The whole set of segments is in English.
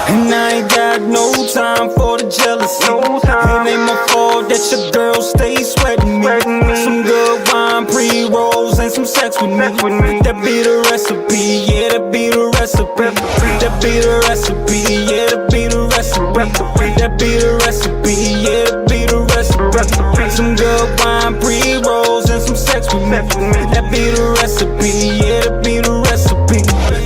And I ain't got no time for the jealousy. It ain't my fault that your girl stays sweating me. Some good wine, pre-rolls, and some sex with me. That be the recipe, yeah, that be the recipe. That be the recipe, yeah, that be the recipe. That be the recipe, yeah, that be the recipe. Some good wine, pre-rolls, and some sex with me. That be the recipe, yeah, that be the recipe.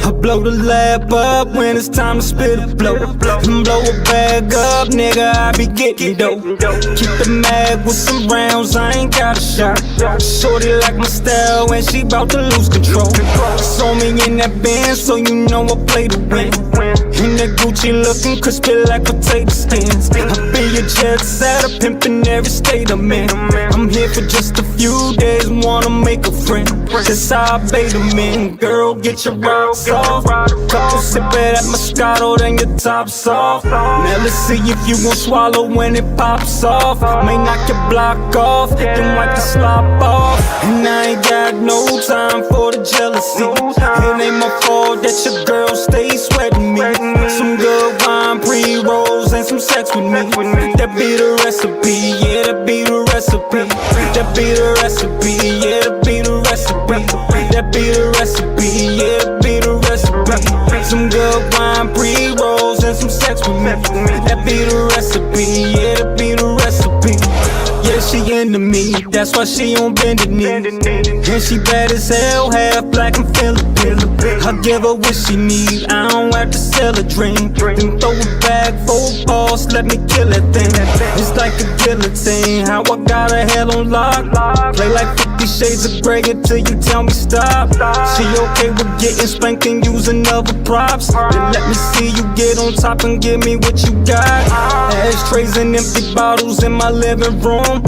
I blow the lab up when it's time to spit a blow. And blow a bag up, nigga, I be getting dope. Keep the mag with some rounds, I ain't got a shot. Shorty like my style when she bout to lose control. Saw me in that band, so you know I play to win. In that Gucci looking crispy like potato skins. I be your jet set, a pimpin' every state I'm in. I'm here for just a few days, wanna make a friend. That's how I bait them in. Girl, get your rocks off. Couple sip of that Moscato, then your top's off. Now let's see if you gon' swallow when it pops off. May knock your block off, then wipe the slop off. And I ain't got no time for the jealousy. It ain't my fault that your girl stays sweating me. Some good wine, pre-rolls, and some sex with me. That be the recipe, yeah, that be the recipe. That be the recipe, yeah, that be the recipe. That be the recipe, yeah, that be the recipe. Some good wine, pre-rolls, and some sex with me. That be the recipe, yeah, that be the recipe. Yeah, she into me, that's why she on bended knee. And she bad as hell, half black and Filipino. I give her what she need, I don't have to sell a dream. Then throw it back, 4 balls, let me kill that thing. It's like a guillotine, how I got her hell on lock. Play like 50 Shades of Grey until you tell me stop. She okay with getting spanked and using other props. Then let me see you get on top and give me what you got. Ashtrays and empty bottles in my living room.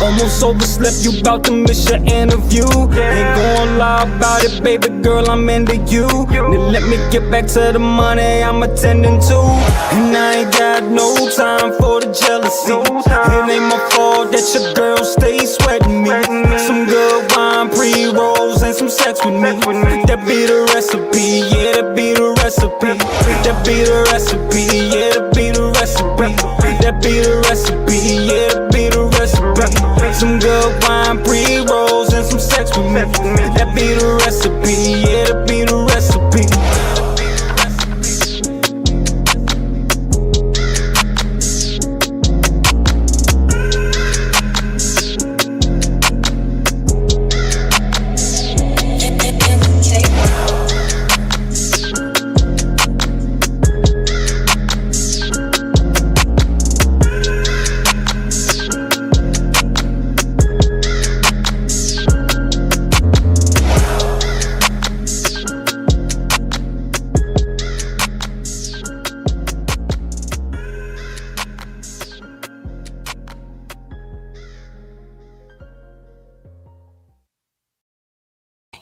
Almost overslept, you bout to miss your interview. Ain't gon' lie about it, baby girl, I'm into you. Then let me get back to the money I'm attending to. And I ain't got no time for the jealousy. It ain't my fault that your girl stays sweating me. Some good wine, pre-rolls, and some sex with me. That be the recipe, yeah, that be the recipe. That be the recipe, yeah, that be the recipe. That be the recipe, yeah, that be the recipe. Some good wine, pre-rolls, and some sex with me. That be the recipe, yeah, that be the recipe.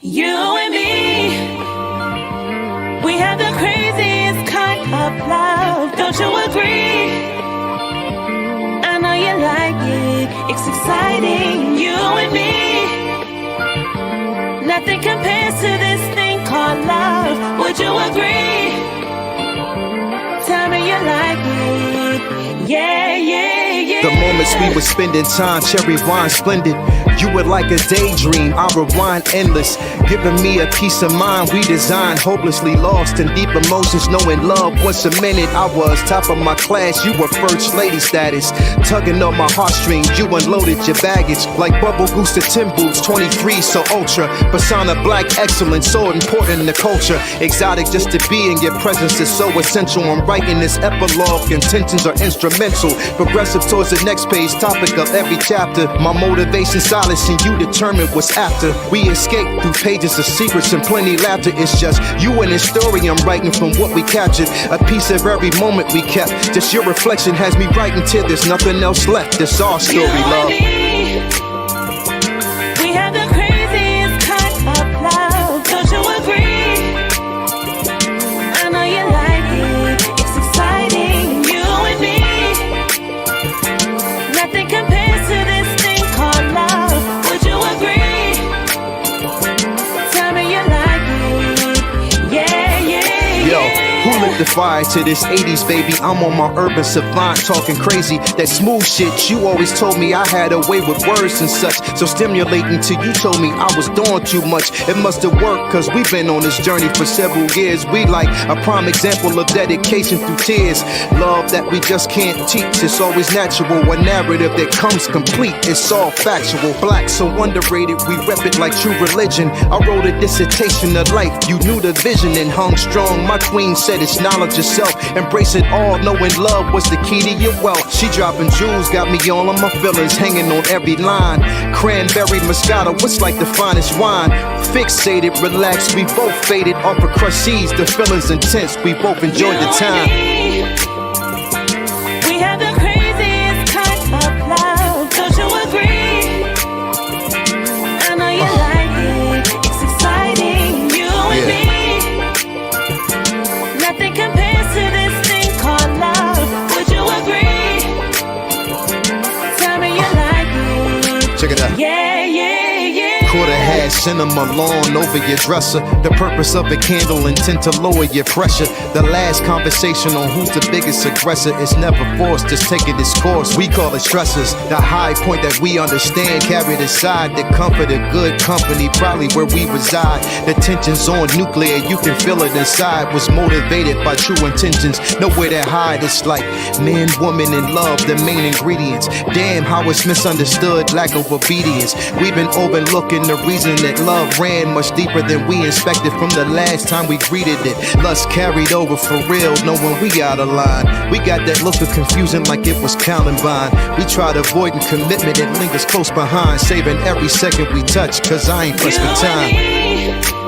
You and me, we have the craziest kind of love. Don't you agree? I know you like it, it's exciting. You and me, nothing compares to this thing called love. Would you agree? Tell me you like it, yeah, yeah, yeah. The moments we were spending time, cherry wine splendid. You were like a daydream, I rewind endless. Giving me a peace of mind, we designed. Hopelessly lost in deep emotions, knowing love was a minute. I was top of my class, you were first lady status. Tugging on my heartstrings, you unloaded your baggage. Like Bubble Goose to Tim Boots, 23, so ultra. Persona black excellence, so important to culture. Exotic just to be in your presence is so essential. I'm writing this epilogue, intentions are instrumental. Progressive towards the next page, topic of every chapter. My motivation solid, and you determine what's after. We escape through pages of secrets and plenty laughter. It's just you and this story I'm writing from what we captured. A piece of every moment we kept. Just your reflection has me writing till there's nothing else left. It's our story, love. We have the craziest kind of love. Don't you agree? I know you like it, it's exciting. You and me, nothing compares to this thing called love. Would you agree? Tell me you like it, yeah, yeah, Yo, yeah. who the fire to this 80s, baby. I'm on my urban savant, talking crazy. That smooth shit, you always told me I had a way with words and such. So stimulating till you told me I was doing too much. It must have worked, cause we've been on this journey for several years. We like a prime example of dedication through tears. Love that we just can't teach, it's always natural. A narrative that comes complete, it's all factual. Black, so underrated, we rep it like true religion. I wrote a dissertation of life, you knew the vision and hung strong. My queen said it's knowledge yourself, embrace it all, knowing love was the key to your wealth. She dropping jewels, got me all on my feelings, hanging on every line. Cranberry Moscato, what's like the finest wine. Fixated, relaxed, we both faded off of crushed seas. The feeling's intense, we both enjoyed the time. We have the craziest kind of love, don't you agree? I know you like it, it's exciting, you and me. Nothing compares to this thing called love, would you agree? Tell me you like it. Check it out. Yeah, yeah, yeah. Coulda had cinema lawn over your dresser. The purpose of a candle intent to lower your pressure. The last conversation on who's the biggest aggressor is never forced, just taking its course. We call it stressors. The high point that we understand carried aside. The comfort of good company, probably where we reside. The tensions on nuclear, you can feel it inside. Was motivated by true intentions, nowhere to hide. It's like man, woman, and love, the main ingredients. Damn, how it's misunderstood, lack of obedience. We've been overlooking the reason that love ran much deeper than we inspected from the last time we greeted it. Lust carried over for real, knowing we out of line. We got that look of confusion like it was Columbine. We tried avoiding commitment, it lingers close behind. Saving every second we touch, cause I ain't pressed for time.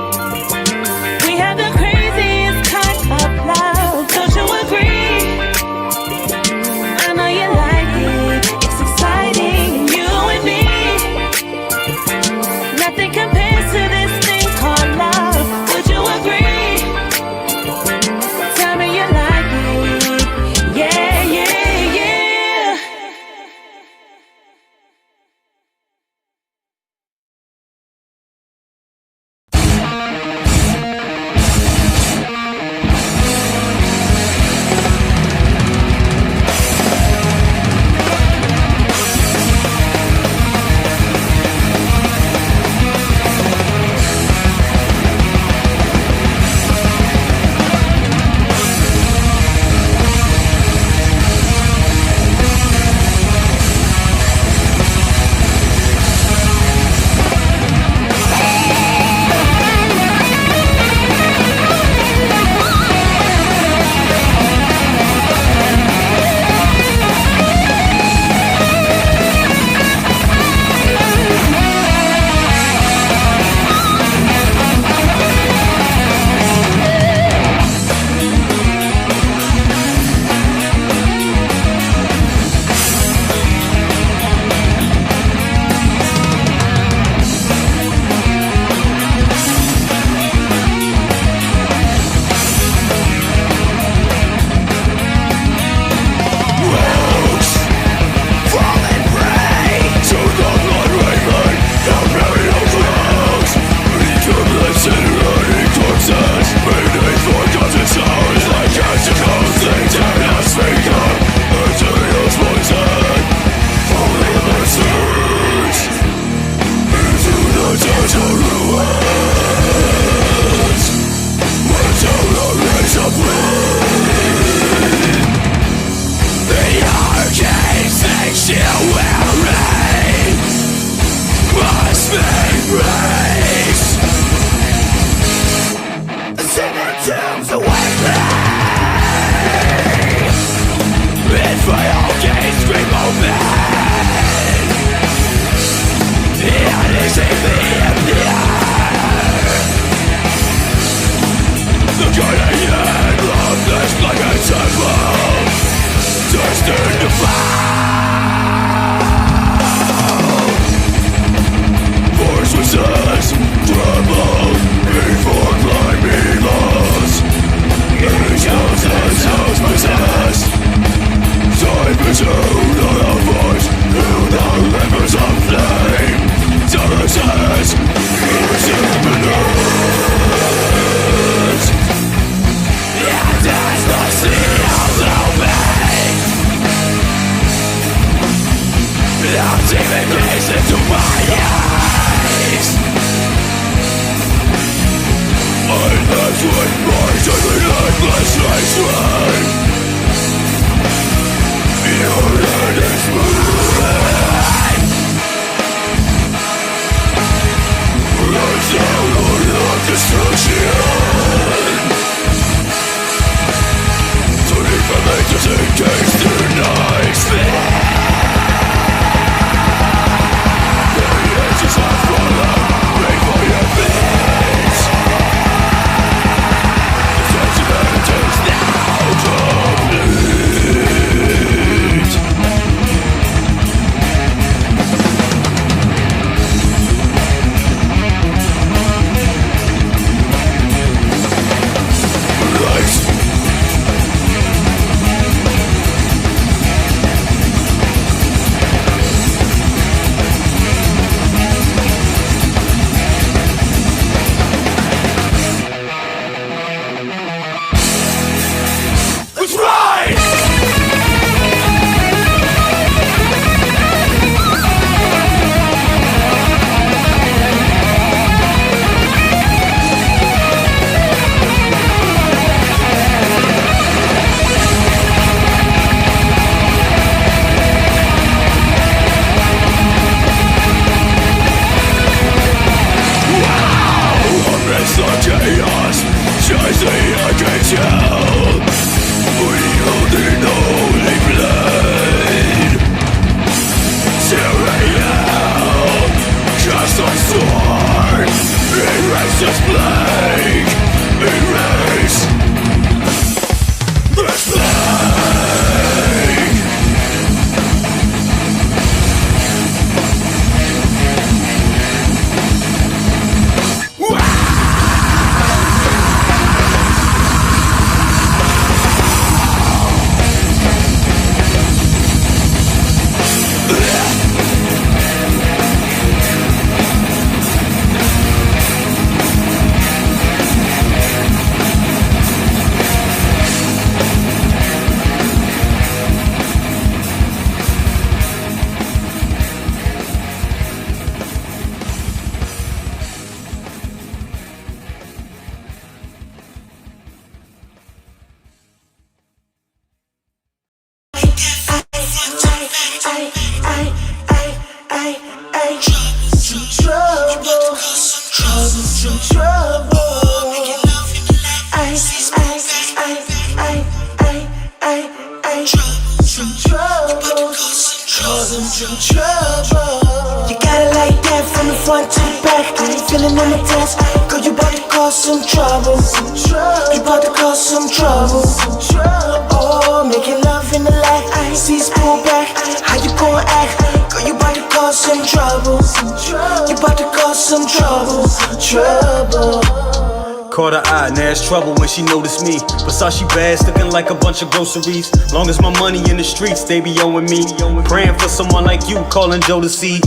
Caught her eye, now it's trouble when she noticed me. Besides she bad, looking like a bunch of groceries. Long as my money in the streets, they be owing me. Praying for someone like you, calling Joe to see.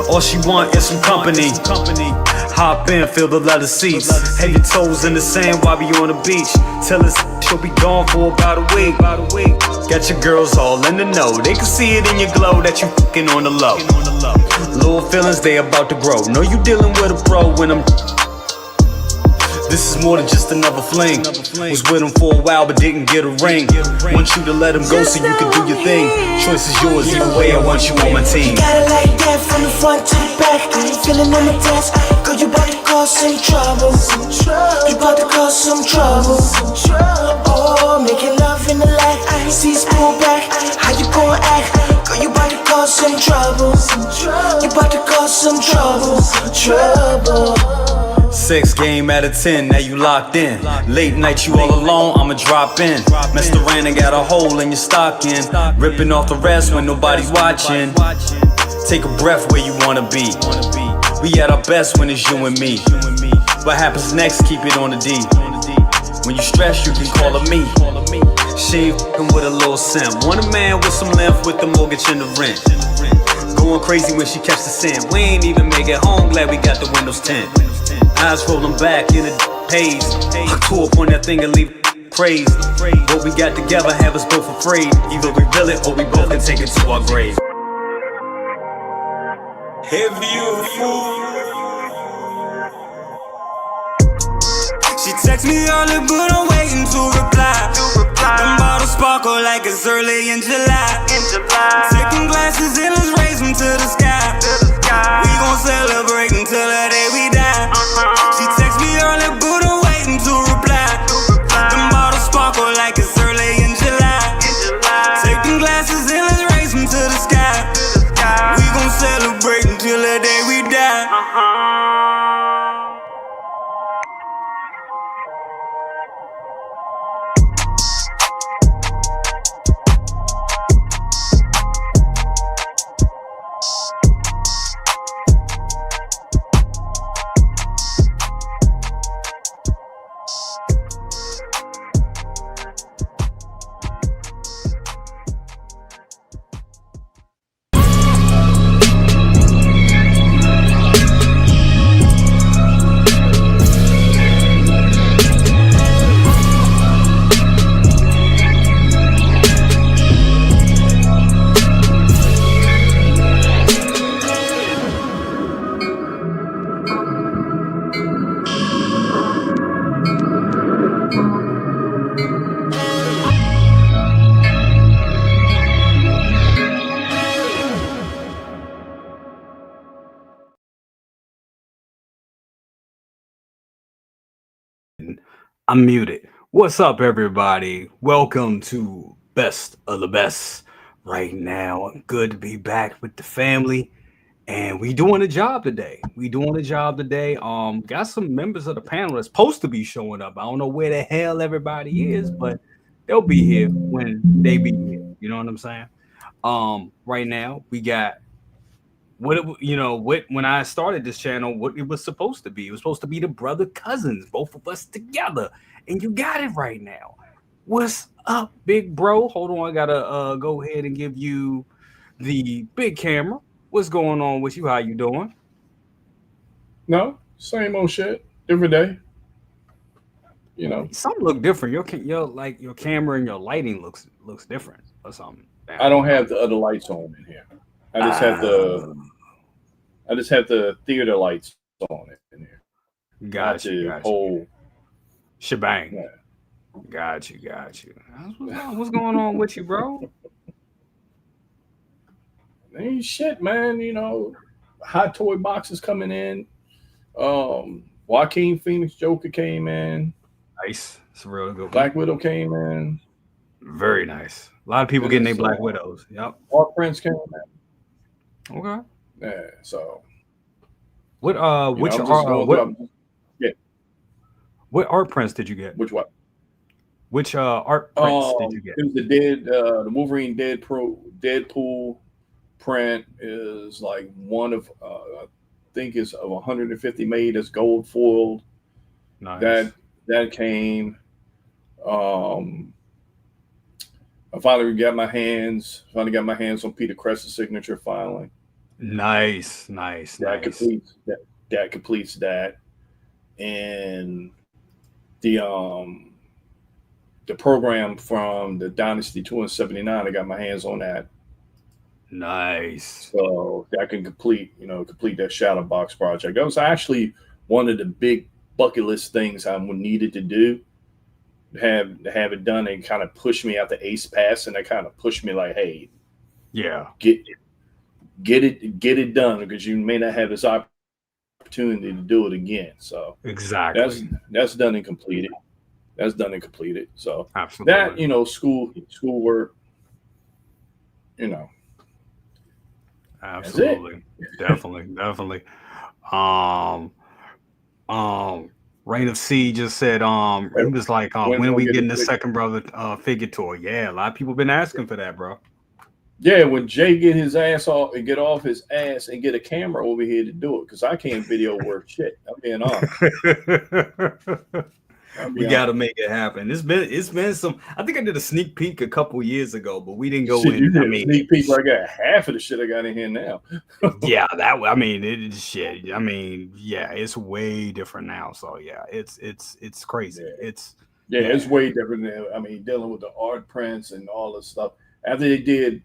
All she want is some company. Hop in, feel the leather seats. Have your toes in the sand while we on the beach. Tell us she'll be gone for about a week. Got your girls all in the know. They can see it in your glow that you fucking on the low. Little feelings, they about to grow. Know you dealing with a pro when I'm. This is more than just another fling. Was with him for a while but didn't get a ring. Want you to let him go so you can do your thing. Choice is yours, either way I want you on my team. You got it like that from the front to the back. I ain't feeling on the dance. Girl, you bout to cause some trouble. You bout to cause some trouble. Oh, making love in the light. I see pull back. How you gon' act? Girl, you bout to cause some trouble. You bout to cause some trouble. Sex game out of 10, now you locked in. Late night you all alone, I'ma drop in. Messed around and got a hole in your stocking. Ripping off the rest when nobody's watching. Take a breath where you wanna be. We at our best when it's you and me. What happens next, keep it on the D. When you stress, you can call her me. She ain't fucking with a little simp. Want a man with some length with the mortgage and the rent. Going crazy when she catch the scent. We ain't even make it home, glad we got the windows tint. Eyes rolling back in a haze. I tore up on that thing and leave it crazed. What we got together have us both afraid. Either we reveal it or we both can take it to our grave. Heavy you fool. She text me early but I'm waiting to reply. Them bottles sparkle like it's early in July. Taking glasses and let's raise them to the sky. We gon' celebrate until the day we die. She text me and I'm muted. What's up, everybody? Welcome to Best of the Best right now. Good to be back with the family. And we doing a job today. Got some members of the panel that's supposed to be showing up. I don't know where the hell everybody is, but they'll be here when they be here. You know what I'm saying? Right now we got when I started this channel, what it was supposed to be. It was supposed to be the brother cousins, both of us together, and you got it right now. What's up, big bro? Hold on, I gotta go ahead and give you the big camera. What's going on with you? How you doing? No, same old shit, different day. You know, some look different. Your camera and your lighting looks different or something. I don't have the other lights on in here. I just have the theater lights on it in here. Got you. Whole shebang. Yeah. Got you. What's going on with you, bro? Ain't shit, man. You know, hot toy boxes coming in. Joaquin Phoenix Joker came in. Nice. It's a real good Black Widow came in. Very nice. A lot of people getting their Black Widows. Yep. Art prints came in. Okay. Yeah. So. What what art prints did you get? Which what? Which art prints did you get? It was the Wolverine Deadpool print is like one of I think is of 150 made. It's gold foiled. Nice. That came. I finally got my hands on Peter Cress's signature finally. Nice. That completes that. And the program from the Dynasty 279, I got my hands on that. Nice. So that can complete that shadow box project. That was actually one of the big bucket list things I needed to do. Have it done and kind of push me out the Ace Pass, and that kind of pushed me like, hey, yeah, get it done, because you may not have this opportunity to do it again. So exactly, that's done and completed. So absolutely, that schoolwork, absolutely, definitely. Reign of C just said, he was like, when are we getting the second brother figure tour? Yeah, a lot of people been asking for that, bro. Yeah, when Jay get his ass off and get off his ass and get a camera over here to do it, because I can't video work shit. I'm being honest. We got to make it happen. It's been some. I think I did a sneak peek a couple years ago, but we didn't go in. You did a sneak peek where I got half of the shit I got in here now. Yeah, it's shit. Yeah, it's way different now. So yeah, it's crazy. Yeah. It's way different than, dealing with the art prints and all this stuff. After they did,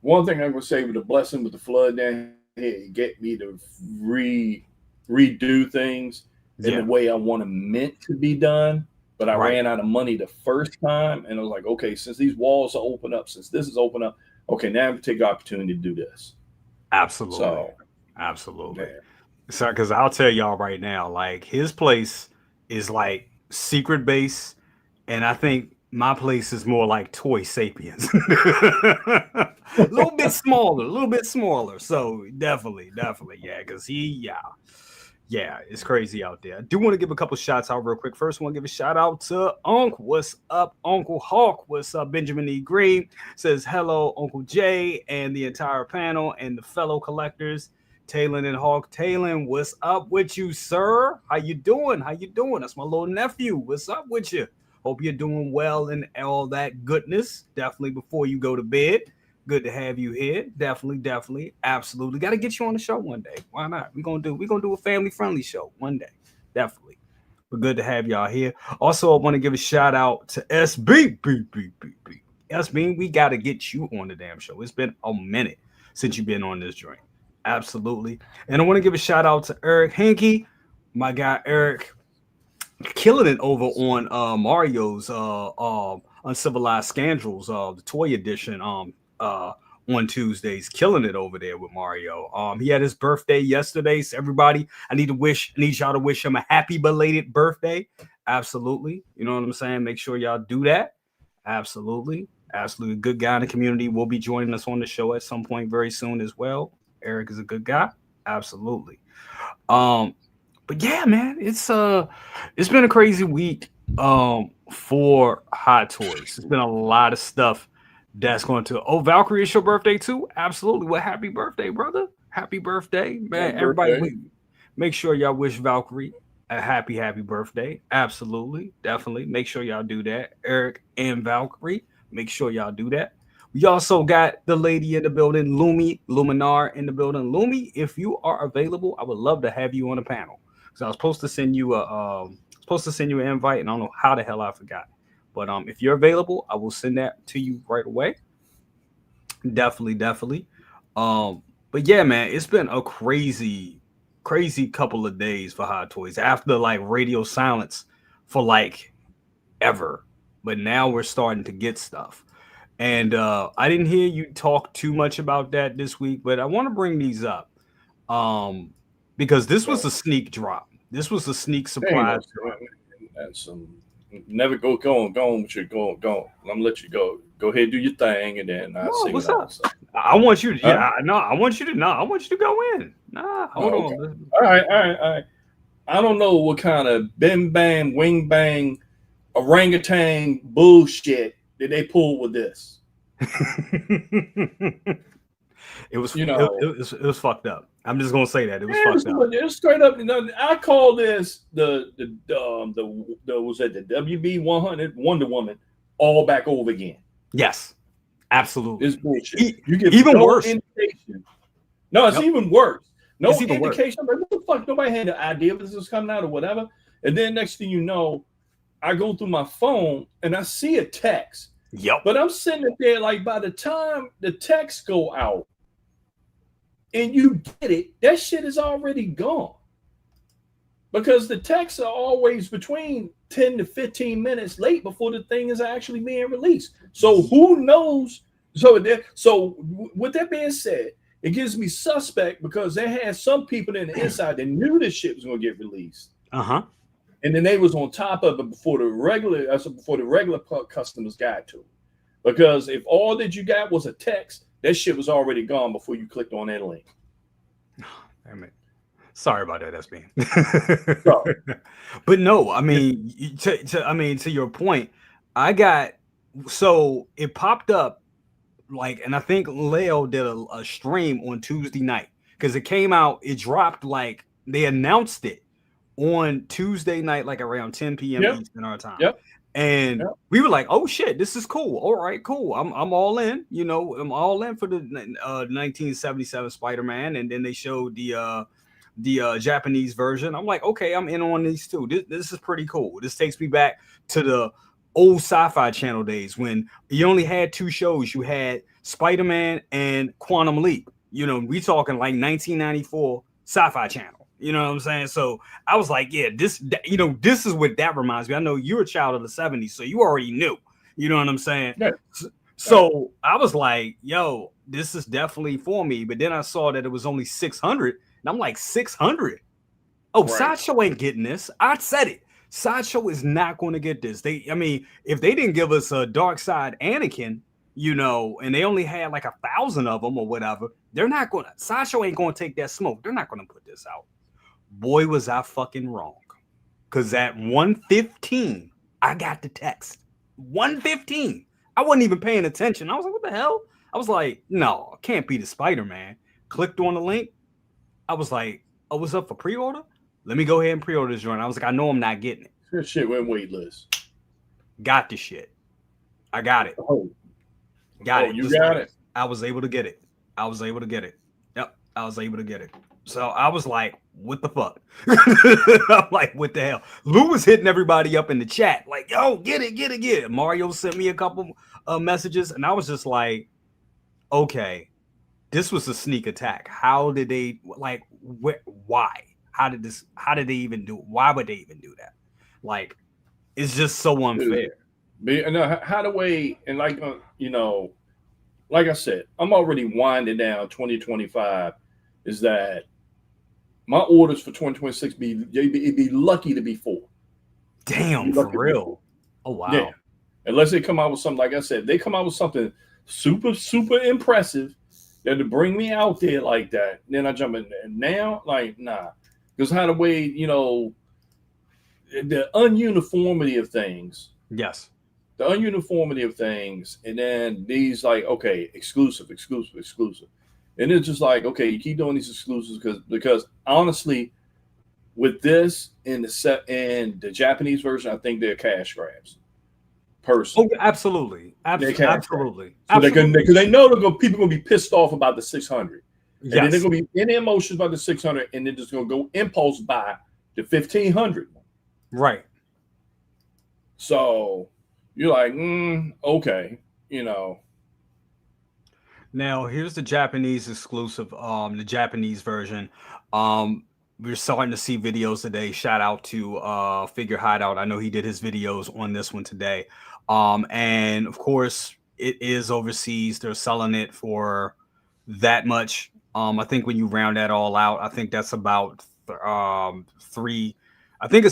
one thing I'm gonna say with the blessing with the flood down here, it get me to redo things in the way I want them meant to be done, but I ran out of money the first time, and I was like, okay, since these walls are open up, since this is open up, okay, now I'm gonna take the opportunity to do this. Absolutely. So, because I'll tell y'all right now, like his place is like secret base, and I think my place is more like Toy Sapiens. a little bit smaller. So definitely, yeah, because yeah, it's crazy out there. I do want to give a couple shots out real quick. First, I want to give a shout out to Uncle. What's up, Uncle Hawk? What's up, Benjamin E. Green? Says hello, Uncle Jay, and the entire panel and the fellow collectors, Talon and Hawk. Talon, what's up with you, sir? How you doing? That's my little nephew. What's up with you? Hope you're doing well and all that goodness. Definitely before you go to bed. Good to have you here. Definitely, absolutely. Got to get you on the show one day. Why not? We're gonna do a family-friendly show one day. Definitely. But good to have y'all here. Also, I want to give a shout out to SB. SB, we got to get you on the damn show. It's been a minute since you've been on this joint. Absolutely. And I want to give a shout out to Eric Hankey, my guy Eric, killing it over on Mario's Uncivilized Scandals, the toy edition on on Tuesdays, killing it over there with Mario. He had his birthday yesterday. So everybody, I need y'all to wish him a happy belated birthday. Absolutely. You know what I'm saying? Make sure y'all do that. Absolutely. Absolutely. Good guy in the community will be joining us on the show at some point very soon as well. Eric is a good guy. Absolutely. But yeah, man, it's been a crazy week for Hot Toys. There's been a lot of stuff that's going to. Oh, Valkyrie, it's your birthday too? Absolutely. Well, happy birthday, brother. Happy birthday, man. Happy Everybody, birthday. make sure y'all wish Valkyrie a happy birthday. Absolutely. Definitely. Make sure y'all do that. Eric and Valkyrie, make sure y'all do that. We also got the lady in the building, Luminar in the building. Lumi, if you are available, I would love to have you on the panel. So I was supposed to send you an invite, and I don't know how the hell I forgot. But if you're available, I will send that to you right away. Definitely. But yeah, man, it's been a crazy couple of days for Hot Toys after like radio silence for like ever. But now we're starting to get stuff. And I didn't hear you talk too much about that this week, but I want to bring these up because this was a sneak drop. This was a sneak surprise drop. And some never go on with your go. I'm gonna let you go. Go ahead, do your thing, and then I'll sing what's it up? out. I want you to. Yeah, I want you to go in. Nah, hold on. Okay. All right. I don't know what kind of bim bang, wing bang, orangutan bullshit did they pull with this. It was fucked up. I'm just gonna say that it was fucked up. It was straight up. I call this the was that the WB 100 Wonder Woman all back over again. Yes, absolutely. It's bullshit. You get even worse. Indication. No, it's even worse. No it's even indication. But what the fuck? Nobody had the idea this was coming out or whatever. And then next thing you know, I go through my phone and I see a text. Yep. But I'm sitting there like by the time the texts go out and you get it, that shit is already gone. Because the texts are always between 10 to 15 minutes late before the thing is actually being released. So who knows? So with that being said, it gives me suspect because they had some people in the inside that knew this shit was going to get released. Uh-huh. And then they was on top of it before the regular customers got to it. Because if all that you got was a text, that shit was already gone before you clicked on that link. Damn it. Sorry about that, SB. But no, I mean, to your point, so it popped up like, and I think Leo did a stream on Tuesday night because it came out, it dropped like they announced it on Tuesday night, like around 10 p.m. Eastern our time. Yep. And we were like, oh shit, this is cool. All right, cool. I'm all in, I'm all in for the 1977 Spider-Man. And then they showed the Japanese version. I'm like, okay, I'm in on these too. This is pretty cool. This takes me back to the old Sci-Fi Channel days when you only had two shows. You had Spider-Man and Quantum Leap. We talking like 1994 Sci-Fi Channel. You know what I'm saying? So I was like, yeah, this is what that reminds me. I know you're a child of the 70s, so you already knew. You know what I'm saying? Yeah. So I was like, yo, this is definitely for me. But then I saw that it was only 600. And I'm like, 600? Oh, right. Sideshow ain't getting this. I said it. Sideshow is not going to get this. If they didn't give us a Dark Side Anakin, and they only had like 1,000 of them or whatever, Sideshow ain't going to take that smoke. They're not going to put this out. Boy, was I fucking wrong. Because at 1:15, I got the text. 1:15. I wasn't even paying attention. I was like, what the hell? I was like, no, it can't be the Spider-Man. Clicked on the link. I was like, oh, what's up for pre-order? Let me go ahead and pre-order this joint. I was like, I know I'm not getting it. This shit went waitlist. Got the shit. I got it. Got it. You got it. I was able to get it. Yep, I was able to get it. So I was like, what the fuck? I'm like, what the hell? Lou was hitting everybody up in the chat. Like, yo, get it. Mario sent me a couple messages. And I was just like, okay, this was a sneak attack. How did they, like, why? How did they even do it? Why would they even do that? Like, it's just so unfair. How do we, and like, like I said, I'm already winding down 2025. Is that my orders for 2026 it'd be lucky to be 4. Damn, for real. Oh wow. Yeah. Unless they come out with something, like I said, they come out with something super, super impressive that to bring me out there like that, then I jump in there. And now, like, nah. Because how the way, you know, the ununiformity of things. Yes. The ununiformity of things. And then these, like, okay, exclusive. And it's just like, okay, you keep doing these exclusives because honestly, with this and the Japanese version, I think they're cash grabs. Personally. Oh, absolutely. Absolutely. So because they know people gonna be pissed off about the 600. And then they're gonna be in their emotions about the 600, and they're just gonna go impulse buy the 1500. Right. So you're like, okay, you know. Now here's the Japanese exclusive, the Japanese version. We're starting to see videos today. Shout out to Figure Hideout. I know he did his videos on this one today. And of course, it is overseas. They're selling it for that much. I think when you round that all out, I think that's about 3. I think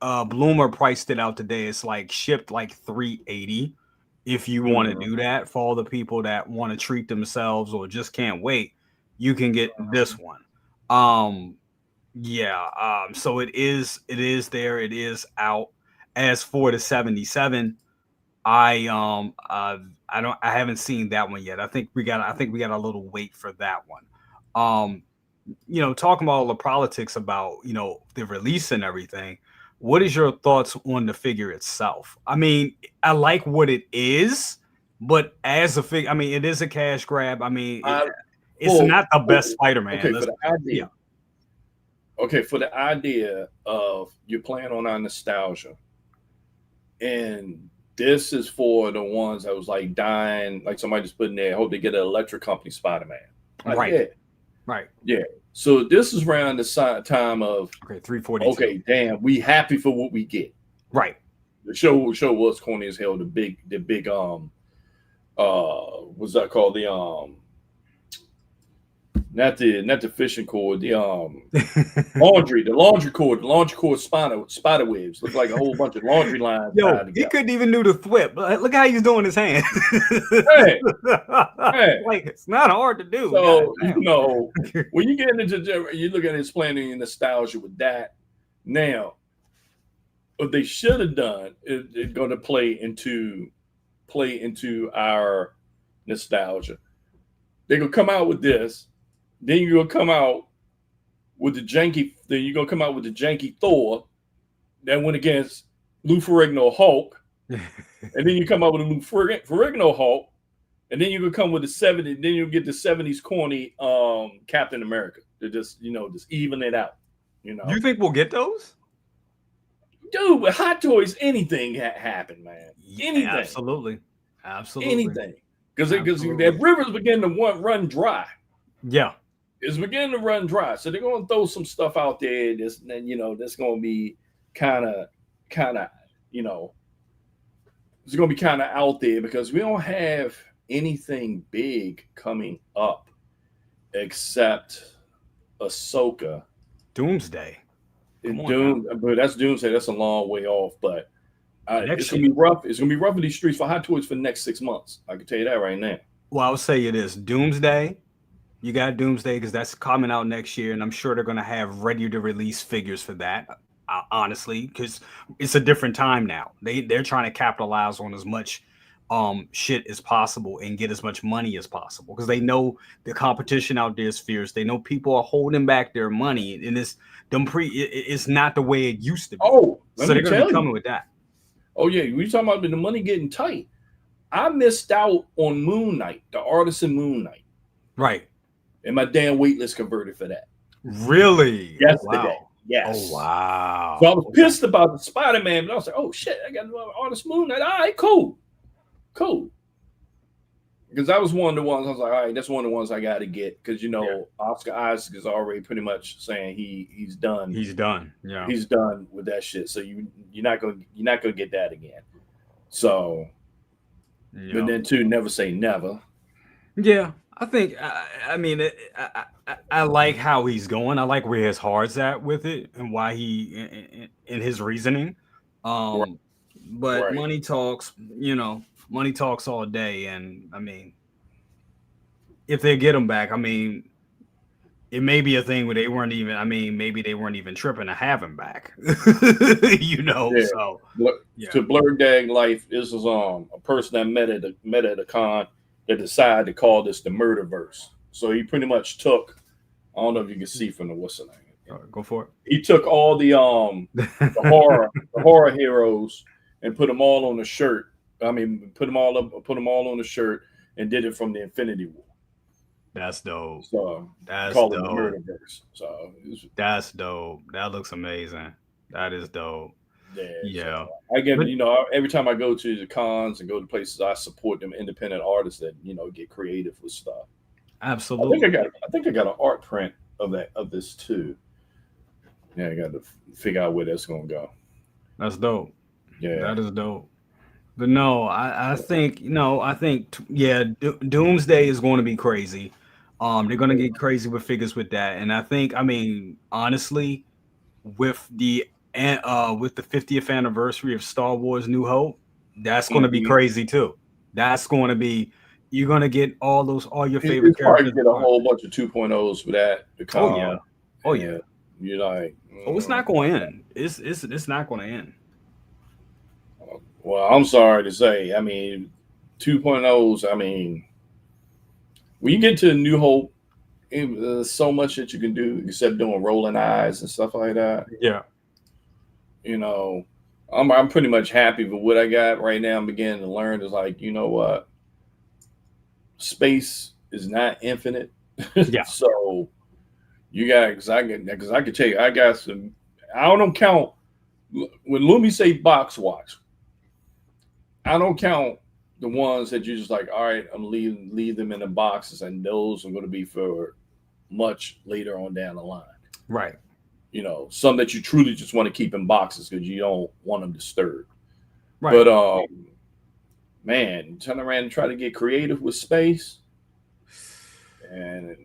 Bloomer priced it out today. It's like shipped like $380. If you want to do that for all the people that want to treat themselves or just can't wait, you can get this one. So it is there. It is out. As for the 77, I haven't seen that one yet. I think we got a little wait for that one. You know, talking about all the politics about, you know, the release and everything. What is your thoughts on the figure itself? I mean, I like what it is, but as a figure, I mean, it is a cash grab. I mean, it's not the best Spider-Man. Okay, for the idea. Yeah. Okay, for the idea of you're playing on our nostalgia, and this is for the ones that was like dying, like somebody just put in there, hope they get an Electric Company Spider-Man. Right. Yeah. Right. Yeah. So this is around the time of 342. Okay, damn, we happy for what we get. Right. The show was corny as hell. The big what's that called? The not the fishing cord, the laundry cord spider webs. Look like a whole bunch of laundry lines. Yo, he couldn't even do the thwip. Look how he's doing his hand. Hey. Like, it's not hard to do. So you know, when you get into you look at his planning and nostalgia with that. Now, what they should have done is going to play into our nostalgia. They're gonna come out with this. Then you're gonna come out with the janky. Then you're gonna come out with the janky Thor that went against Lou Ferrigno Hulk, and then you come out with a Lou Ferrigno Hulk, and then you're gonna come with the 70s. Then you'll get the 70s corny Captain America to just even it out. You know, you think we'll get those? Dude, with Hot Toys, anything happen, man. Anything, absolutely, anything. Because that rivers begin to run dry. Yeah. It's beginning to run dry. So they're going to throw some stuff out there that's going to be kind of, it's going to be kind of out there because we don't have anything big coming up except Ahsoka. Doomsday. But that's Doomsday. That's a long way off, but it's going to be rough. It's going to be rough in these streets for Hot Toys for the next 6 months. I can tell you that right now. Well, I would say it is Doomsday. You got Doomsday because that's coming out next year, and I'm sure they're going to have ready-to-release figures for that, honestly, because it's a different time now. They're trying to capitalize on as much shit as possible and get as much money as possible because they know the competition out there is fierce. They know people are holding back their money, and it's not the way it used to be. Oh, so they're going to be coming with that. Oh, yeah. We're talking about the money getting tight. I missed out on Moon Knight, the Artisan Moon Knight. Right. And my damn waitlist converted for that. Really? Yesterday. Oh, wow. Yes. Oh, wow. So I was pissed about the Spider-Man, but I was like, oh, shit, I got Artist Moon Knight. All right, cool. Because that was one of the ones I was like, all right, that's one of the ones I got to get. Because, Oscar Isaac is already pretty much saying he's done. He's done. Yeah. He's done with that shit. So you're not gonna get that again. So But then too, never say never. Yeah, I think. I mean, I like how he's going. I like where his heart's at with it and why in his reasoning. Right. Um, but Right. money talks. You know, money talks all day, and I mean, if they get him back, I mean, it may be a thing where they weren't even. I mean, maybe they weren't even tripping to have him back. You know, Yeah. so yeah. To Blur Dag Life, this is a person I met at a con that decided to call this the Murderverse. So he pretty much took. I don't know if you can see from the what's the name. Go for it. He took all the horror heroes and put them all on a shirt. I mean, put them all on a shirt and did it from the Infinity War. That's dope. So that's call dope. it the Murderverse. So that's dope. That looks amazing. That is dope. Yeah. So I get, every time I go to the cons and go to places, I support them independent artists that get creative with stuff. Absolutely. I think I got an art print of this too. Yeah, I got to figure out where that's gonna go. That's dope. Yeah, that is dope. But no, I think Doomsday is going to be crazy. They're going to get crazy with figures with that, and I think, I mean, honestly, with the 50th anniversary of Star Wars: New Hope, that's going to be crazy too. That's going to be, you're going to get all your favorite characters. Get a whole bunch of 2.0s for that. Oh yeah. You're like, it's not going to end. It's not going to end. Well, I'm sorry to say. I mean, 2.0s. I mean, when you get to New Hope, there's so much that you can do except doing rolling eyes and stuff like that. Yeah. I'm pretty much happy with what I got right now. I'm beginning to learn is like, you know what? Space is not infinite. Yeah. So you got, because I can tell you, I got some. I don't count when Lumi say box watch. I don't count the ones that you're just like, all right, I'm leave them in the boxes, and those are going to be for much later on down the line. Right. Some that you truly just want to keep in boxes because you don't want them disturbed. Right. But man, turn around and try to get creative with space, and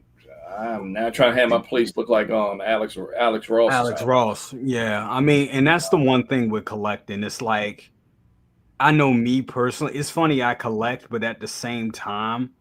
I'm now trying to have my place look like Alex Ross. Alex Ross. Yeah. I mean, and that's the one thing with collecting. It's like, I know me personally, it's funny I collect, but at the same time,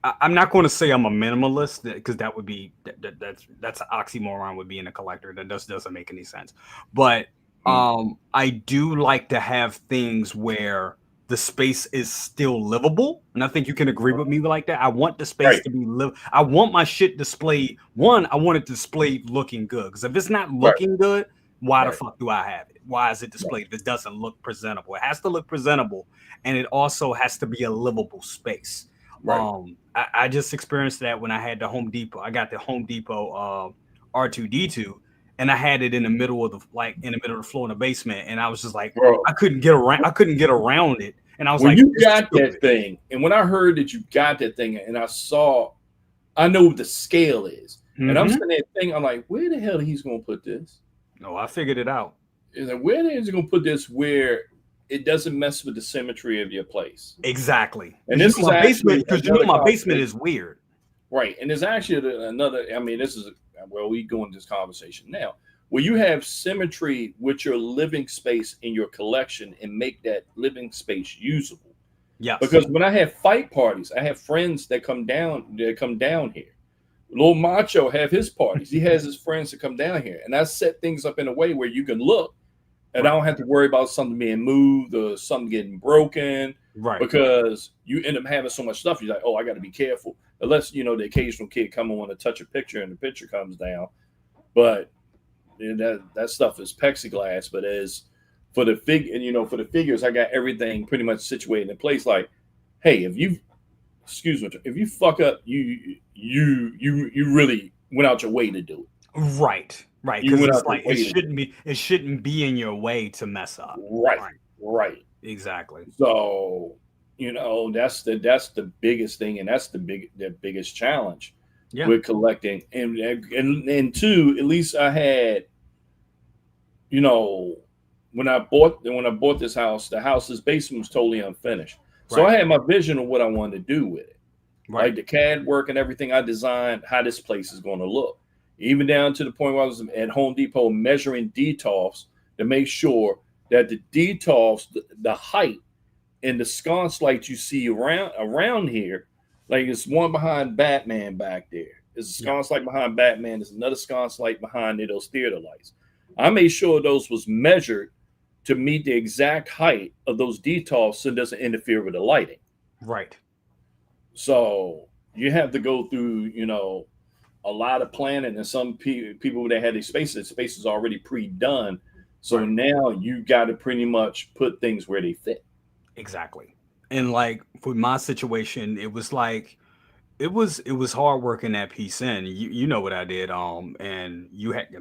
I'm not going to say I'm a minimalist because that would be that's an oxymoron with being a collector. That doesn't make any sense. But I do like to have things where the space is still livable, and I think you can agree with me like that. I want the space to be I want my shit displayed. I want it displayed looking good, because if it's not looking good, why the fuck do I have it? Why is it displayed if it doesn't look presentable? It has to look presentable, and it also has to be a livable space. Right. I just experienced that when I had the Home Depot. I got the Home Depot R2D2, and I had it in the middle of the floor in the basement, and I was just like, bro, I couldn't get around it, and I was like, you got that thing, and when I heard that you got that thing, and I know what the scale is, and I'm sitting there thinking, I'm like, where the hell he's gonna put this? No, I figured it out. Is like, where is he gonna put this where it doesn't mess with the symmetry of your place? Exactly. And this is my basement, because my basement is weird. Right. And there's actually another, I mean, we go into this conversation now, where you have symmetry with your living space in your collection and make that living space usable. Yeah. Because when I have fight parties, I have friends that come down here. Lil Macho have his parties. He has his friends that come down here. And I set things up in a way where you can look, and I don't have to worry about something being moved or something getting broken. Right. Because you end up having so much stuff. You're like, oh, I got to be careful. Unless, the occasional kid come and want to touch a picture and the picture comes down. But that stuff is plexiglass. But as for the figures, I got everything pretty much situated in place. Like, hey, if you fuck up, you really went out your way to do it. Right. Because it's like it shouldn't be in your way to mess up. Right. Exactly. So, that's the biggest thing, and that's the biggest challenge with collecting. And two, at least I had, when I bought this house, the house's basement was totally unfinished. So I had my vision of what I wanted to do with it. Right. Like the CAD work and everything I designed, how this place is going to look. Even down to the point where I was at Home Depot measuring detofs to make sure that the detofs, the height and the sconce lights you see around here, like it's one behind Batman back there. There's a sconce light behind Batman. There's another sconce light behind it, those theater lights. I made sure those was measured to meet the exact height of those detofs so it doesn't interfere with the lighting. Right. So you have to go through, a lot of planning, and some people that had these spaces already pre-done. So now you got to pretty much put things where they fit. Exactly. And like for my situation, it was like it was hard working that piece in. You know what I did. And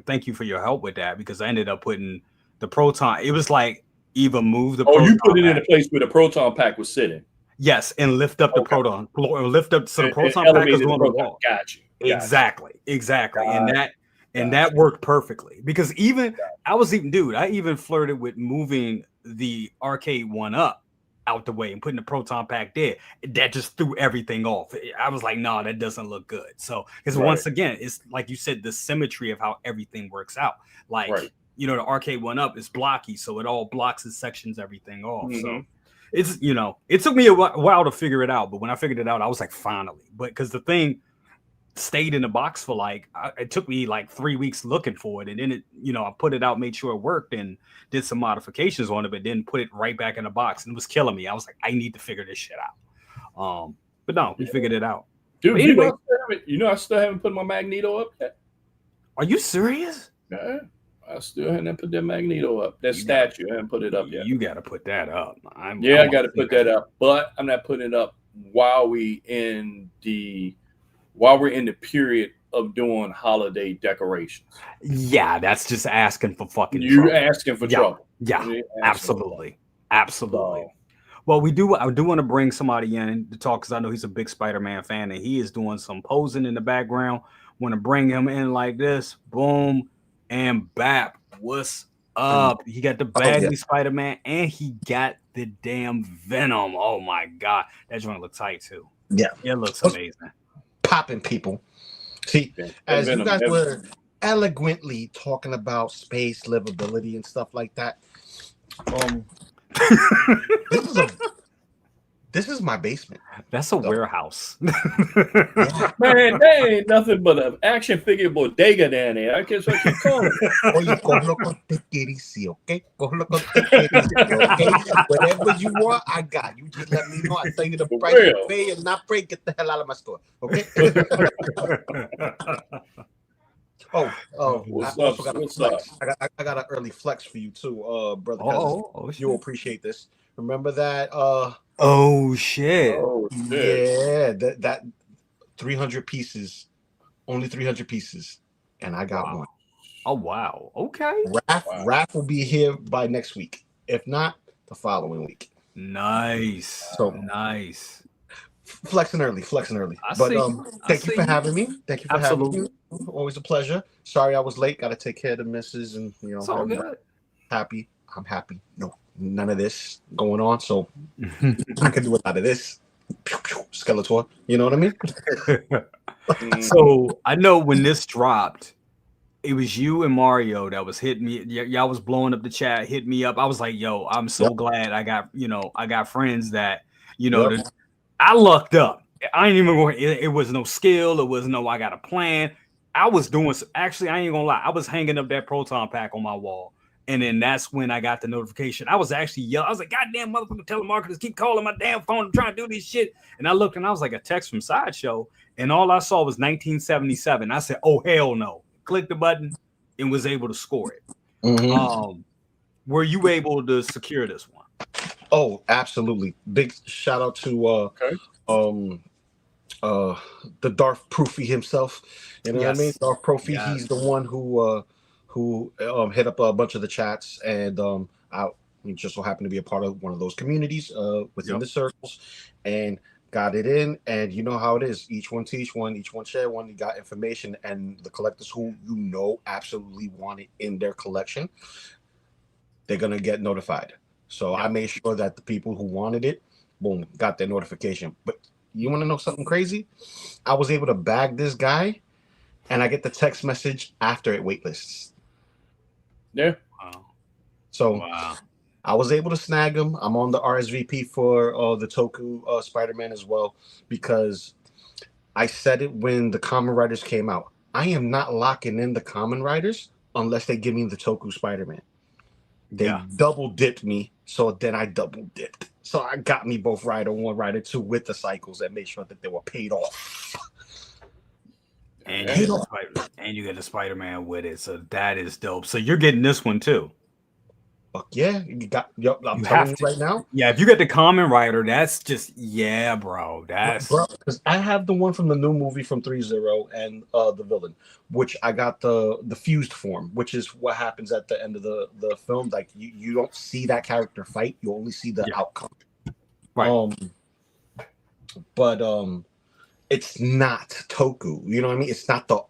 thank you for your help with that, because I ended up putting the proton. It was like even move the you put it pack in a place where the proton pack was sitting. Yes, and lift up the proton, or lift up so the proton pack is on the wall. Got you. Exactly. And that worked perfectly, because I even flirted with moving the arcade one up out the way and putting the proton pack there. That just threw everything off. I was like, no, that doesn't look good. So because once again, it's like you said, the symmetry of how everything works out. Like the arcade one up is blocky, so it all blocks and sections everything off. So it's it took me a while to figure it out, but when I figured it out, I was like, finally. But because the thing stayed in the box for it took me like 3 weeks looking for it, and then I put it out, made sure it worked, and did some modifications on it, but then put it right back in the box, and it was killing me. I was like, I need to figure this shit out. But no, we figured it out. Dude, anyway, I still haven't put my Magneto up yet. Are you serious? Yeah, I still haven't put that Magneto up. That statue, I haven't put it up yet. You got to put that up. I got to put that up, but I'm not putting it up while we're in the period of doing holiday decorations. Yeah, that's just asking for fucking trouble. You're asking for trouble. Yeah, absolutely. Well, I do want to bring somebody in to talk, because I know he's a big Spider-Man fan, and he is doing some posing in the background. Want to bring him in like this. Boom and bap. What's up? He got the baggy Spider-Man, and he got the damn Venom. Oh my god, that joint looks tight too. Yeah, it looks amazing. Popping, people. See, as you guys were eloquently talking about space livability and stuff like that, this is my basement. That's a warehouse. Man, there ain't nothing but an action figure bodega down there. I guess what you call it. Okay? Okay? Whatever you want, I got. You just let me know. I tell you the price to pay and not pray. Get the hell out of my store. Okay? What's up? I got an early flex for you too, brother. You'll appreciate this. Remember that? Oh shit! Yeah, that 300 pieces, only 300 pieces, and I got one. Oh wow! Okay. Raph will be here by next week. If not, the following week. Nice. So nice. Flexing early. Thank you for having me. Thank you for having me. Always a pleasure. Sorry I was late. Got to take care of the missus, and it's all good. Happy. I'm happy. No, none of this going on, so I can do a lot of this. Skeletor, you know what I mean? So I know when this dropped, it was you and Mario that was hitting me. Y'all was blowing up the chat, hit me up. I was like, yo, I'm so glad I got friends that, I lucked up. I ain't even going, it was no skill. It was no, I got a plan. I was doing, actually, I ain't gonna lie. I was hanging up that proton pack on my wall. And then that's when I got the notification. I was actually yelling. I was like, goddamn motherfucking telemarketers keep calling my damn phone and trying to do this shit. And I looked and I was like, a text from Sideshow. And all I saw was 1977. I said, oh, hell no. Click the button and was able to score it. Mm-hmm. Were you able to secure this one? Oh, absolutely. Big shout out to the Darth Proofy himself. You know what I mean? Darth Proofy, he's the one who hit up a bunch of the chats, and we just so happened to be a part of one of those communities within the circles, and got it in. And you know how it is, each one teach one, each one share one. You got information, and the collectors who absolutely want it in their collection, they're gonna get notified. So I made sure that the people who wanted it boom, got that notification. But you want to know something crazy? I was able to bag this guy, and I get the text message after it waitlists. Yeah. Wow. So Wow. I was able to snag him. I'm on the RSVP for the Toku Spider-Man as well, because I said it when the Kamen Riders came out. I am not locking in the Kamen Riders unless they give me the Toku Spider-Man. They double dipped me, so then I double dipped. So I got me both Rider 1, Rider 2 with the cycles and made sure that they were paid off. And you get the Spider-Man with it, so that is dope. So you're getting this one too. Fuck yeah, I'm telling you right now. Yeah, if you get the Kamen Rider, that's just bro. That's because I have the one from the new movie from 3-0 and the villain, which I got the fused form, which is what happens at the end of the film. Like you don't see that character fight, you only see the outcome. Right. But it's not Toku. You know what I mean? It's not the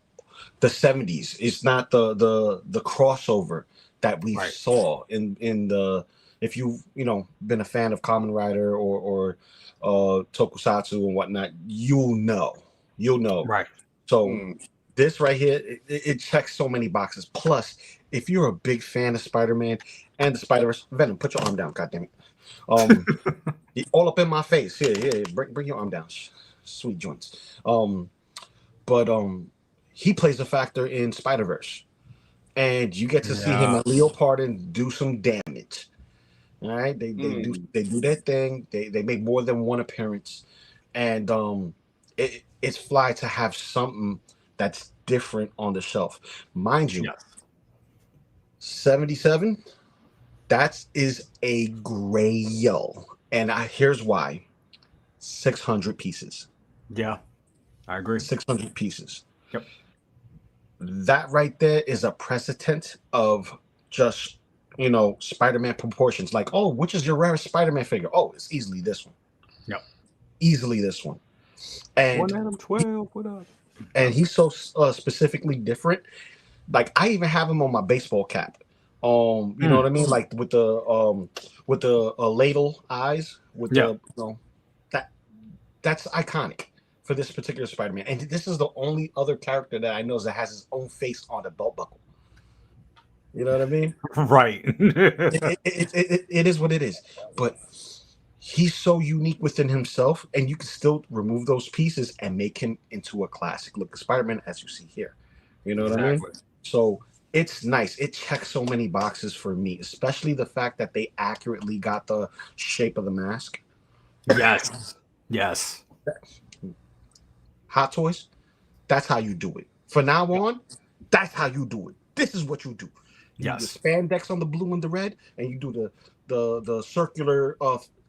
70s. It's not the crossover that we saw in the, if you've been a fan of Kamen Rider or Tokusatsu and whatnot, you'll know. Right. So this right here, it checks so many boxes. Plus, if you're a big fan of Spider-Man and the Spider-Verse, Venom, put your arm down, goddammit. All up in my face. Here, bring your arm down. Sweet joints. But he plays a factor in Spider-Verse. And you get to see him and Leopard do some damage. All right, they do their thing. They make more than one appearance, and it's fly to have something that's different on the shelf, mind you. 77, that is a grail, and here's why: 600 pieces. Yeah, I agree. 600 pieces. Yep. That right there is a precedent of just, Spider-Man proportions. Like, oh, which is your rarest Spider-Man figure? Oh, it's easily this one. Yep. Easily this one. And 1 Adam 12, what up? And he's so specifically different. Like, I even have him on my baseball cap. You know what I mean? Like with the ladle eyes, with that's iconic for this particular Spider-Man. And this is the only other character that I know that has his own face on the belt buckle. You know what I mean? Right. It is what it is. But he's so unique within himself, and you can still remove those pieces and make him into a classic look. Spider-Man, as you see here. You know what I mean? So it's nice. It checks so many boxes for me, especially the fact that they accurately got the shape of the mask. Yes. Hot Toys, that's how you do it. From now on, that's how you do it. This is what you do. You do the spandex on the blue and the red, and you do the circular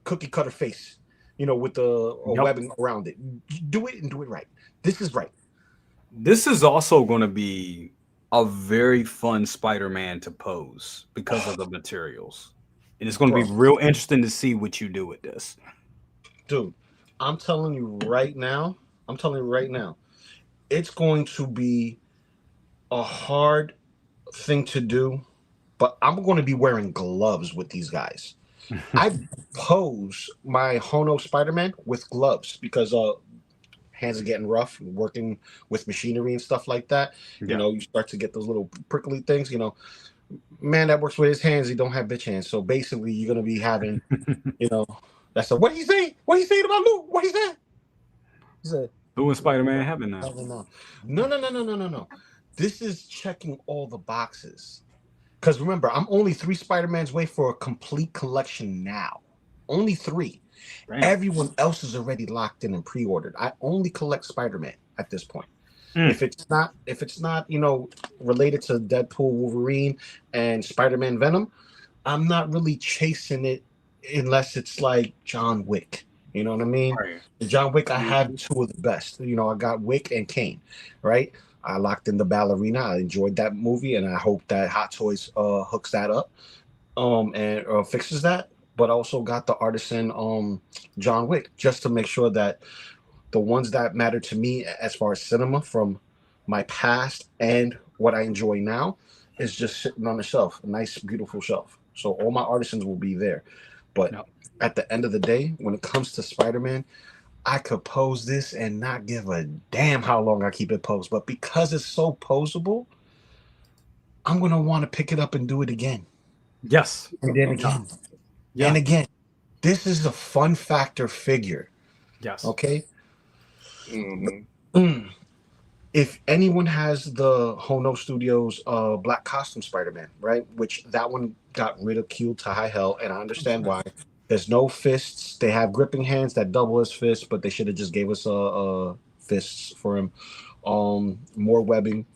cookie cutter face, with the webbing around it. You do it and do it right. This is right. This is also going to be a very fun Spider-Man to pose because of the materials. And it's going to be real interesting to see what you do with this. Dude, I'm telling you right now, it's going to be a hard thing to do, but I'm going to be wearing gloves with these guys. I pose my Hono Spider-Man with gloves because hands are getting rough, working with machinery and stuff like that. You start to get those little prickly things. Man that works with his hands, he don't have bitch hands. So basically, you're gonna be having, that's what he say? What he saying about Lou? What he said? He said, Lou and Spider-Man having that. No. This is checking all the boxes. Because remember, I'm only 3 Spider-Mans away for a complete collection now. Only 3. Right. Everyone else is already locked in and pre-ordered. I only collect Spider-Man at this point. If it's not, related to Deadpool, Wolverine, and Spider-Man Venom, I'm not really chasing it unless it's like John Wick. You know what I mean? Right. John Wick, I have 2 of the best. I got Wick and Kane, right? I locked in the ballerina. I enjoyed that movie, and I hope that Hot Toys hooks that up and fixes that. But also got the artisan John Wick, just to make sure that the ones that matter to me as far as cinema from my past and what I enjoy now is just sitting on the shelf, a nice, beautiful shelf. So all my artisans will be there. But at the end of the day, when it comes to Spider-Man, I could pose this and not give a damn how long I keep it posed. But because it's so posable, I'm going to want to pick it up and do it again. Yes. And then again. Yeah. And again. This is a fun factor figure. Yes. Okay. If anyone has the Hono Studios Black Costume Spider-Man, right? Which that one got ridiculed to high hell, and I understand why. There's no fists. They have gripping hands that double as fists, but they should have just gave us fists for him. More webbing,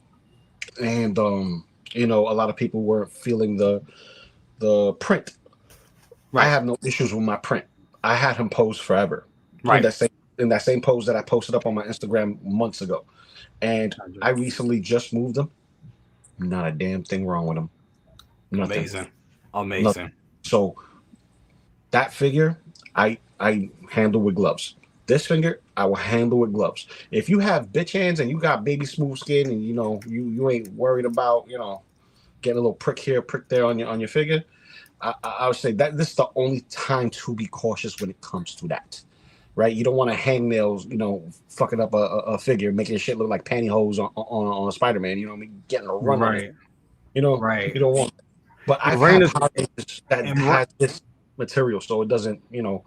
and you know, a lot of people were feeling the print. Right. I have no issues with my print. I had him pose forever. Right. In that same pose that I posted up on my Instagram months ago. And I recently just moved him. Not a damn thing wrong with him. Nothing. Amazing. Nothing. So that figure, I handle with gloves. This finger, I will handle with gloves. If you have bitch hands and you got baby smooth skin and you know you ain't worried about, you know, getting a little prick here, prick there on your figure, I would say that this is the only time to be cautious when it comes to that, right? You don't want to hang nails, you know, fucking up a figure, making shit look like pantyhose on Spider-Man. You know what I mean? Getting a run on it. You know, you don't want that. But I've had holidays that has this material, so it doesn't, you know,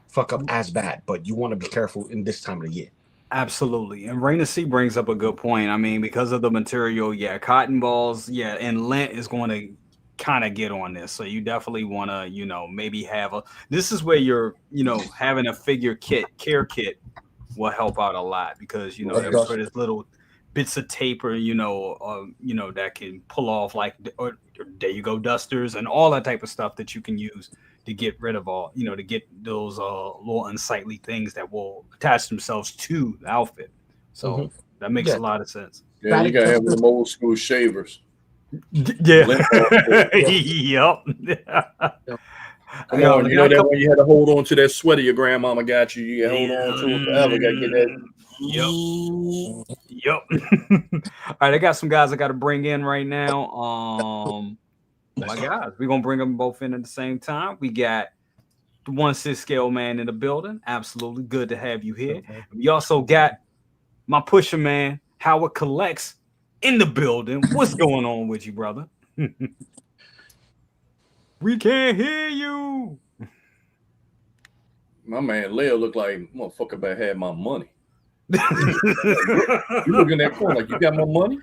fuck up as bad. But you want to be careful in this time of the year. Absolutely. And Raina C brings up a good point. I mean, because of the material, cotton balls, and lint is going to kind of get on this. So you definitely want to, you know, maybe have this is where you're, you know, having a figure care kit will help out a lot, because, you know, there's little bits of tape or, you know, that can pull off, like, or there you go, dusters and all that type of stuff that you can use to get rid of all, you know, to get those little unsightly things that will attach themselves to the outfit. So that makes a lot of sense. Yeah, you gotta have them old school shavers. Yep. Come on, you know that when you had to hold on to that sweater your grandmama got you, you hold on to it forever. Gotta get that. Yep. All right, I got some guys I got to bring in right now. My guys, we're gonna bring them both in at the same time. We got the 1/6ScaleMan in the building. Absolutely good to have you here. We also got my pusher man, Howard Collects, in the building. What's going on with you, brother? We can't hear you. My man Leo looked like motherfucker but had my money. You looking at that corner like you got my money?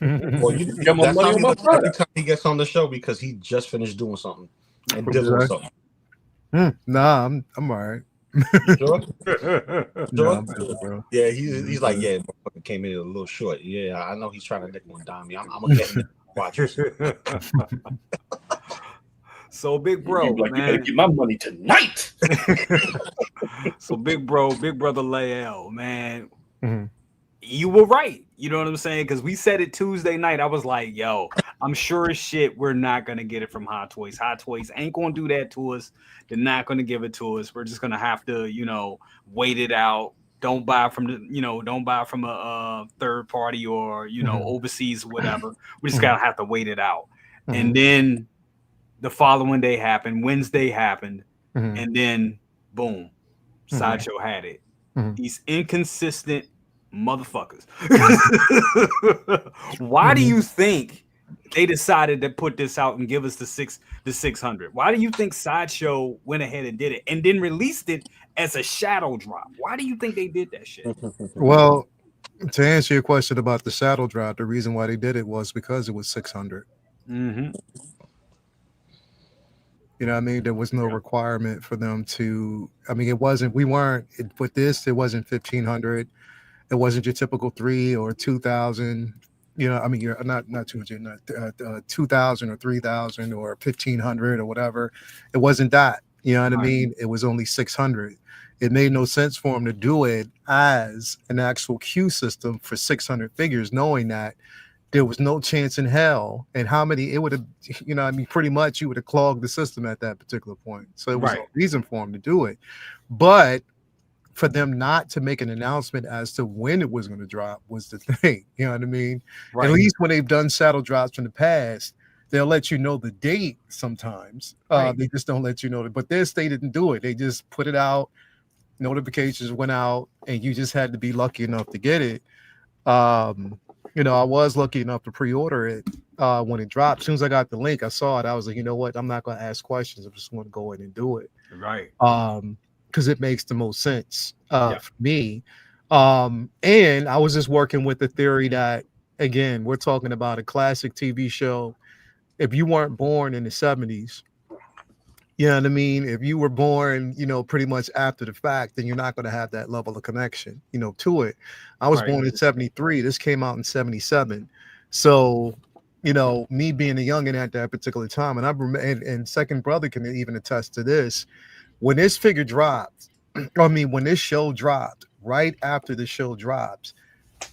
Well, you got my money on my product. Every time he gets on the show, because he just finished doing something and doing something. Nah, I'm all right. Sure? Sure? Bro. Yeah, he's like, yeah, motherfucker came in a little short. Yeah, I know he's trying to nickel and dime me. I'm gonna get him. Watch this. So big bro, you better get my money tonight. So big brother Lael, man. You were right. You know what I'm saying? Because we said it Tuesday night. I was like, yo, I'm sure as shit we're not going to get it from Hot Toys. Hot Toys ain't going to do that to us. They're not going to give it to us. We're just going to have to, you know, wait it out. Don't buy from a third party or, you know, overseas or whatever. We just got to have to wait it out. And then the following day happened. Wednesday happened. And then, boom, Sideshow had it. These inconsistent motherfuckers. Why do you think they decided to put this out and give us the 600? Why do you think Sideshow went ahead and did it and then released it as a shadow drop? Why do you think they did that shit? Well, to answer your question about the shadow drop, the reason why they did it was because it was 600. You know what I mean? There was no requirement for them to, I mean, it wasn't 1500. It wasn't your typical 3 or 2,000. You know, I mean, you're not 200, 2,000 or 3,000 or 1,500 or whatever. It wasn't that. You know what I mean? It was only 600. It made no sense for them to do it as an actual queue system for 600 figures, knowing that there was no chance in hell. And how many it would have, you know, I mean, pretty much you would have clogged the system at that particular point. So it was no reason for them to do it. But for them not to make an announcement as to when it was going to drop was the thing. You know what I mean? At least when they've done shadow drops in the past, they'll let you know the date sometimes. They just don't let you know it. But this, they didn't do it. They just put it out. Notifications went out, and you just had to be lucky enough to get it. You know, I was lucky enough to pre-order it when it dropped. As soon as I got the link, I saw it. I was like, you know what? I'm not going to ask questions. I'm just going to go in and do it. Right. Because it makes the most sense for me. And I was just working with the theory that, again, we're talking about a classic TV show. If you weren't born in the 70s, you know what I mean? If you were born, you know, pretty much after the fact, then you're not going to have that level of connection, you know, to it. I was born in 73. This came out in 77. So, you know, me being a youngin' at that particular time, and I remember, and second brother can even attest to this. When this figure dropped, I mean, when this show dropped, right after the show drops,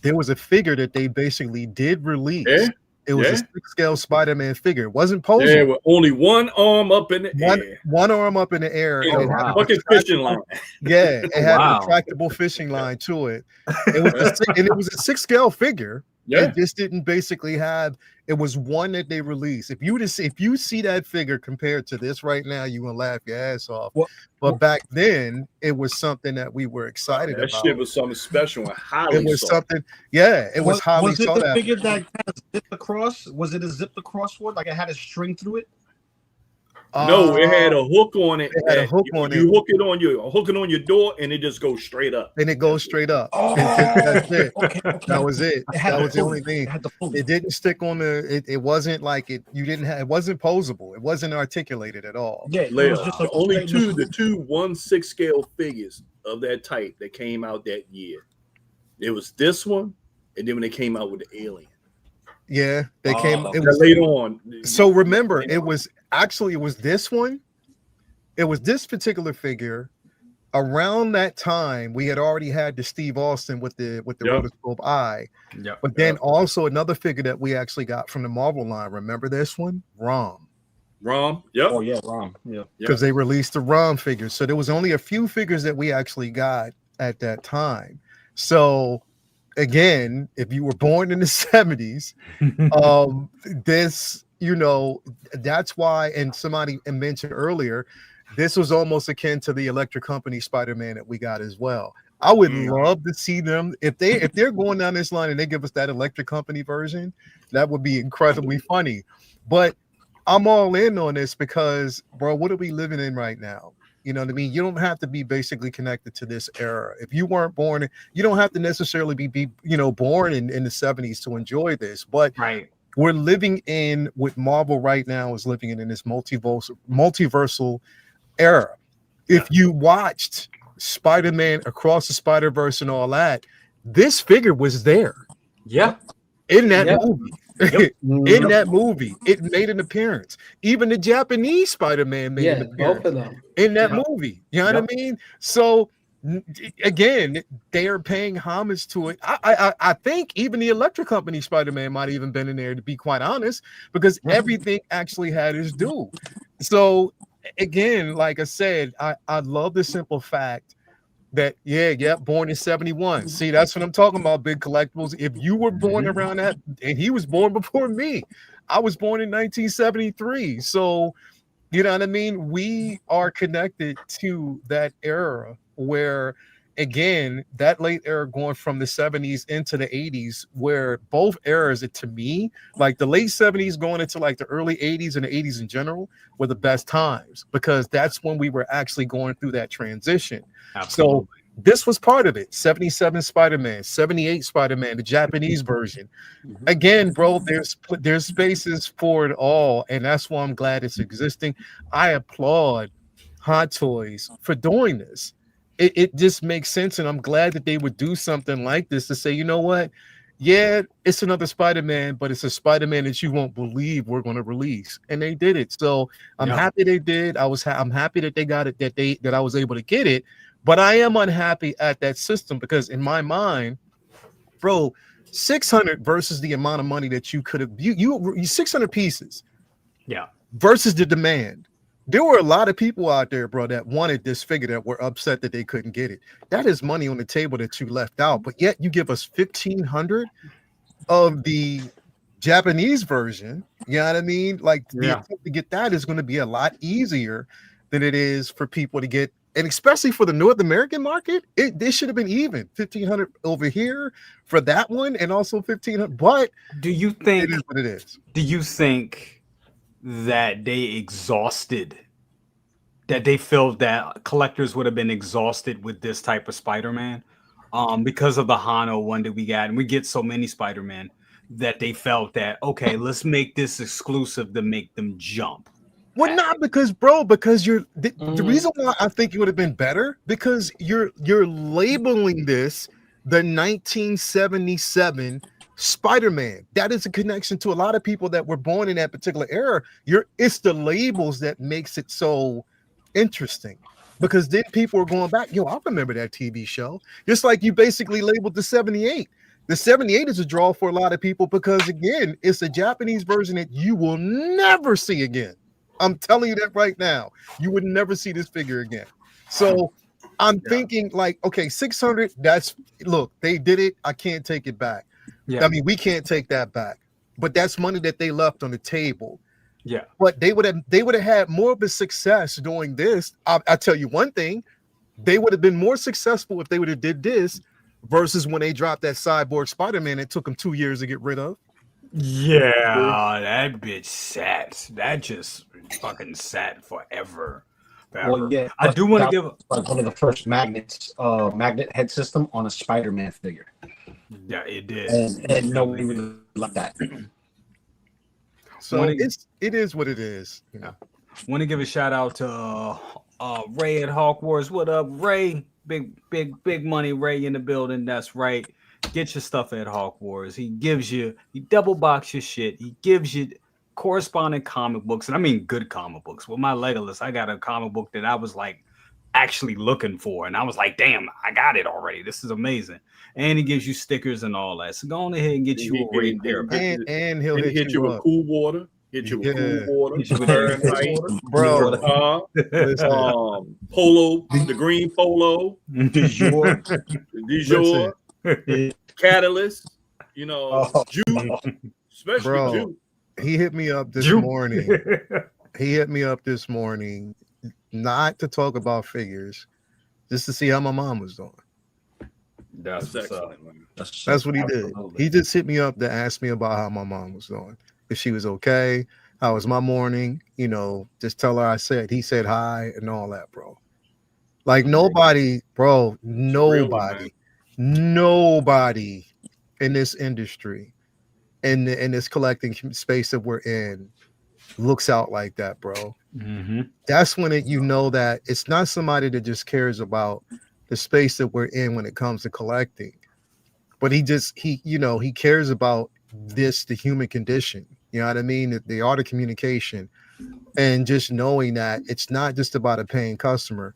there was a figure that they basically did release. Yeah. It was a 6-scale Spider-Man figure. It wasn't posable. Yeah, with only one arm up in the air. One arm up in the air. Yeah, wow. Fucking fishing line. Yeah, it had a retractable fishing line to it. It was a 6-scale figure. Yeah. It just didn't basically have. It was one that they released. If you see that figure compared to this right now, you gonna laugh your ass off. But back then, it was something that we were excited about. That shit was something special and highly. It was something. Yeah, it was highly. Was it the figure that kind of zipped across? Was it a zipped across one? Like it had a string through it? No, it had a hook on it. It had a hook on it. You hook it on your door, and it just goes straight up. And it goes straight up. Oh, that's it. Okay. That was it. That was the only thing. It It didn't stick on the. It wasn't like it. You didn't have. It wasn't posable. It wasn't articulated at all. Yeah, it was just the only the two 1/6 scale figures of that type that came out that year. It was this one, and then when they came out with the alien. Yeah, they came. It was later on. So remember, it was this one. It was this particular figure. Around that time, we had already had the Steve Austin with the rotoscope eye. Yeah. But then also another figure that we actually got from the Marvel line. Remember this one? Rom. Yep. Oh yeah, Rom. Yeah. Because they released the Rom figures. So there was only a few figures that we actually got at that time. So again, if you were born in the 70s, this, you know, that's why, and somebody mentioned earlier, this was almost akin to the EZCompany Spider-Man that we got as well. I would love to see them if they're going down this line and they give us that EZCompany version. That would be incredibly funny. But I'm all in on this because, bro, what are we living in right now? You know what I mean? You don't have to be basically connected to this era. If you weren't born, you don't have to necessarily be you know, born in the 70s to enjoy this. But we're living in what Marvel right now is living in this multiversal era. If you watched Spider-Man Across the Spider-Verse and all that, this figure was there. Yeah. In that movie. Yep. In that movie, it made an appearance. Even the Japanese Spider-Man made an appearance both of them in that movie. You know what I mean? So again, they are paying homage to it. I think even the EZCompany Spider-Man might have even been in there, to be quite honest, because everything actually had its due. So again, like I said, I love the simple fact that born in 71. See, that's what I'm talking about, Big Collectibles. If you were born around that, and he was born before me, I was born in 1973. So, you know what I mean? We are connected to that era where, again, that late era going from the 70s into the 80s, where both eras, to me, like the late 70s going into like the early 80s and the 80s in general, were the best times, because that's when we were actually going through that transition. Absolutely. So this was part of it. 77 Spider-Man, 78 Spider-Man, the Japanese version. Again, bro, there's spaces for it all, and that's why I'm glad it's existing. I applaud Hot Toys for doing this. It just makes sense, and I'm glad that they would do something like this to say, you know what? Yeah, it's another Spider-Man, but it's a Spider-Man that you won't believe we're going to release, and they did it. So I'm happy they did. I'm happy that they got it, that I was able to get it. But I am unhappy at that system, because in my mind, bro, 600 versus the amount of money that you could have, you 600 pieces, versus the demand. There were a lot of people out there, bro, that wanted this figure, that were upset that they couldn't get it. That is money on the table that you left out, but yet you give us 1,500 of the Japanese version, you know what I mean? Like the Yeah. attempt to get that is going to be a lot easier than it is for people to get, and especially for the North American market, this should have been even 1,500 over here for that one, and also 1,500. But do you think it is what it is? Do you think that they felt that collectors would have been exhausted with this type of Spider-Man, because of the Hano one that we got, and we get so many Spider-Man that they felt that, okay, let's make this exclusive to make them jump? Well, not because, bro, because the reason why I think it would have been better, because you're labeling this the 1977 Spider-Man. That is a connection to a lot of people that were born in that particular era. It's the labels that makes it so interesting, because then people are going back. Yo, I remember that TV show. Just like you basically labeled the 78. The 78 is a draw for a lot of people because, again, it's a Japanese version that you will never see again. I'm telling you that right now. You would never see this figure again. So I'm thinking like, okay, 600, look, they did it. I can't take it back. Yeah. I mean, we can't take that back. But that's money that they left on the table. Yeah. But they would have had more of a success doing this. I tell you one thing, they would have been more successful if they would have did this versus when they dropped that Cyborg Spider-Man. It took them 2 years to get rid of. Yeah, that bitch sat. That just fucking sat forever. Well, yeah, I do want to give like one of the first magnet head system on a Spider-Man figure. Yeah, it did. And nobody really liked that. So it is what it is. You know. Want to give a shout out to Ray at Hawk Wars. What up, Ray? Big money Ray in the building. That's right. Get your stuff at Hawk Wars. He double box your shit. He gives you corresponding comic books, and I mean good comic books. With my Legolas, I got a comic book that I was like actually looking for, and I was like, damn, I got it already. This is amazing. And he gives you stickers and all that. So go on ahead and get you a Ray pair. And he'll hit you with cool water. Hit you with cool water, bro. Polo, the green polo, du jour, Catalyst, Juice, especially Juice. He hit me up this morning. He hit me up this morning, not to talk about figures, just to see how my mom was doing. That's excellent. That's what he did. He just hit me up to ask me about how my mom was doing. If she was okay, how was my morning? Just tell her he said hi and all that, bro. Like nobody in this industry, in this collecting space that we're in, looks out like that, bro. Mm-hmm. That's when that it's not somebody that just cares about the space that we're in when it comes to collecting, but he cares about the human condition. You know what I mean? The art of communication, and just knowing that it's not just about a paying customer.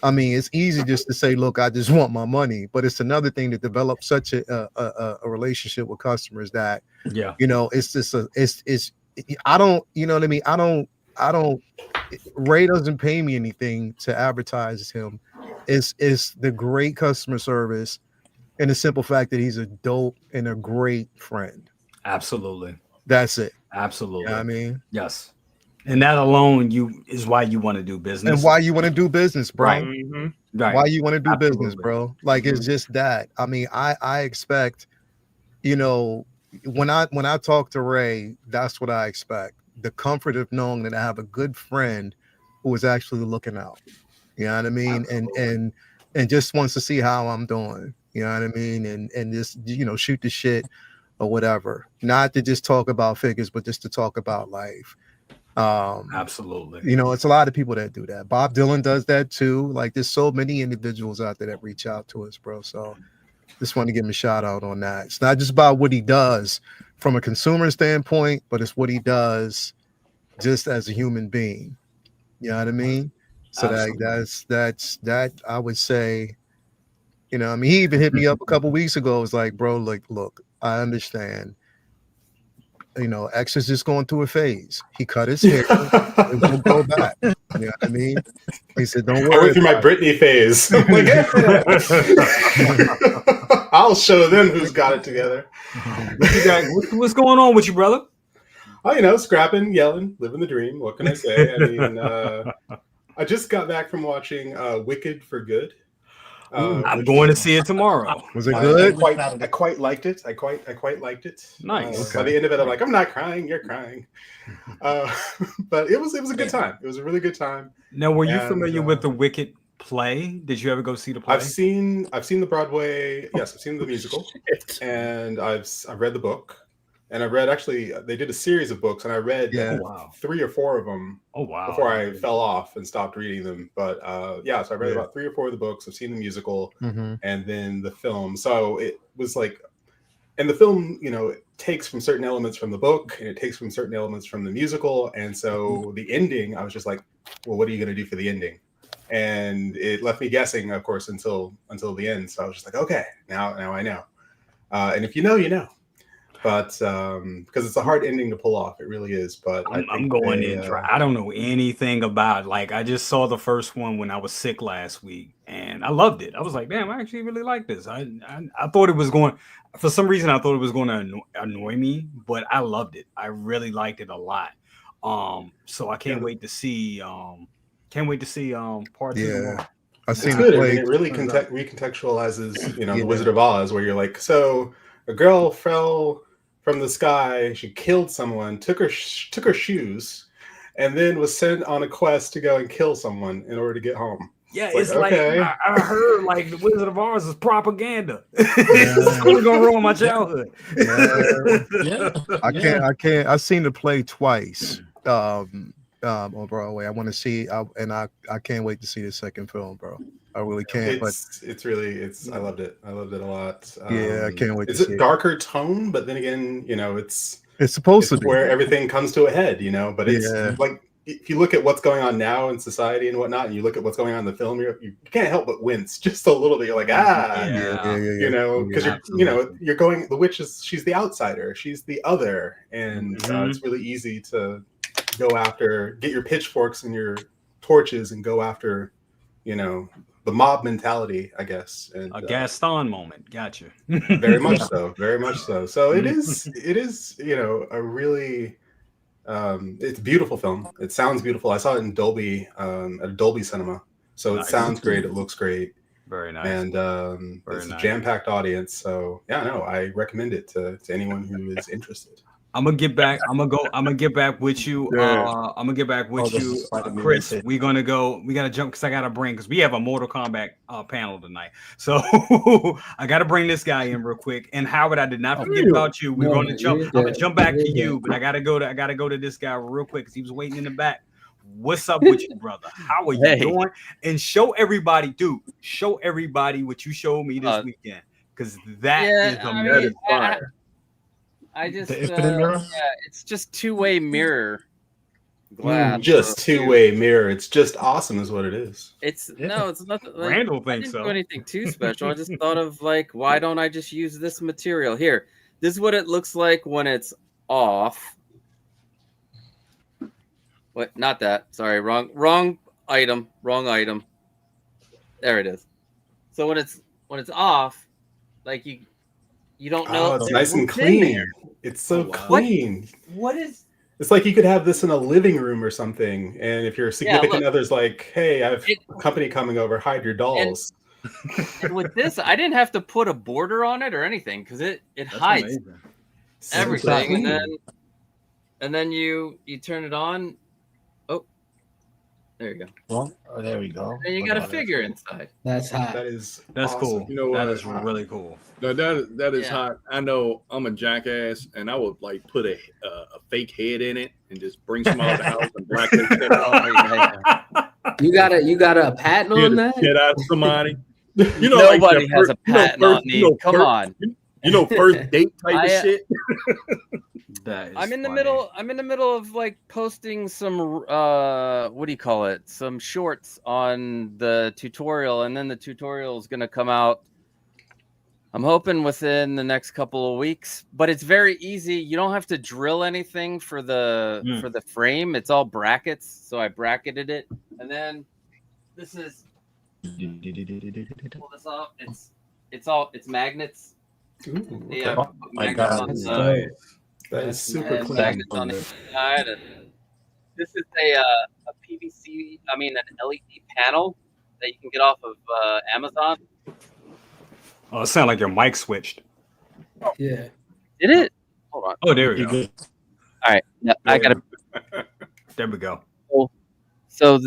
I mean, it's easy just to say, look, I just want my money, but it's another thing to develop such a relationship with customers that, it's just I don't, you know what I mean? I don't, Ray doesn't pay me anything to advertise him. It's the great customer service and the simple fact that he's a dope and a great friend. Absolutely. That's it. Absolutely. You know what I mean? Yes. And that alone is why you want to do business. And why you want to do business, bro. Right. Mm-hmm. Right. Why you want to do business, bro. Like, it's just that. I mean, I expect, when I talk to Ray, that's what I expect. The comfort of knowing that I have a good friend who is actually looking out. You know what I mean? And just wants to see how I'm doing. You know what I mean? And just, shoot the shit or whatever. Not to just talk about figures, but just to talk about life. Absolutely. It's a lot of people that do that. Bob Dylan does that too. Like, there's so many individuals out there that reach out to us, bro. So just want to give him a shout out on that. It's not just about what he does from a consumer standpoint, but it's what he does just as a human being. You know what I mean? So that's I would say, he even hit me up a couple weeks ago. It was like, bro, look, I understand. X is just going through a phase. He cut his hair and we'll go back. You know what I mean? He said, don't worry. I went through my Britney phase. I'm like, I'll show them who's got it together. What's going on with you, brother? Oh, scrapping, yelling, living the dream. What can I say? I mean, I just got back from watching Wicked for Good. I'm going to see it tomorrow. Was it good? I quite liked it. I quite liked it. Nice. By the end of it, I'm like, I'm not crying. You're crying. But it was a good time. It was a really good time. Now, were you familiar with the Wicked play? Did you ever go see the play? I've seen the Broadway. Yes, I've seen the musical, and I've read the book. And I read, actually, they did a series of books, and I read 3 or 4 of them before I fell off and stopped reading them. But so I read about 3 or 4 of the books. I've seen the musical and then the film. So it was like, and the film, it takes from certain elements from the book, and it takes from certain elements from the musical. And so the ending, I was just like, well, what are you going to do for the ending? And it left me guessing, of course, until the end. So I was just like, okay, now I know. And if you know, you know. But because it's a hard ending to pull off, it really is. But I'm going in dry. I don't know anything about it. Like, I just saw the first one when I was sick last week, and I loved it. I was like, damn, I actually really like this. I thought it was going, for some reason, I thought it was going to annoy me, but I loved it. I really liked it a lot. So I can't wait to see. Part 2. Yeah, I've seen it's good. it. I mean, it really recontextualizes, the Wizard of Oz, where you're like, so a girl fell from the sky, she killed someone, took her shoes, and then was sent on a quest to go and kill someone in order to get home. Yeah, it's like I heard like the Wizard of Oz is propaganda. It's going to go ruin my childhood. I can't. I've seen the play twice on Broadway. I want to see, and I can't wait to see the second film, bro. I really can't. I loved it. I loved it a lot. I can't wait. It's a darker tone, but then again, it's supposed to be where everything comes to a head, But it's like, if you look at what's going on now in society and whatnot, and you look at what's going on in the film, you can't help but wince just a little bit. You're like, because you're going. The witch she's the outsider, she's the other, and it's really easy to get your pitchforks and your torches and go after, the mob mentality, I guess. And, a Gaston moment. Gotcha. Very much so. Very much so. So it is, a really, it's a beautiful film. It sounds beautiful. I saw it in Dolby, at Dolby Cinema. So it sounds great. It looks great. Very nice. And it's a jam-packed audience. So I recommend it to anyone who is interested. I'm gonna get back with you. I'm gonna get back with you, Chris. We gotta jump because I gotta bring, because we have a Mortal Kombat panel tonight. So I gotta bring this guy in real quick. And Howard, I did not forget about you. We're gonna jump. I'm gonna jump back to you, but I gotta go to this guy real quick because he was waiting in the back. What's up with you, brother? How are you doing? And show everybody what you showed me this weekend, because that is amazing. That is fire. I just the infinite mirror? It's just two-way mirror glass. Just two-way mirror. It's just awesome is what it is. It's nothing like, Randall thinks I didn't so. do anything too special. I just thought of like, why don't I just use this material here? This is what it looks like when it's off. What? Not that. Sorry, wrong item. There it is. So when it's off, like you don't know. Oh, it's nice and clean. It's so clean. What is? It's like you could have this in a living room or something, and if your significant other's like, "Hey, I have company coming over, hide your dolls." And with this, I didn't have to put a border on it or anything because it hides everything, and then you turn it on. Oh, there you go. Well, there we go. And you got a figure inside. That's hot. That's awesome. cool. You know what? That is really cool. That is hot. I know I'm a jackass, and I would like put a fake head in it and just bring some out of the house and black it. You got a patent on that? Get out somebody. Nobody has a patent on me. Come on. First date type of shit. I'm in the middle of like posting some what do you call it? Some shorts on the tutorial, and then the tutorial is gonna come out. I'm hoping within the next couple of weeks, but it's very easy. You don't have to drill anything for the frame. It's all brackets, so I bracketed it, and then this is pull this off. it's magnets. Ooh, Yeah, okay. my magnets God. on That's the That is super and clean. magnets on the inside. And this is a PVC, I mean an LED panel that you can get off of Amazon. Oh, it sounded like your mic switched. Yeah. Did it? Hold on. Oh, there we go. All right. Yeah, I gotta. There we go. So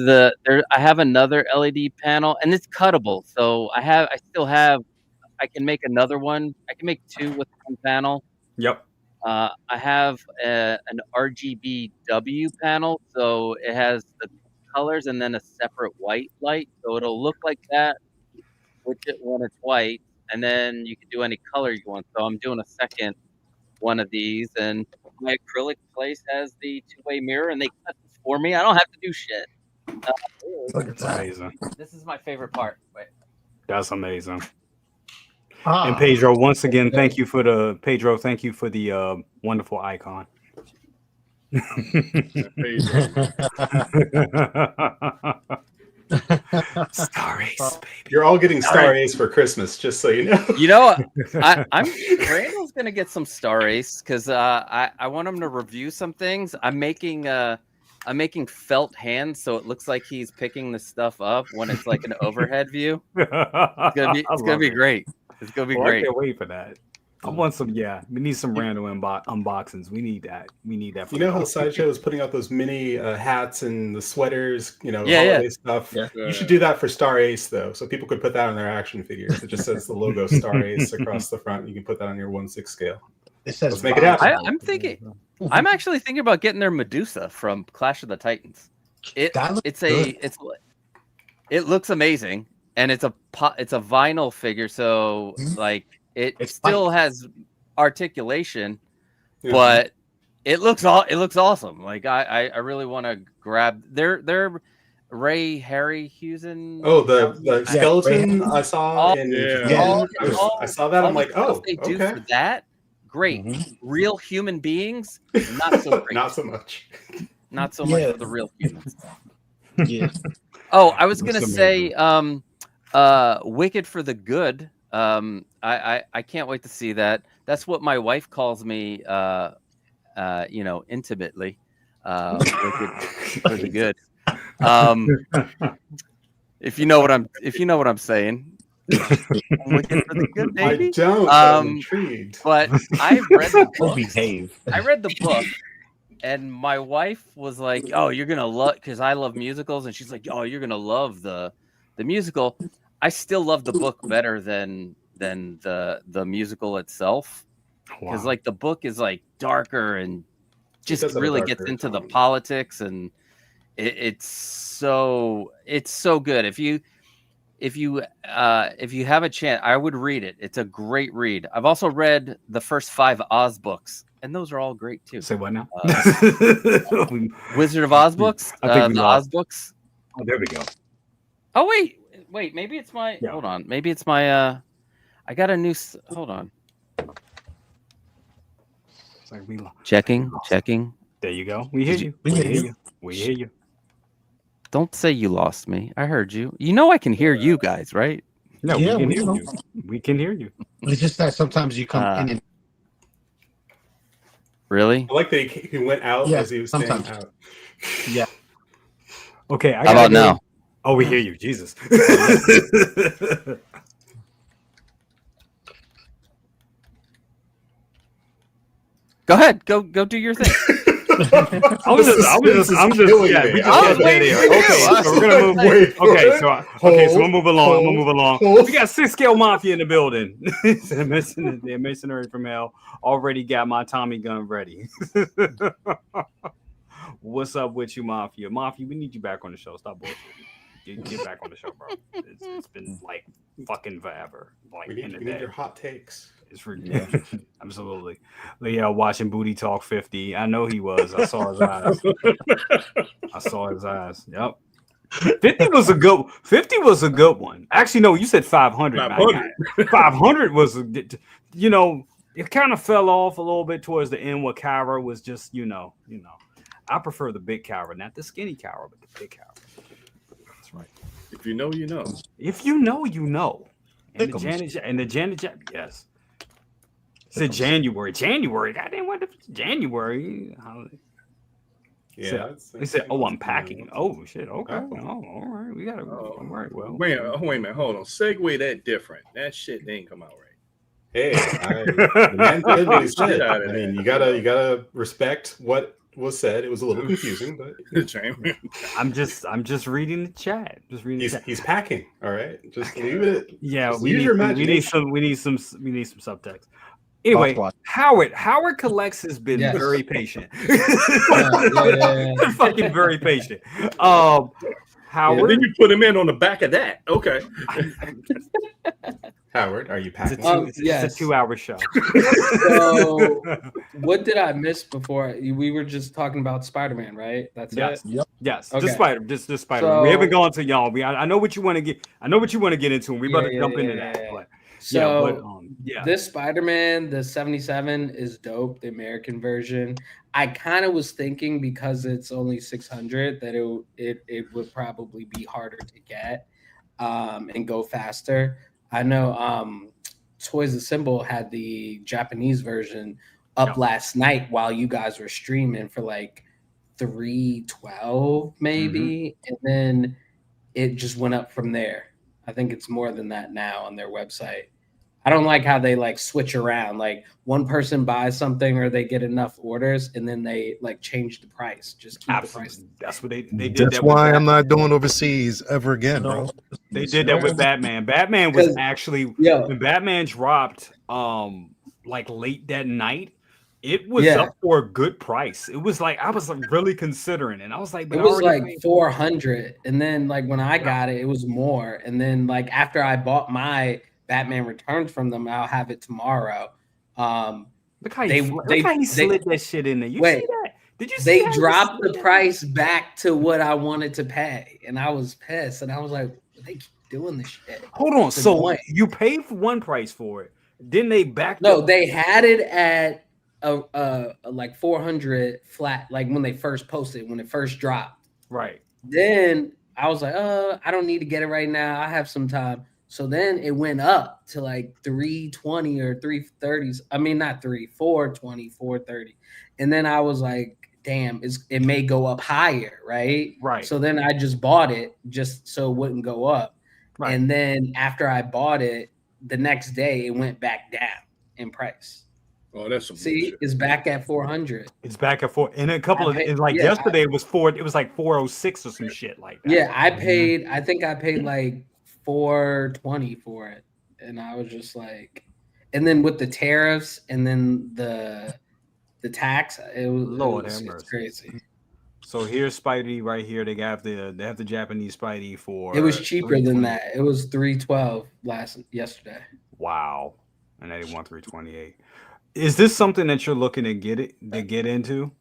I have another LED panel, and it's cuttable. So I can make another one. I can make two with one panel. Yep. I have an RGBW panel, so it has the colors and then a separate white light. So it'll look like that when it's white, and then you can do any color you want. So I'm doing a second one of these, and my acrylic place has the two-way mirror, and they cut this for me. I don't have to do shit. That's amazing. This is my favorite part. Wait. That's amazing. And Pedro, once again, thank you for the wonderful icon. Star Ace, baby. You're all getting Star Ace for Christmas, just so you know. You know, Randall's gonna get some Star Ace because I want him to review some things. I'm making felt hands so it looks like he's picking the stuff up when it's like an overhead view. It's gonna be great. It's gonna be great. I can't wait for that. I want some. Yeah, we need some random unboxings. We need that. For you know how Sideshow is putting out those mini hats and the sweaters, holiday yeah. stuff. Yeah. You should do that for Star Ace though, so people could put that on their action figures. It just says the logo Star Ace across the front. You can put that on your 1/6 scale. It says Let's make it happen. I'm actually thinking about getting their Medusa from Clash of the Titans. It looks amazing, and it's a vinyl figure, so like it still has articulation, but it looks awesome. Like I really want to grab their Ray Harryhausen. Oh, the skeleton I saw I saw that. I'm like, oh, they do for that. Great. Real human beings, not so great. Not so much. Not so much for the real humans. Yeah. Oh, I was gonna say Wicked for the Good. I can't wait to see that. That's what my wife calls me intimately. Wicked for the Good. If you know what I'm saying. Wicked for the Good, baby. I don't. I'm intrigued. But I read the book. Behave. I read the book, and my wife was like, "Oh, you're gonna love," because I love musicals, and she's like, "Oh, you're gonna love the musical." I still love the book better than the musical itself, because like the book is like darker and just really gets into the politics, and it's so good. If you have a chance, I would read it. It's a great read. I've also read the first 5 Oz books, and those are all great too. Say what now? Wizard of Oz books. I think the Oz books. Oh, there we go. Oh wait. Maybe it's my. Yeah. Hold on. Maybe it's my. I got a new. Hold on. It's like we checking. There you go. We hear you. We hear you. Don't say you lost me. I heard you. You know I can hear you guys, right? No, we can hear you. We can hear you. It's just that sometimes you come in and... Really? I like that he went out as he was staying out. Yeah. Okay. How about now? Oh, we hear you. Jesus. Go ahead. Go do your thing. I'm just dead here. Okay, so we're gonna move. So we'll move along. We got 6 Scale Mafia in the building. The mercenary from hell already got my Tommy gun ready. What's up with you, Mafia? Mafia, we need you back on the show. Stop bullshit. Get back on the show, bro. It's been like fucking forever. Like we need your hot takes. It's absolutely. Yeah, watching Booty Talk 50. I know he was. I saw his eyes. Yep. 50 was a good one. Actually, no, you said 500. 500 was it kind of fell off a little bit towards the end. What Kyra was just, I prefer the big Kyra, not the skinny Kyra, but the big Kyra. That's right. If you know, you know. If you know, you know. And the Janet, yes. It's January. Goddamn, what if it's January? Yeah. They said, "Oh, I'm packing." Oh shit. Okay. Oh, all right. We gotta. All right. Well. Wait a minute. Hold on. Segue that different. That shit didn't come out right. Hey, the man said what he said. I mean, you gotta respect what was said. It was a little confusing, but I'm just reading the chat. He's packing. All right, just leave it. Yeah, we need some subtext. Anyway, Howard Collects has been very patient. Fucking very patient. Howard, then you put him in on the back of that. Okay. Howard, are you packing? It's a 2-hour show. So, what did I miss before? We were just talking about Spider-Man, right? That's it. Yep. Yes. Okay. Just Spider-Man. We haven't gone to y'all. I know what you want to get. I know what you want to get into, and we better jump into that. Yeah. But, So this Spider-Man, the 77 is dope, the American version. I kind of was thinking because it's only 600 that it would probably be harder to get and go faster. I know Toys Assemble had the Japanese version up last night while you guys were streaming for like $312 maybe, and then it just went up from there. I think it's more than that now on their website. I don't like how they like switch around. Like one person buys something or they get enough orders and then they like change the price. Just keep the price. That's what they did. That's why I'm not doing overseas ever again, bro. They did that with Batman. Batman was actually when Batman dropped like late that night. It was up for a good price. It was like I was like really considering, and I was like, it was like 400, and then like when I got it, it was more, and then like after I bought my Batman Returns from them, I'll have it tomorrow. Look how he slid that shit in there. You see that? Did you see they dropped the price back to what I wanted to pay, and I was pissed, and I was like, they keep doing this shit. Hold on, so you paid for one price for it, then they backed up. They had it at like 400 flat, like when they first posted, when it first dropped. Right. Then I was like, I don't need to get it right now. I have some time. So then it went up to like 320 or 330s. I mean, not 420, 430. And then I was like, damn, it may go up higher, right? Right. So then I just bought it just so it wouldn't go up. Right. And then after I bought it, the next day it went back down in price. Oh, that's some bullshit. It's back at 400. It's back at 4. In a couple yesterday it was 4. It was like 406 or some shit like that. Yeah, I think I paid like 420 for it, and I was just like, and then with the tariffs and then the tax, it was crazy. So here's Spidey right here. They have the Japanese Spidey for. It was cheaper than that. It was 312 yesterday. Wow, and they want 328. Is this something that you're looking to get into?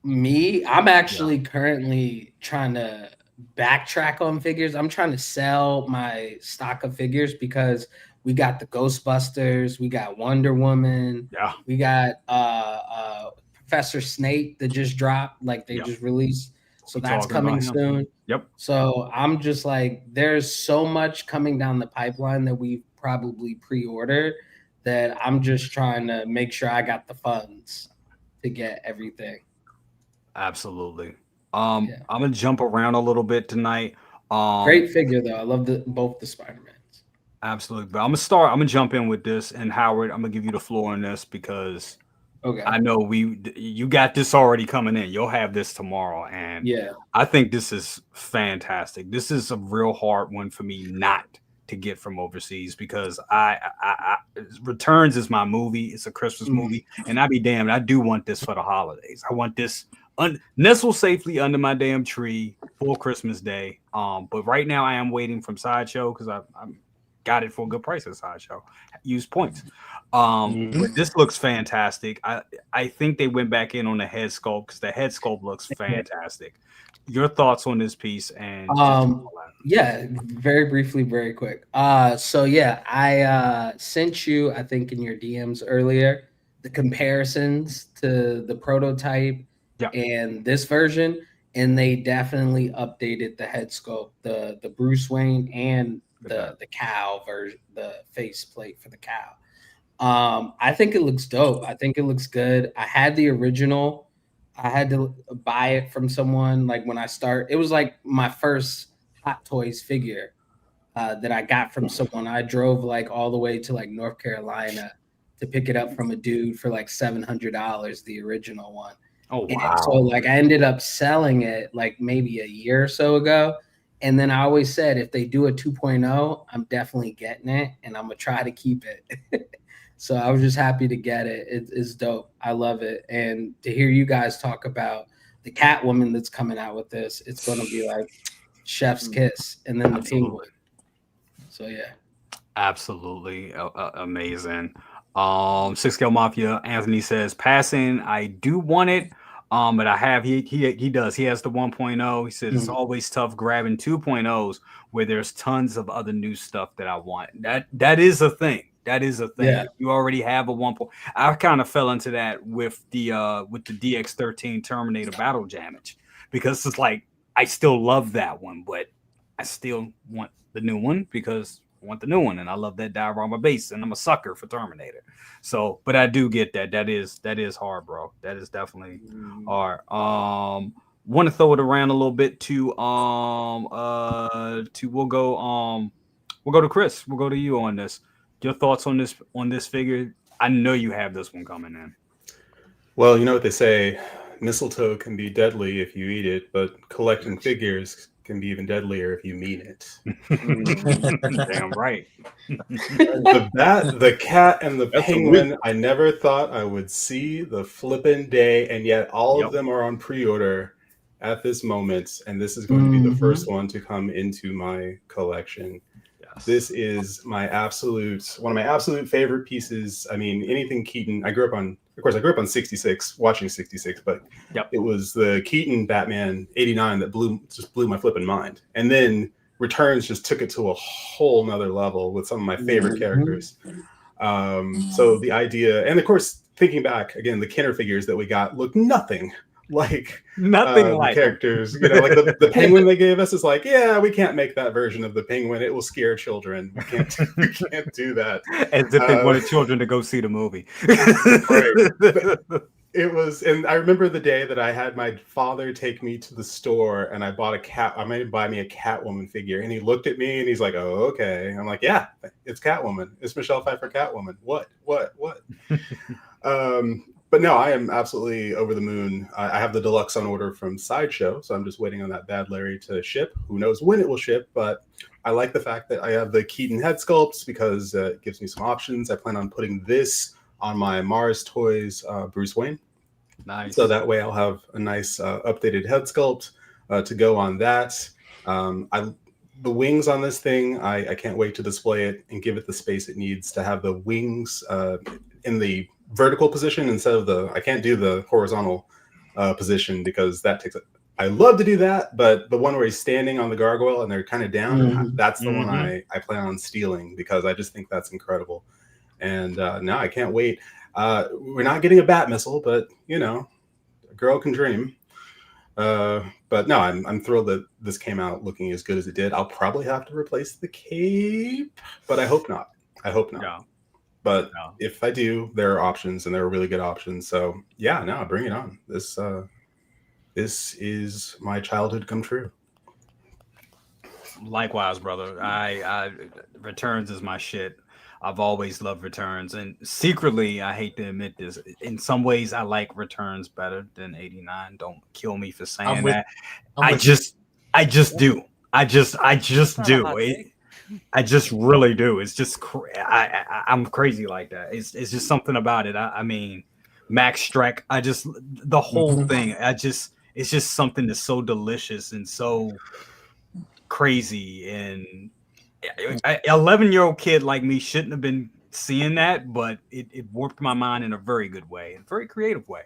Me, I'm actually currently trying to backtrack on figures. I'm trying to sell my stock of figures because we got the Ghostbusters, we got Wonder Woman, we got Professor Snape that just dropped, like they just released. So that's coming soon. Yep. So I'm just like, there's so much coming down the pipeline that we probably pre-ordered that I'm just trying to make sure I got the funds to get everything. Absolutely. I'm gonna jump around a little bit tonight. Great figure though. I love both the Spider-Mans. Absolutely. But I'm gonna jump in with this, and Howard, I'm gonna give you the floor on this because I know you got this already coming in. You'll have this tomorrow, and I think this is fantastic. This is a real hard one for me not to get from overseas because I Returns is my movie. It's a Christmas movie, and I be damned, I do want this for the holidays. I want this nestled safely under my damn tree for Christmas Day. But right now I am waiting from Sideshow because I got it for a good price at Sideshow. Use points. But this looks fantastic. I think they went back in on the head sculpt because the head sculpt looks fantastic. Your thoughts on this piece? And very briefly, very quick. I sent you, I think in your DMs earlier, the comparisons to the prototype and this version, and they definitely updated the head sculpt, the Bruce Wayne and the cow version, the face plate for the cow. I think it looks dope. I think it looks good. I had the original. I had to buy it from someone. Like when I it was like my first Hot Toys figure that I got from someone. I drove like all the way to like North Carolina to pick it up from a dude for like $700, the original one. Oh, wow. And so like I ended up selling it like maybe a year or so ago. And then I always said, if they do a 2.0, I'm definitely getting it and I'm gonna try to keep it. So I was just happy to get it. It's dope. I love it. And to hear you guys talk about the Catwoman that's coming out with this, it's gonna be like chef's kiss, and then the Penguin. So yeah. Absolutely amazing. Scale Mafia, Anthony says, passing, I do want it. But I have he does. He has the 1.0. He says it's always tough grabbing 2.0s where there's tons of other new stuff that I want. That is a thing. That is a thing. Yeah. You already have a 1. I kind of fell into that with the DX13 Terminator Battle Damage, because it's like I still love that one, but I still want the new one because I want the new one, and I love that diorama base, and I'm a sucker for Terminator. So, but I do get that. That is hard, bro. That is definitely hard. Want to throw it around a little bit to we'll go to Chris. We'll go to you on this. Your thoughts on this figure? I know you have this one coming in. Well, you know what they say, mistletoe can be deadly if you eat it, but collecting figures can be even deadlier if you mean it. Damn right. The cat and the penguin, I never thought I would see the flippin' day, and yet all of them are on pre-order at this moment, and this is going to be the first one to come into my collection. This is one of my absolute favorite pieces. I mean, anything Keaton. I grew up on 66, watching 66, but it was the Keaton Batman 89 that blew my flipping mind. And then Returns just took it to a whole nother level with some of my favorite characters. So the idea, and of course, thinking back again, the Kenner figures that we got look nothing like characters. You know, like the penguin they gave us is like, yeah, we can't make that version of the penguin. It will scare children. We can't do that. As if they wanted children to go see the movie. Right. It was, and I remember the day that I had my father take me to the store and I bought I made him buy me a Catwoman figure, and he looked at me and he's like, oh, okay. I'm like, yeah, it's Catwoman. It's Michelle Pfeiffer Catwoman. What? But no, I am absolutely over the moon. I have the deluxe on order from Sideshow, so I'm just waiting on that Bad Larry to ship. Who knows when it will ship, but I like the fact that I have the Keaton head sculpts because it gives me some options. I plan on putting this on my Mars Toys Bruce Wayne. Nice. So that way I'll have a nice updated head sculpt to go on that. The wings on this thing, I can't wait to display it and give it the space it needs to have the wings in the vertical position instead of I can't do the horizontal position because that takes I love to do that, but the one where he's standing on the gargoyle and they're kind of down, that's the one I plan on stealing because I just think that's incredible. And now I can't wait. We're not getting a bat missile, but you know, a girl can dream. But no, I'm thrilled that this came out looking as good as it did. I'll probably have to replace the cape, but I hope not. Yeah. But if I do, there are options, and there are really good options. So yeah, no, bring it on. This is my childhood come true. Likewise, brother. I Returns is my shit. I've always loved Returns, and secretly, I hate to admit this, in some ways, I like Returns better than 89. Don't kill me for saying that. I just do. I just do. I just really do. It's just I'm crazy like that. It's just something about it. I mean, Max Streck. The whole thing. It's just something that's so delicious and so crazy. And an 11-year-old kid like me shouldn't have been seeing that, but it warped my mind in a very good way, a very creative way,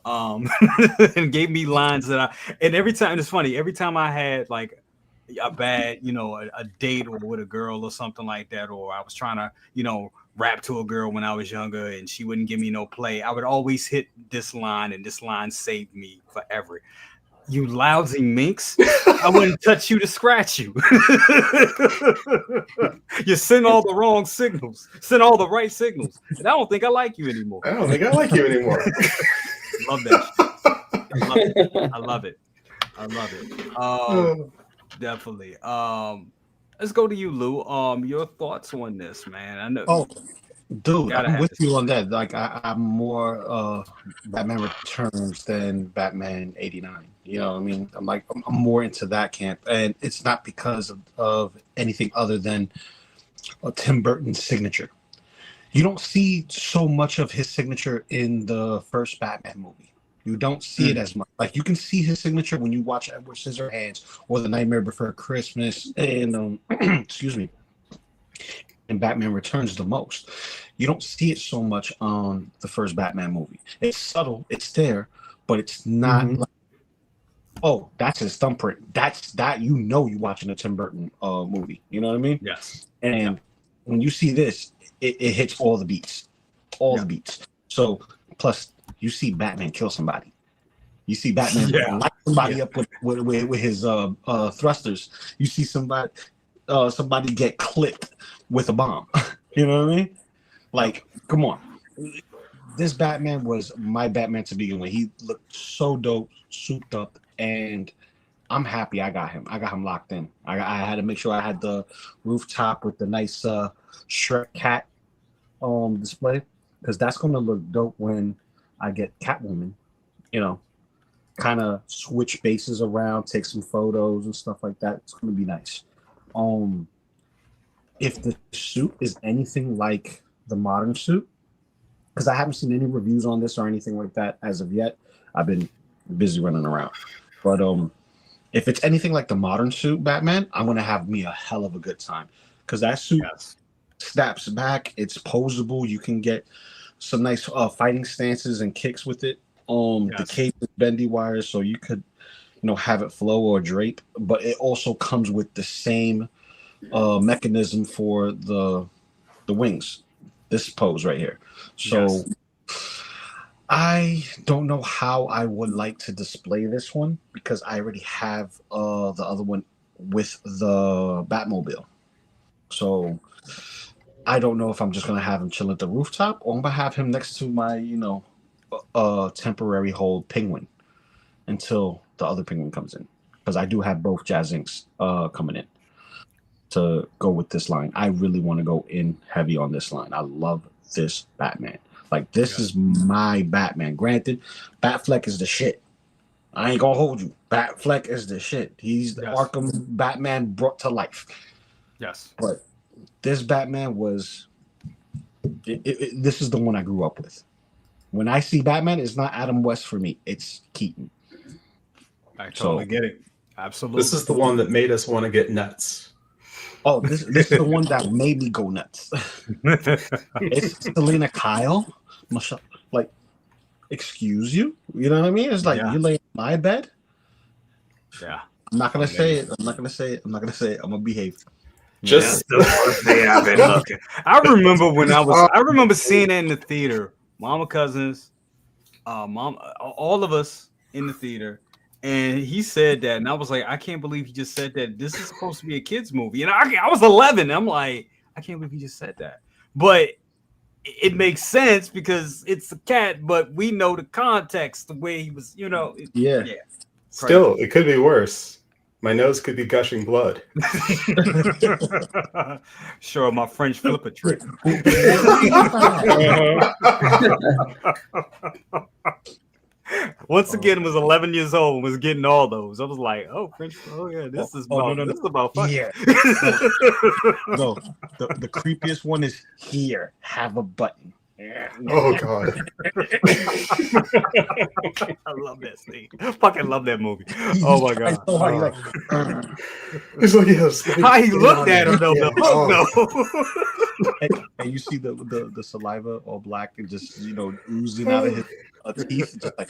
and gave me lines and every time, it's funny, every time I had like a bad, a date or with a girl or something like that, or I was trying to, rap to a girl when I was younger and she wouldn't give me no play, I would always hit this line, and this line saved me forever. You lousy minx. I wouldn't touch you to scratch you. You send all the wrong signals. Send all the right signals. And I don't think I like you anymore. I don't think I like you anymore. Love that shit. I love it. Definitely. Let's go to you, Lou. Your thoughts on this, man. I know. Oh, dude, I'm with you on that. Like, I'm more Batman Returns than Batman 89. You know what I mean? I'm more into that camp. And it's not because of anything other than Tim Burton's signature. You don't see so much of his signature in the first Batman movie. You don't see it as much. Like, you can see his signature when you watch Edward Scissorhands or The Nightmare Before Christmas and excuse me, and Batman Returns the most. You don't see it so much on the first Batman movie. It's subtle, it's there, but it's not like, oh, that's his thumbprint. That's you watching a Tim Burton movie. You know what I mean? Yes. And when you see this, it hits all the beats. The beats. So plus you see Batman kill somebody. You see Batman light somebody up with his thrusters. You see somebody get clipped with a bomb. You know what I mean? Like, come on. This Batman was my Batman to begin with. He looked so dope, souped up, and I'm happy I got him. I got him locked in. I had to make sure I had the rooftop with the nice Shrek cat display, because that's going to look dope when I get Catwoman, you know, kind of switch bases around, take some photos and stuff like that. It's going to be nice. If the suit is anything like the modern suit, because I haven't seen any reviews on this or anything like that as of yet. I've been busy running around. But if it's anything like the modern suit Batman, I'm going to have me a hell of a good time, because that suit snaps back. It's posable. You can get some nice fighting stances and kicks with it. The cape is bendy wires, so you could, have it flow or drape. But it also comes with the same mechanism for the wings. This pose right here. So I don't know how I would like to display this one, because I already have the other one with the Batmobile. So I don't know if I'm just going to have him chill at the rooftop, or I'm going to have him next to my, temporary hold penguin until the other penguin comes in. Because I do have both Jazz Inks coming in to go with this line. I really want to go in heavy on this line. I love this Batman. Like, this is my Batman. Granted, Batfleck is the shit. I ain't going to hold you. Batfleck is the shit. He's the Arkham Batman brought to life. Yes. But this Batman was... this is the one I grew up with. When I see Batman, it's not Adam West for me. It's Keaton. I totally get it. Absolutely. This is the one that made us want to get nuts. Oh, this is the one that made me go nuts. It's Selena Kyle. Like, excuse you? You know what I mean? It's like, you lay in my bed? Yeah. I'm not going to say it. I'm going to behave. Just the first day I've been looking. I remember seeing it in the theater. Mama, cousins, mom, all of us in the theater. And he said that, and I was like, I can't believe he just said that. This is supposed to be a kid's movie. And I was 11. I'm like, I can't believe he just said that. But it makes sense because it's a cat, but we know the context, the way he was, Yeah. Still, it could be worse. My nose could be gushing blood. Sure, my French flipper trick. Once again, was 11 years old, was getting all those. I was like, French. Oh yeah, this is about fun. Yeah. No, the creepiest one is here. Have a button. Oh god. I love that scene. I fucking love that movie. Oh my god. So hard, he's like, yes. How he looked at him though. And you see the saliva all black and just oozing out of his teeth, just like.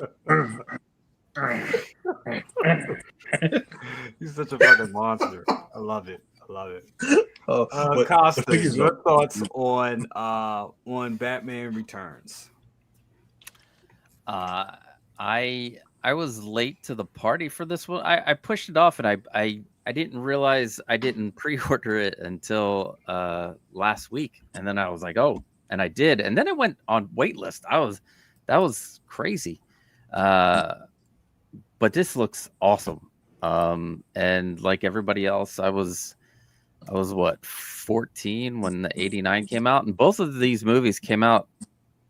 He's such a fucking monster. I love it. Costas, your thoughts on Batman Returns? I late to the party for this one. I pushed it off, and I didn't realize I didn't pre-order it until last week, and then I was like, oh, and I did, and then it went on waitlist. That was crazy, but this looks awesome. And like everybody else, I was what, 14 when the 89 came out, and both of these movies came out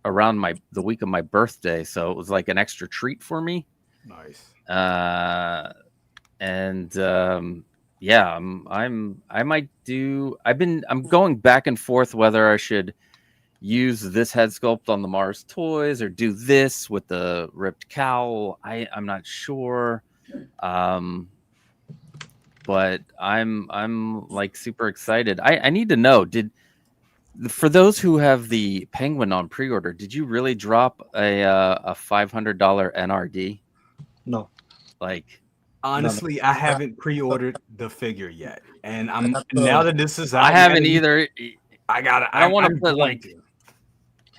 around the week of my birthday, so it was like an extra treat for me. Nice. Yeah, I'm going back and forth whether I should use this head sculpt on the Mars toys or do this with the ripped cowl. I'm not sure. But I'm like super excited. I need to know, for those who have the Penguin on pre-order, did you really drop a $500 NRD? No. Like, honestly, I haven't pre-ordered the figure yet, and now that this is out, I haven't either. I don't want to put like.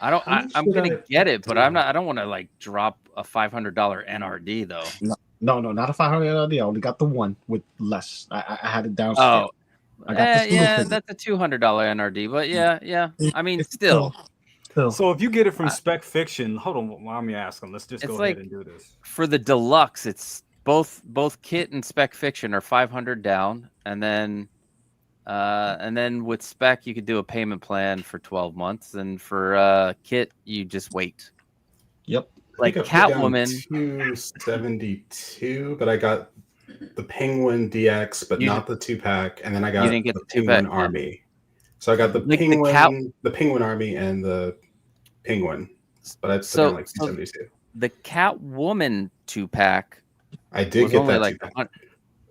I'm gonna get it, but I don't want to like drop a $500 NRD though. No, not a $500 NRD. I only got the one with less. I had it down. Oh, that's a $200 NRD, but yeah. I mean, still. So if you get it from Spec Fiction, hold on, let me ask them. Let's just go ahead and do this. For the deluxe, it's both Kit and Spec Fiction are $500 down, and then with Spec you could do a payment plan for 12 months, and for Kit you just wait. Yep. Like Catwoman, 272, but I got the Penguin DX, but not the 2-pack, and then I got the Penguin Army. So I got the Penguin, the Penguin Army, and the Penguin, but I'd put down like 272. The Catwoman 2-pack, I did get that. Like,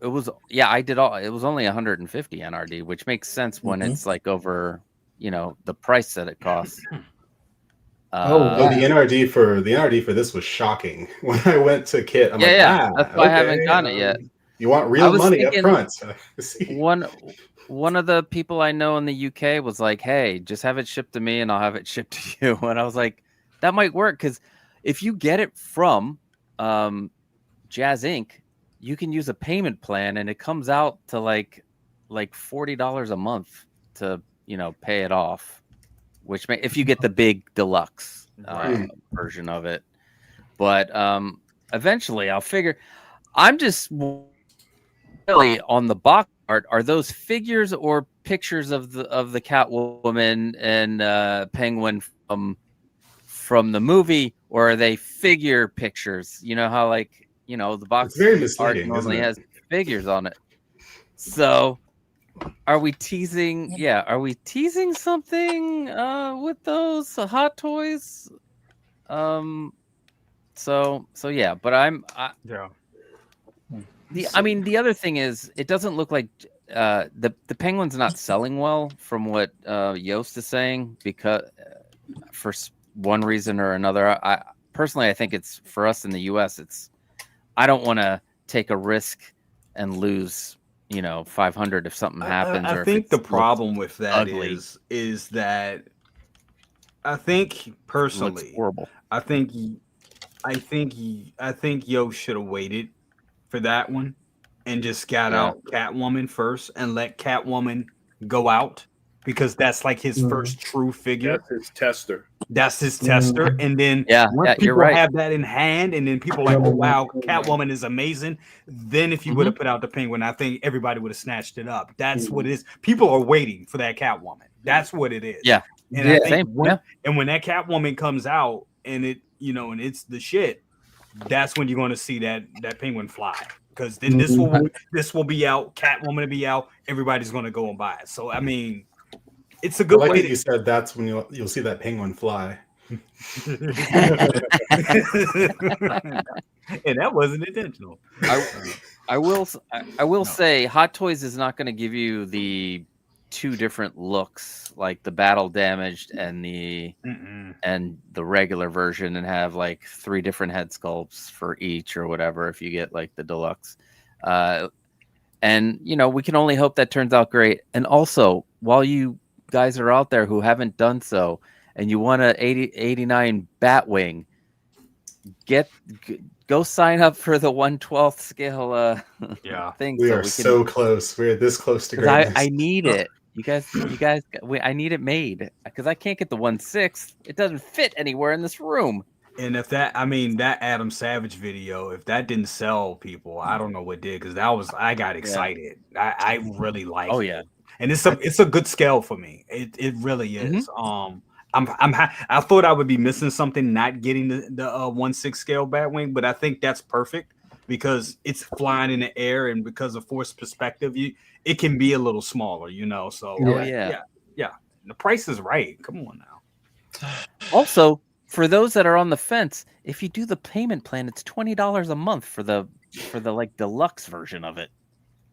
it was I did all. It was only 150 NRD, which makes sense when it's like over, the price that it costs. The NRD for this was shocking. When I went to Kit, I'm that's why I haven't gotten it yet. You want real money up front. One of the people I know in the UK was like, hey, just have it shipped to me and I'll have it shipped to you. And I was like, that might work, because if you get it from Jazz Inc., you can use a payment plan and it comes out to like $40 a month to pay it off. Which if you get the big deluxe version of it, but eventually I'll figure. I'm just really on the box art. Are those figures or pictures of the Catwoman and Penguin from the movie, or are they figure pictures? You know how the box art normally has figures on it. So. Are we teasing? Yeah, are we teasing something with those Hot Toys? So yeah, but the other thing is, it doesn't look like the Penguin's not selling well, from what Yost is saying, because for one reason or another. I personally think it's, for us in the US, I don't want to take a risk and lose 500 if something happens. I think the problem with that is that I think personally, horrible. I think Yo should have waited for that one and just got out Catwoman first and let Catwoman go out, because that's like his first true figure. That's his tester. And then once people have that in hand, and then people are like, oh wow, Catwoman is amazing. Then if you would have put out the Penguin, I think everybody would have snatched it up. That's what it is. People are waiting for that Catwoman. That's what it is. Yeah. And I think when that Catwoman comes out and it, and it's the shit, that's when you're going to see that Penguin fly. Because then this will be out, Catwoman will be out, everybody's going to go and buy it. So I mean, it's a good way. You said that's when you'll see that Penguin fly. And that wasn't intentional. I will say Hot Toys is not going to give you the two different looks, like the battle damaged and the regular version, and have like 3 different head sculpts for each or whatever if you get like the deluxe. And we can only hope that turns out great. And also, while you guys are out there who haven't done so and you want a 89 Batwing, go sign up for the 1/12 scale thing. We are so close. We're this close to greatness. I need it. You guys, I need it made because I can't get the 1/6. It doesn't fit anywhere in this room. And if that Adam Savage video, if that didn't sell people, I don't know what did, because I got excited. Yeah. I really like it. Yeah. And it's a good scale for me. It really is. I thought I would be missing something not getting the 1/6 scale Batwing, but I think that's perfect because it's flying in the air, and because of force perspective, it can be a little smaller, So yeah. The price is right. Come on now. Also, for those that are on the fence, if you do the payment plan, it's $20 a month for the like deluxe version of it.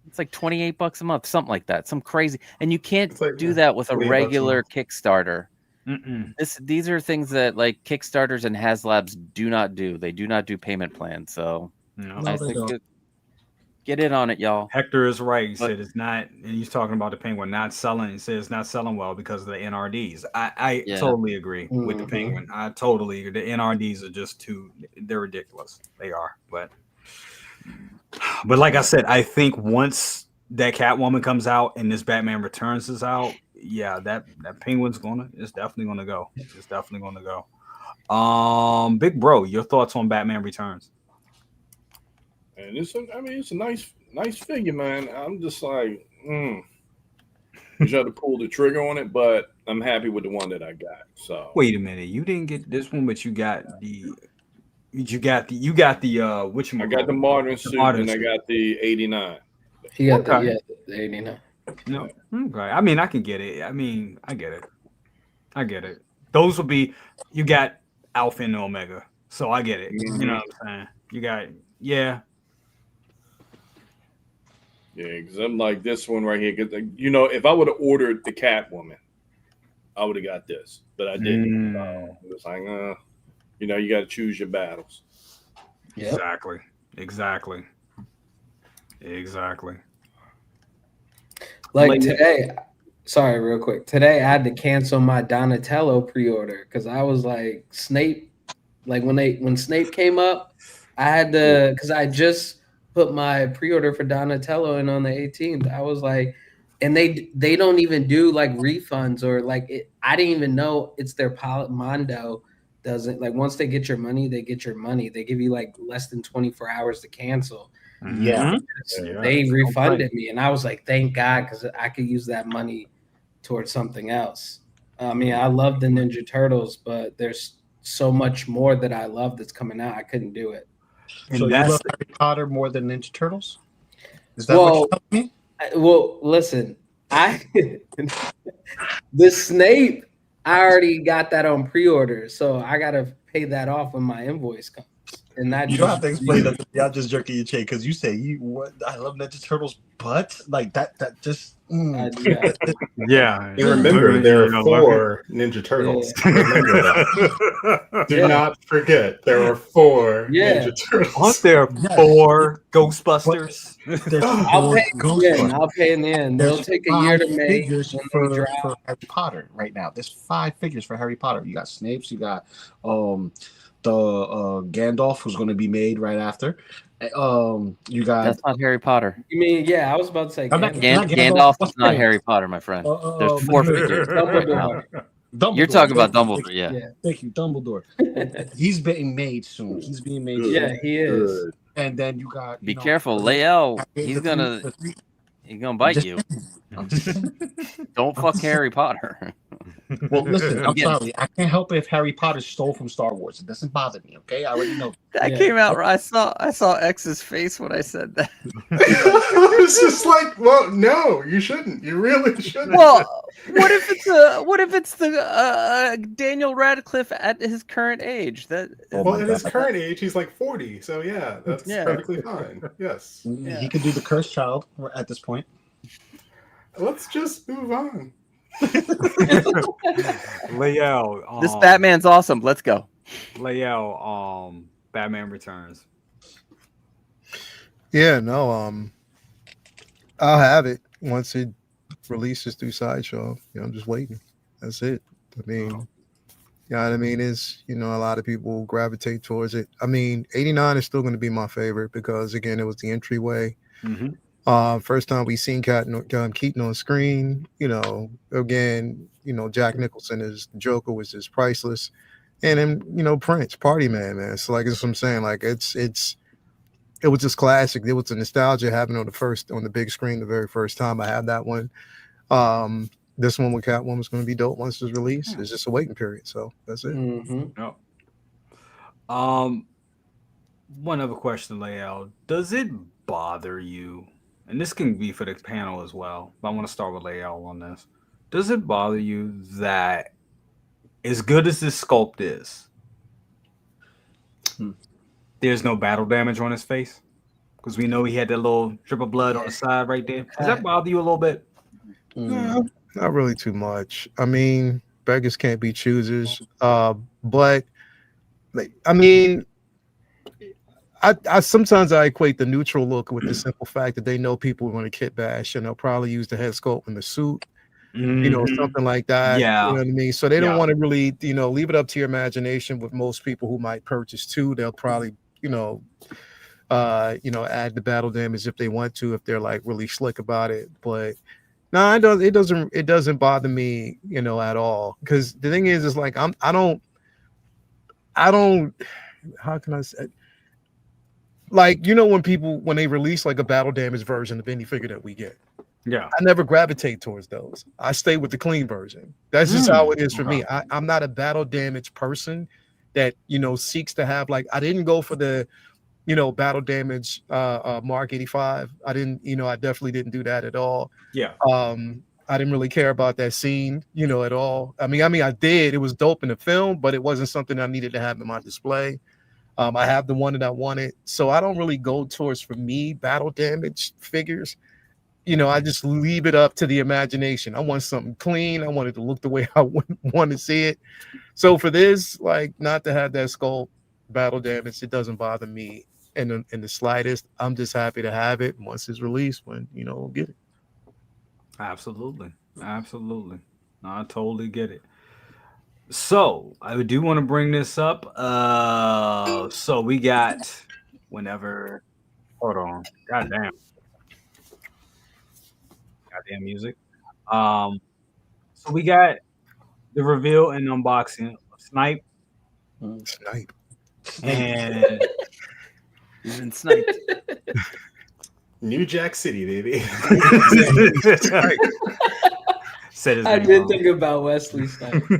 It's like $28 a month, something like that, some crazy. And you can't do that with a regular Kickstarter. These are things that like Kickstarters and HasLabs do not do. They do not do payment plans. So I think get in on it, y'all. Hector is right. He said it's not, and he's talking about the Penguin not selling. He said it's not selling well because of the NRDs. I totally agree with the Penguin. I totally agree. The NRDs are just they're ridiculous. They are. But like I said, I think once that Catwoman comes out and this Batman Returns is out, that Penguin's it's definitely gonna go. It's definitely gonna go. Big Bro, your thoughts on Batman Returns? And it's a nice figure, man. I'm just like, you had to pull the trigger on it, but I'm happy with the one that I got. So wait a minute, you didn't get this one, but you got the which one? I got the modern suit and I got the 89. He got the 89. No, okay. I mean, I can get it. I mean, I get it. Those will be, you got Alpha and Omega, so I get it. You know what I'm saying? You got because I'm like this one right here. Because if I would have ordered the Catwoman, I would have got this, but I didn't. It was like, you got to choose your battles. Yep. Exactly. Like today, sorry, real quick. Today I had to cancel my Donatello pre-order because I was like Snape. Like when Snape came up, I had to, because I just put my pre-order for Donatello in on the 18th. I was like, and they don't even do like refunds or like it. I didn't even know it's their Mondo doesn't, like, once they get your money, they get your money. They give you like less than 24 hours to cancel. They refunded me, and I was like, thank God, because I could use that money towards something else. I mean, I love the Ninja Turtles, but there's so much more that I love that's coming out. I couldn't do it. So you love Harry Potter more than Ninja Turtles? Is that what you're telling me? Well, listen, the Snape, I already got that on pre-order, so I gotta pay that off when my invoice comes. And that you don't have to explain that to me. I'm just jerking your chain because you say I love Ninja Turtles, but like that just yeah. You remember there are 4 Ninja Turtles. Yeah. Do not forget there are 4 Ninja Turtles. Aren't there 4 Ghostbusters? I'll pay in the end. They'll take a year to make for Harry Potter right now. There's 5 figures for Harry Potter. You got Snape's, you got the Gandalf, who's going to be made right after. You got that's not Harry Potter. You mean I was about to say Gandalf is not Harry Potter, my friend. There's 4 figures. Dumbledore. You're talking about Dumbledore, yeah. Thank you, Dumbledore. He's being made soon. He's being made soon. Yeah, he is. And then you got be careful, Lael. He's gonna bite you. Don't fuck Harry Potter. Well, listen, I'm sorry. I can't help it if Harry Potter stole from Star Wars. It doesn't bother me, okay? I already know. That came out right. I saw X's face when I said that. It's just like, well, no, you shouldn't. You really shouldn't. Well, what if it's the Daniel Radcliffe at his current age? At his current age, he's like 40. So yeah, that's perfectly fine. Yes. He could do the cursed child at this point. Let's just move on. Lael, this Batman's awesome. Let's go. Lael, Batman Returns. Yeah, no, I'll have it once it releases through Sideshow. I'm just waiting. That's it. I mean, You know what I mean? Is, you know, a lot of people gravitate towards it. I mean, 89 is still going to be my favorite because, again, it was the entryway. First time we seen Keaton on screen, you know, again, you know, Jack Nicholson as Joker was just priceless. And then, you know, Prince, Party Man. So like, that's what I'm saying. Like, it was just classic. There was a nostalgia having on the big screen the very first time I had that one. This one with Catwoman was going to be dope once it's released. It's just a waiting period. So that's it. No. One other question, Lael. Does it bother you? And this can be for the panel as well, but I want to start with Lael on this. Does it bother you that as good as this sculpt is, there's no battle damage on his face? Because we know he had that little drip of blood on the side right there. Does that bother you a little bit? No, not really too much. I mean, beggars can't be choosers. But like, I mean, I sometimes I equate the neutral look with the simple fact that they know people are going to kit bash and they'll probably use the head sculpt in the suit, you know, something like that. Yeah. You know what I mean? So they don't want to really, you know, leave it up to your imagination. With most people who might purchase two, they'll probably, you know, add the battle damage if they want to, if they're like really slick about it. But no, it doesn't bother me, you know, at all. Because the thing is like I don't. How can I say? Like, you know, when they release like a battle damage version of any figure that we get, I never gravitate towards those. I stay with the clean version. That's just how it is for me. I'm not a battle damage person that, you know, seeks to have, like, I didn't go for the, you know, battle damage Mark 85. I definitely didn't do that at all. I didn't really care about that scene, you know, at all. I mean, I did. It was dope in the film, but it wasn't something I needed to have in my display. I have the one that I wanted. So I don't really go towards, for me, battle damage figures. You know, I just leave it up to the imagination. I want something clean. I want it to look the way I want to see it. So for this, like, not to have that skull battle damage, it doesn't bother me in the slightest. I'm just happy to have it once it's released, when, you know, we'll get it. Absolutely. No, I totally get it. So I do want to bring this up. So we got whenever. Hold on. Goddamn music. So we got the reveal and unboxing of Snipe. And even Snipe. New Jack City, baby. I did think about Wesley Snipes. I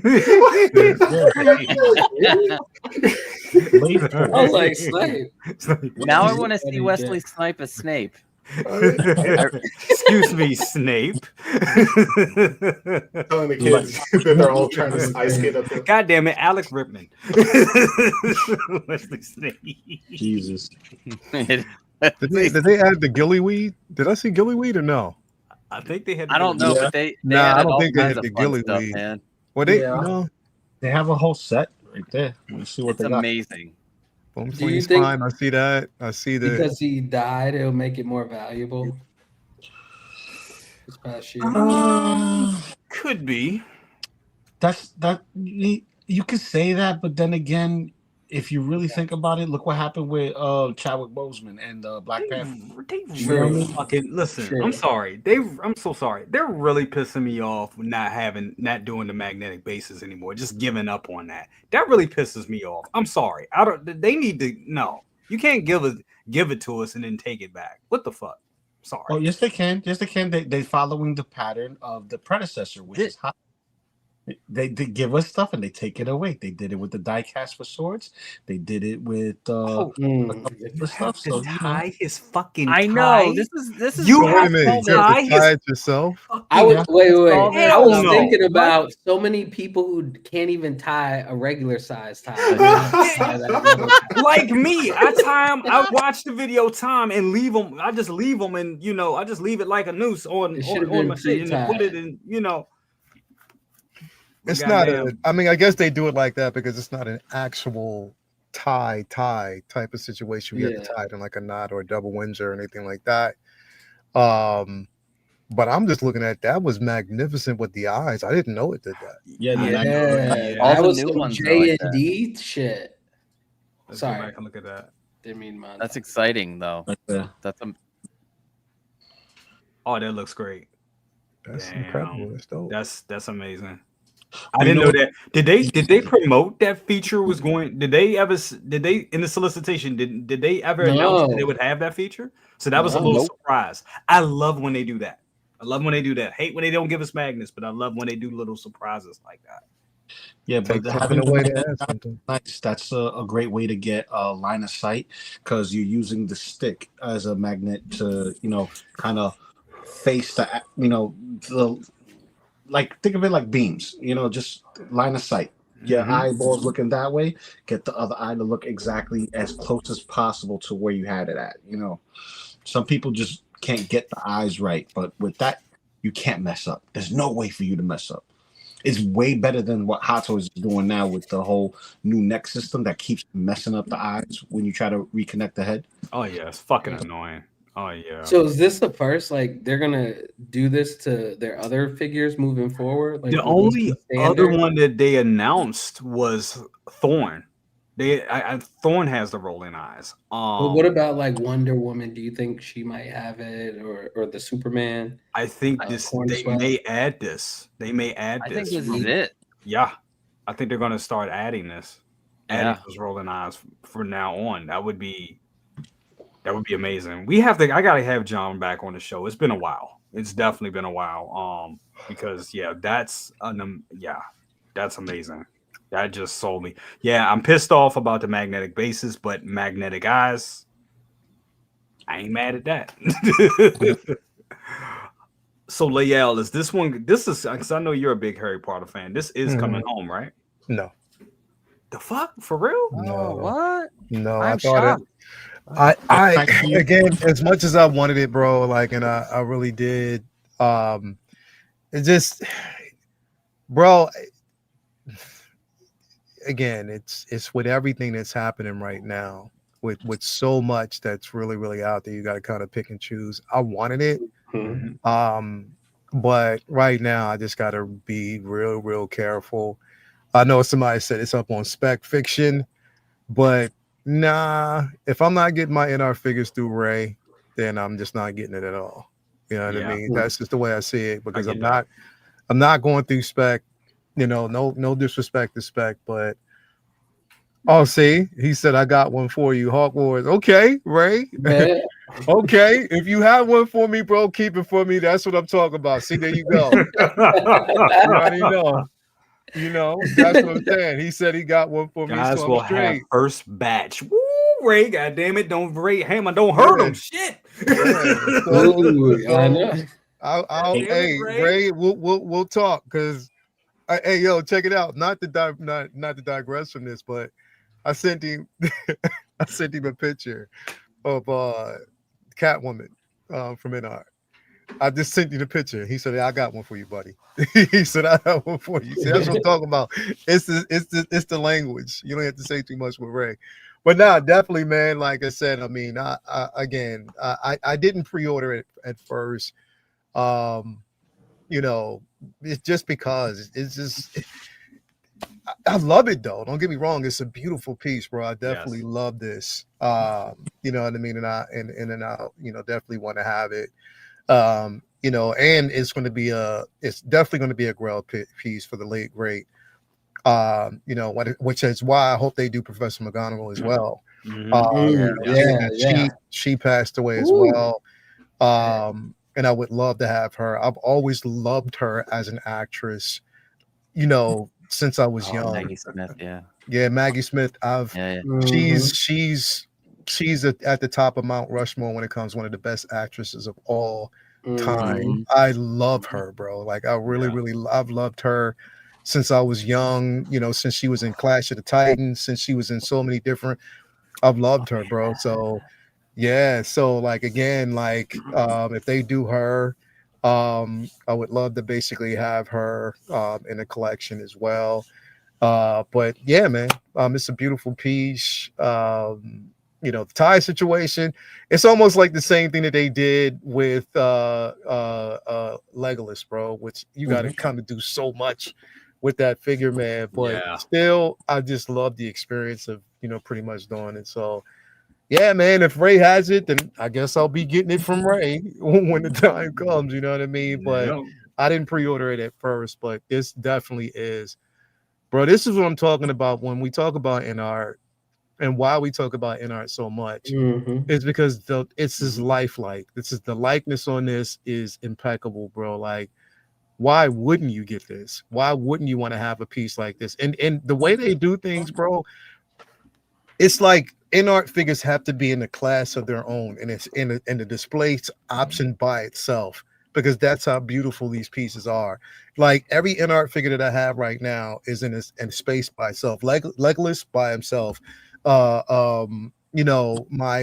was like, Snipe. Now I want to see Wesley Snipe as Snape. Excuse me, Snape. Telling the kids that they're all trying to ice skate up there. God damn it, Alec Ripman. Wesley Snape. Jesus. Did they add the gillyweed? Did I see gillyweed or no? I think they had. I don't know, but they I don't think they had the gillyweed. Man. Well, they have a whole set right there. Let's see what it's they got. amazing. Do you think, fine. I see that. I see that. Because he died, it'll make it more valuable. This past year. Could be. That you could say that, but then again, if you really think about it, look what happened with Chadwick Boseman and Black Panther. Listen, I'm sorry. I'm so sorry. They're really pissing me off not doing the magnetic bases anymore. Just giving up on that. That really pisses me off. I'm sorry. They need to. No, you can't give it to us and then take it back. What the fuck? Sorry. Oh, yes, they can. Yes, they can. They following the pattern of the predecessor, which is hot. They give us stuff and they take it away. They did it with the die cast for swords. They did it with stuff. So tie his fucking. I know this is. You have to tie it yourself. I was wait. I was thinking about so many people who can't even tie a regular size tie. Like me, I tie them. I watch the video time and leave them. I just leave them, and I just leave it like a noose on my shit and put it in. It's not I mean, I guess they do it like that because it's not an actual tie type of situation. You have to tie it in like a knot or a double Windsor or anything like that. But I'm just looking at that was magnificent with the eyes. I didn't know it did that. Yeah, All that the was new some ones are J like and that. D shit. Let's Sorry, go back and look at that. didn't mean mine. That's exciting though. That's Oh, that looks great. That's Damn. incredible. That's dope. That's amazing. I didn't know that. Did they promote that feature was going? Did they in the solicitation? Did they ever announce that they would have that feature? So that was a little surprise. I love when they do that. Hate when they don't give us magnets, but I love when they do little surprises like that. Yeah, but having nice. That's a great way to get a line of sight because you're using the stick as a magnet to kind of face the like think of it like beams, just line of sight. Your eyeballs looking that way, get the other eye to look exactly as close as possible to where you had it at. Some people just can't get the eyes right, but with that, you can't mess up. There's no way for you to mess up. It's way better than what Hot Toys is doing now with the whole new neck system that keeps messing up the eyes when you try to reconnect the head. Oh yeah, it's fucking annoying. Oh yeah. So is this the first? Like they're gonna do this to their other figures moving forward? Like the only other one that they announced was Thorn. Thorn has the rolling eyes. But what about like Wonder Woman? Do you think she might have it, or the Superman? I think they may add this. They may add this. I think this is it. Yeah, I think they're gonna start adding this. Adding those rolling eyes from now on. That would be amazing. I gotta have John back on the show. It's been a while. It's definitely been a while. Because that's amazing. That just sold me. Yeah, I'm pissed off about the magnetic bases, but magnetic eyes, I ain't mad at that. So Lael, is this one? This is because I know you're a big Harry Potter fan. This is coming home, right? No. The fuck? For real? No. What? No, I'm I thought it. I again, as much as I wanted it, bro, like, and I really did. It just, bro. Again, it's with everything that's happening right now, with so much that's really out there. You got to kind of pick and choose. I wanted it, but right now I just got to be real careful. I know somebody said it's up on spec fiction, but nah, if I'm not getting my InArt figures through Ray, then I'm just not getting it at all. You know what I mean? That's just the way I see it, because I'm not going through spec. No disrespect to spec, but see, he said I got one for you, Hawk Wars. Okay, Ray. Okay, if you have one for me, bro, keep it for me. That's what I'm talking about. See, there you go. You know, that's what I'm saying. He said he got one for me. Guys so will have first batch. Woo, Ray, goddamn it, don't Ray Hammer, don't hurt him. Shit. Hey, Ray, we'll talk, because hey, yo, check it out. Not to digress from this, but I sent him a picture of Catwoman from InArt. I just sent you the picture. He said, I got one for you, buddy. He said, I have one for you. See, that's what I'm talking about. It's the language. You don't have to say too much with Ray. But now, definitely, man, like I said, I mean, I didn't pre-order it at first. It's just because it's just I love it though. Don't get me wrong, it's a beautiful piece, bro. I definitely love this. You know what I mean? And I definitely want to have it. And it's definitely going to be a grail piece for the late great. Which is why I hope they do Professor McGonagall as well. She passed away as well. And I would love to have her. I've always loved her as an actress, since I was young. Maggie Smith, Maggie Smith. She's at the top of Mount Rushmore when it comes one of the best actresses of all time. I love her, bro. Like I really I've loved her since I was young, since she was in Clash of the Titans, since she was in so many different, I've loved her, bro. So like again, like if they do her, I would love to basically have her in a collection as well. But yeah, man, it's a beautiful piece. you know, the tie situation. It's almost like the same thing that they did with Legolas, bro, which you got to kind of do so much with that figure, man. But still, I just love the experience of, you know, pretty much doing it. So yeah, man, if Ray has it, then I guess I'll be getting it from Ray when the time comes, you know what I mean? But I didn't pre-order it at first, but this definitely is, bro. This is what I'm talking about when we talk about InArt, and why we talk about InArt so much is because it's his lifelike. This is the likeness on this is impeccable, bro. Like, why wouldn't you get this? Why wouldn't you want to have a piece like this? And the way they do things, bro, it's like InArt figures have to be in a class of their own, and it's in the display option by itself, because that's how beautiful these pieces are. Like every InArt figure that I have right now is in space by itself. Legolas by himself. You know, my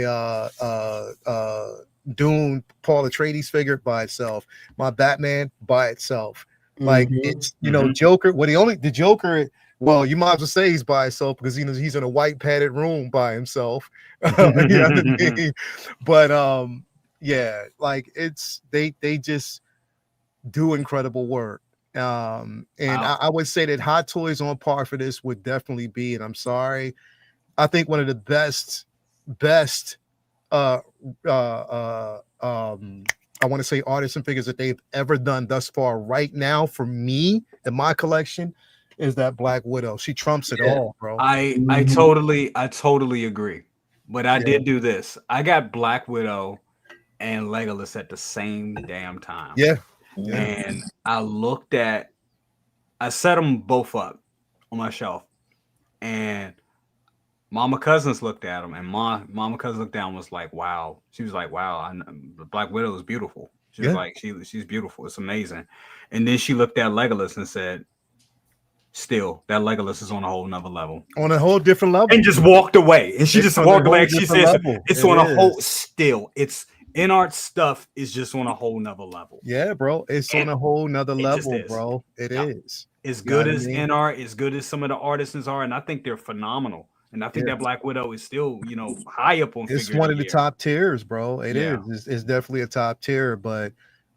Dune Paul Atreides figure by itself. My Batman by itself. Like it's, you know, Joker. Well, the Joker. Well, you might as well say he's by himself because he's in a white padded room by himself. You know what I mean? But yeah, like it's they just do incredible work. And I would say that Hot Toys on par for this would definitely be, and I'm sorry, I think one of the best I want to say artists and figures that they've ever done thus far right now for me in my collection is that Black Widow. She trumps it all, bro. I totally agree. But I did do this. I got Black Widow and Legolas at the same damn time. Yeah. And I set them both up on my shelf, and Mama Cousins looked at them, and Mama Cousins looked down and was like, wow. She was like, wow, Black Widow is beautiful. She was like, she's beautiful. It's amazing. And then she looked at Legolas and said, still, that Legolas is on a whole nother level. On a whole different level. And just walked away. And she just walked away. She says, it's on a whole, still, it's InArt stuff is just on a whole nother level. Yeah, bro. It's on a whole nother level, bro. It is. As good as InArt, as good as some of the artisans are, and I think they're phenomenal. And I think that Black Widow is still, you know, high up on. It's one of the top tiers, bro. It is. It's definitely a top tier, but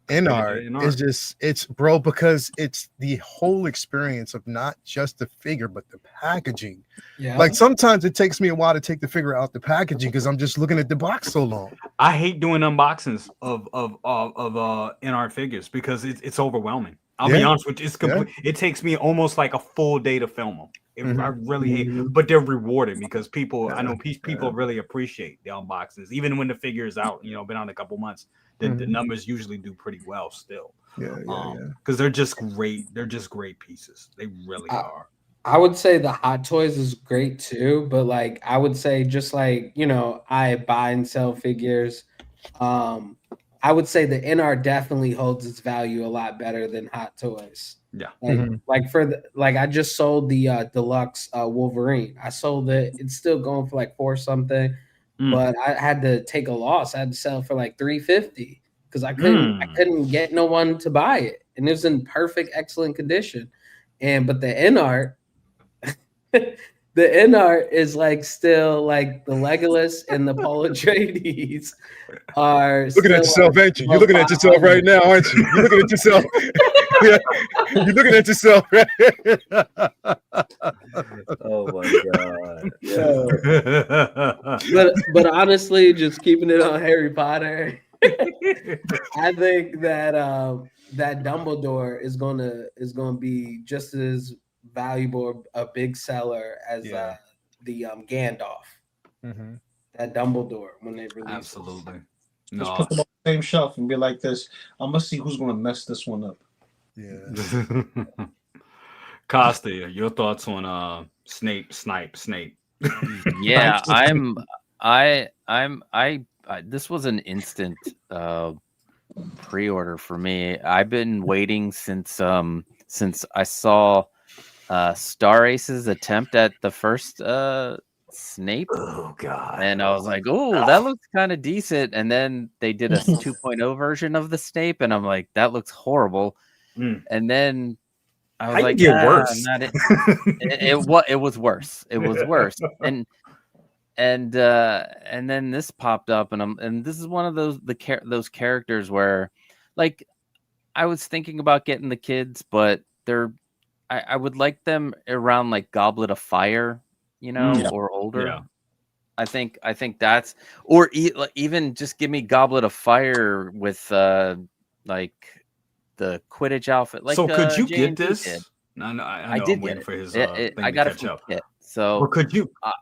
InArt is just, it's, bro, because it's the whole experience of not just the figure but the packaging. Like sometimes it takes me a while to take the figure out the packaging because I'm just looking at the box so long. I hate doing unboxings of InArt figures because it's overwhelming. I'll be honest with you, it's complete. It takes me almost like a full day to film them. I really hate, but they're rewarded because people, I know people really appreciate the unboxings, even when the figure is out. You know, been on a couple months. The numbers usually do pretty well still. Because they're just great. They're just great pieces. They really are. I would say the Hot Toys is great too, but like I would say just like, you know, I buy and sell figures. I would say the InArt definitely holds its value a lot better than Hot Toys. Like I just sold the deluxe Wolverine. I sold it. It's still going for like $4 something. But I had to take a loss. I had to sell it for like $350 because I couldn't get no one to buy it, and it was in perfect, excellent condition. But the InArt, the InArt is like still like the Legolas and the Paul Atreides are looking at yourself, ain't you? You're looking at yourself right now, aren't you? You're looking at yourself. You're looking at yourself, right? Oh my god! Yeah. but honestly, just keeping it on Harry Potter, I think that that Dumbledore is gonna be just as valuable, a big seller as the Gandalf. That Dumbledore when they release. Absolutely. Let's put them on the same shelf and be like this. I'm gonna see who's gonna mess this one up. Costa, your thoughts on Snape? Yeah, this was an instant pre-order for me. I've been waiting since I saw Star Ace's attempt at the first Snape. Oh god. And I was like, oh, that looks kind of decent. And then they did a 2.0 version of the Snape, and I'm like, that looks horrible. And then I was like, get worse. it was worse. It was worse. And and then this popped up, and this is one of those characters where, like, I was thinking about getting the kids, but I would like them around like Goblet of Fire, or older. Yeah. I think that's, or even just give me Goblet of Fire with like the Quidditch outfit. Like, so could you J&D get this? did. I know I did I'm waiting get for his it. thing I to got it catch from up. Kit. So, or could you what?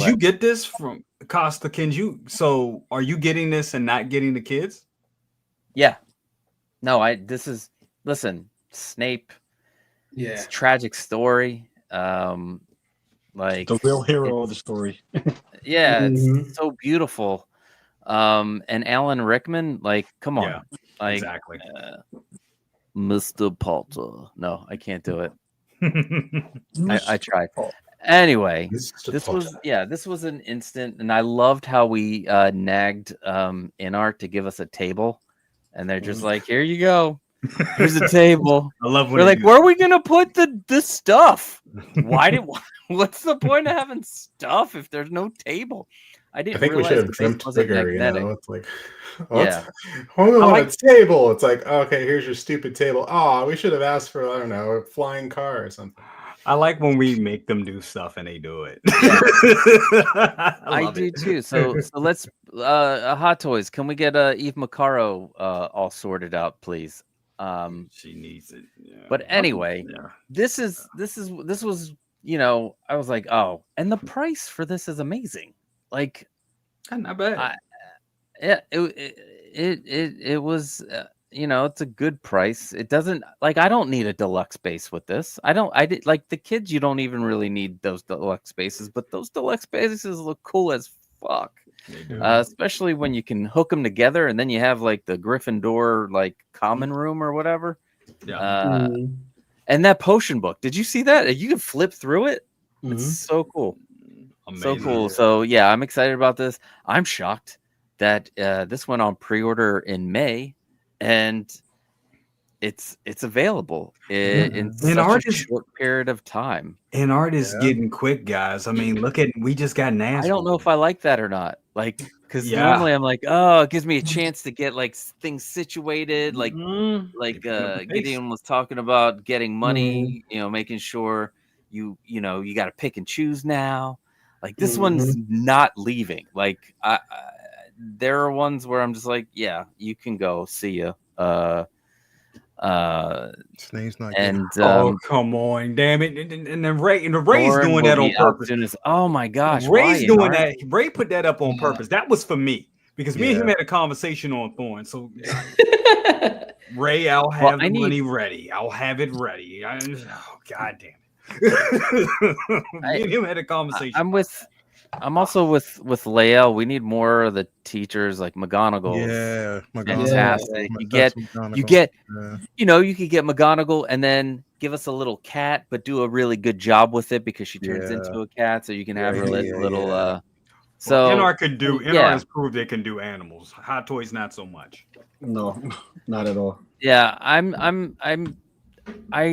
you get this from Costa? Can you? So are you getting this and not getting the kids? Yeah. No, listen, Snape. Yeah. It's a tragic story. Like the real hero of the story. Yeah, it's so beautiful. And Alan Rickman, like, come on. Yeah, like, exactly. Mr. Potter. No, I can't do it. I tried. Anyway, this was an instant, and I loved how we nagged InArt to give us a table, and they're just like, "Here you go, here's a table." I love when we're like, "Where are we gonna put the stuff? What's the point of having stuff if there's no table?" I think we should have dreamt bigger. It's like, I like a table. It's like, okay, here's your stupid table. Oh, we should have asked for, I don't know, a flying car or something. I like when we make them do stuff and they do it. I do too. So let's Hot Toys. Can we get Eve Macaro all sorted out, please? She needs it. Yeah. But anyway, this was, I was like, oh, and the price for this is amazing. Like, not bad. It was. It's a good price. It doesn't, like, I don't need a deluxe base with this. I did, like, the kids, you don't even really need those deluxe bases, but those deluxe bases look cool as fuck. They do. Especially when you can hook them together, and then you have like the Gryffindor like common room or whatever. Yeah. And that potion book, did you see that? You can flip through it. It's so cool. Amazing. So cool. So yeah, I'm excited about this. I'm shocked that this went on pre-order in May, and it's available in such a short period of time. InArt is getting quick, guys. I mean, we just got nasty. I don't know if I like that or not. Like, because normally I'm like, oh, it gives me a chance to get like things situated. Like Gideon was talking about getting money, making sure you got to pick and choose now. Like, this one's not leaving. Like, there are ones where I'm just like, yeah, you can go. See ya. Snape's not and come on, damn it. And then Ray's doing that on purpose. Oh my gosh, Ray's doing that. Ray put that up on purpose. That was for me, because me and him had a conversation on Thorn. So Ray, I'll have the money ready. I'll have it ready. God damn it. Me and him had a conversation. I'm also with Lael. We need more of the teachers, like McGonagall. Yeah, fantastic. You could get McGonagall and then give us a little cat, but do a really good job with it, because she turns into a cat, so you can have her little. So InArt can do. InArt has proved they can do animals. Hot Toys, not so much. No, not at all. Yeah, I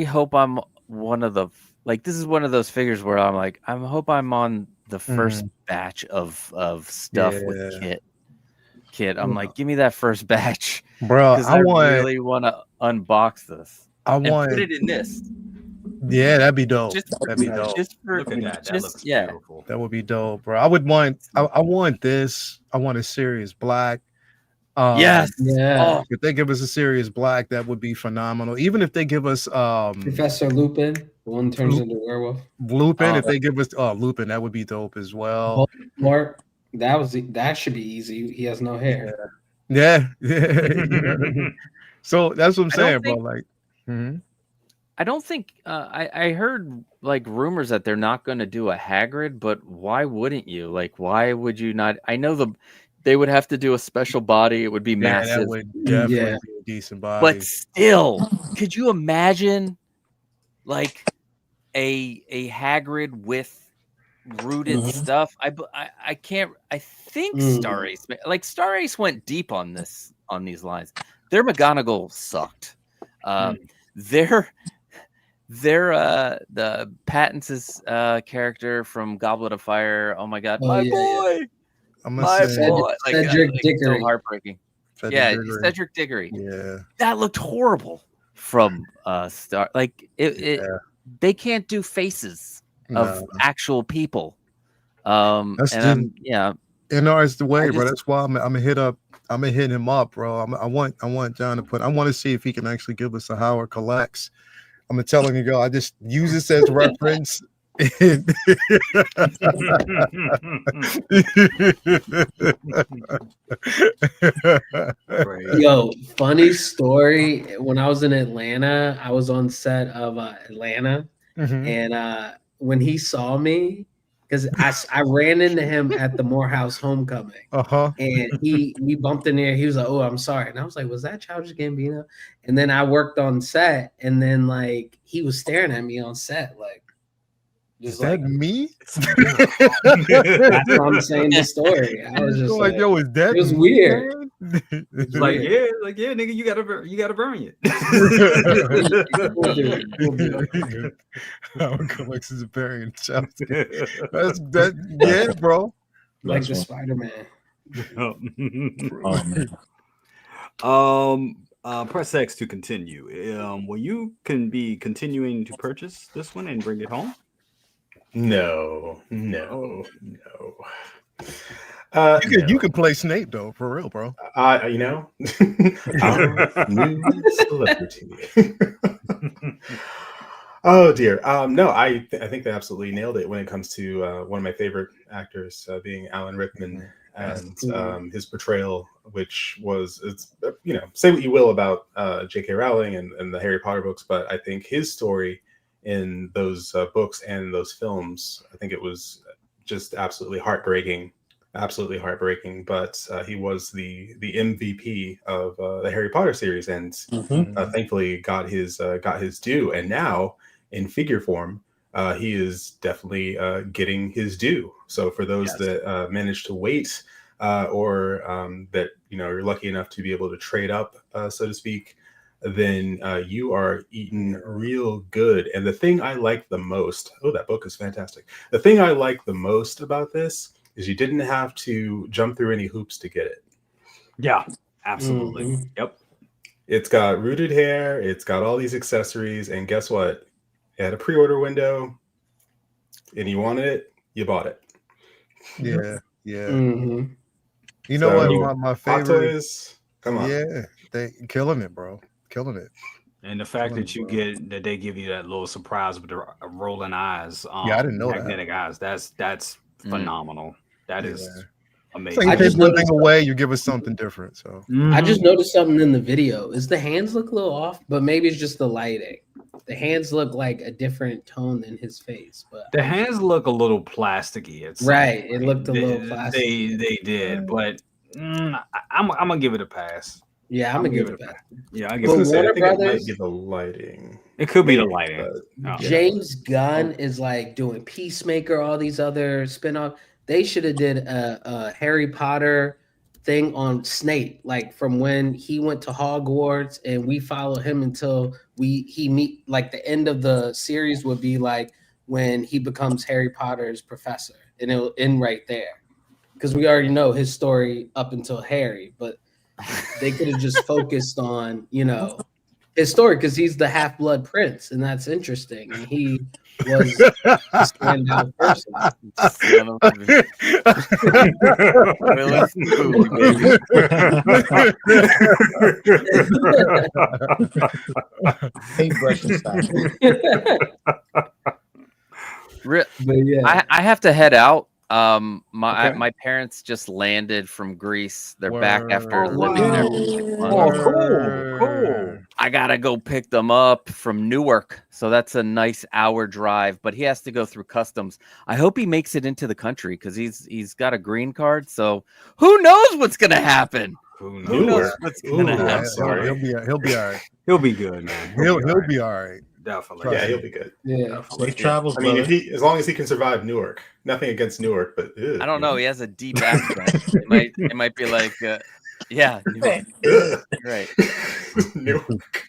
hope I'm one of the, like, this is one of those figures where I'm like, I hope I'm on the first batch of stuff with Kit. I'm like, give me that first batch, bro. I really want to unbox this. And put it in this. Yeah, that'd be dope. That'd be dope. Look at that. That looks beautiful. That would be dope, bro. I want this. I want a Sirius Black. Yes. Yeah. If they give us a Sirius Black, that would be phenomenal. Even if they give us Professor Lupin, the one turns into a werewolf. Lupin, if they give us Lupin, that would be dope as well. Or that should be easy. He has no hair. Yeah. So that's what I'm saying, bro. Like, I don't think I heard like rumors that they're not going to do a Hagrid, but why wouldn't you? Like, why would you not? I know they would have to do a special body. It would be massive. That would definitely be a decent body. But still, could you imagine like a Hagrid with rooted stuff? I can't. I think Star Ace went deep on these lines. Their McGonagall sucked. the Pattins's character from Goblet of Fire. Oh my God, my boy. I'm my say boy. Cedric Diggory. So heartbreaking. Cedric Diggory. Yeah, that looked horrible from Star. Like they can't do faces of actual people. That's and NR is the way, bro. That's why I'm gonna hit him up, bro. I want John to I want to see if he can actually give us a Howard Collects. I'm gonna tell him to go. I just use this as reference. Yo, funny story. When I was in Atlanta, I was on set of Atlanta, and when he saw me, because I ran into him at the Morehouse Homecoming, and we bumped in there. He was like, "Oh, I'm sorry," and I was like, "Was that Childish Gambino?" And then I worked on set, and then like he was staring at me on set, like. Is that me? That's what I'm saying. The story. I was just like, "Yo, is that?" It was weird. It's like, yeah, nigga, you gotta burn it. Howard Collects is a variant. That's that. Yeah, bro. Like the Spider-Man. Press X to continue. Well, you can be continuing to purchase this one and bring it home. No. You can play Snape though, for real, bro. I'm a new celebrity. Oh dear. No, I think they absolutely nailed it when it comes to one of my favorite actors, being Alan Rickman, and his portrayal, which was, say what you will about J.K. Rowling and the Harry Potter books, but I think his story in those books and those films, I think it was just absolutely heartbreaking. But he was the MVP of the Harry Potter series, and thankfully got his due. And now in figure form, he is definitely getting his due. So for those that managed to wait, or that you're lucky enough to be able to trade up, so to speak, then you are eating real good. And the thing I like the most, that book is fantastic. The thing I like the most about this is you didn't have to jump through any hoops to get it. Yeah, absolutely. Yep. It's got rooted hair. It's got all these accessories. And guess what? It had a pre-order window and you wanted it, you bought it. Yeah. You know what? My favorite Hot Toys, come on. Yeah, they killing it, bro. Killing it. And the fact that they give you that little surprise with the rolling eyes, I didn't know magnetic eyes. That's phenomenal. That is It's amazing. like you take one thing away, you give us something different. So I just noticed something in the video. Is the hands look a little off, but maybe it's just the lighting. The hands look like a different tone than his face, but the hands look a little plasticky. It's right. It looked a little plasticky. They did, but I'm gonna give it a pass. Yeah, I'm gonna give it a pass. Yeah, I give it a pass. I think it might be the lighting. It could be the lighting. James Gunn is like doing Peacemaker, all these other spinoff. They should have did a Harry Potter thing on Snape, like from when he went to Hogwarts, and we follow him until he meet, like the end of the series would be like when he becomes Harry Potter's professor, and it'll end right there because we already know his story up until Harry, but they could have just focused on his story because he's the half-blood prince, and that's interesting. And he was a standout person. I have to head out. My parents just landed from Greece. They're back after living there for 6 months. Cool. I gotta go pick them up from Newark, so that's a nice hour drive. But he has to go through customs. I hope he makes it into the country because he's got a green card. So who knows what's gonna happen? Who knows what's gonna happen? He'll be all right. He'll be good, man. He'll be all right. Definitely. Yeah, he'll be good. Yeah, safe travels. I mean, as long as he can survive Newark. Nothing against Newark, but I don't know. He has a deep accent. It might be like, Newark. Right. Newark.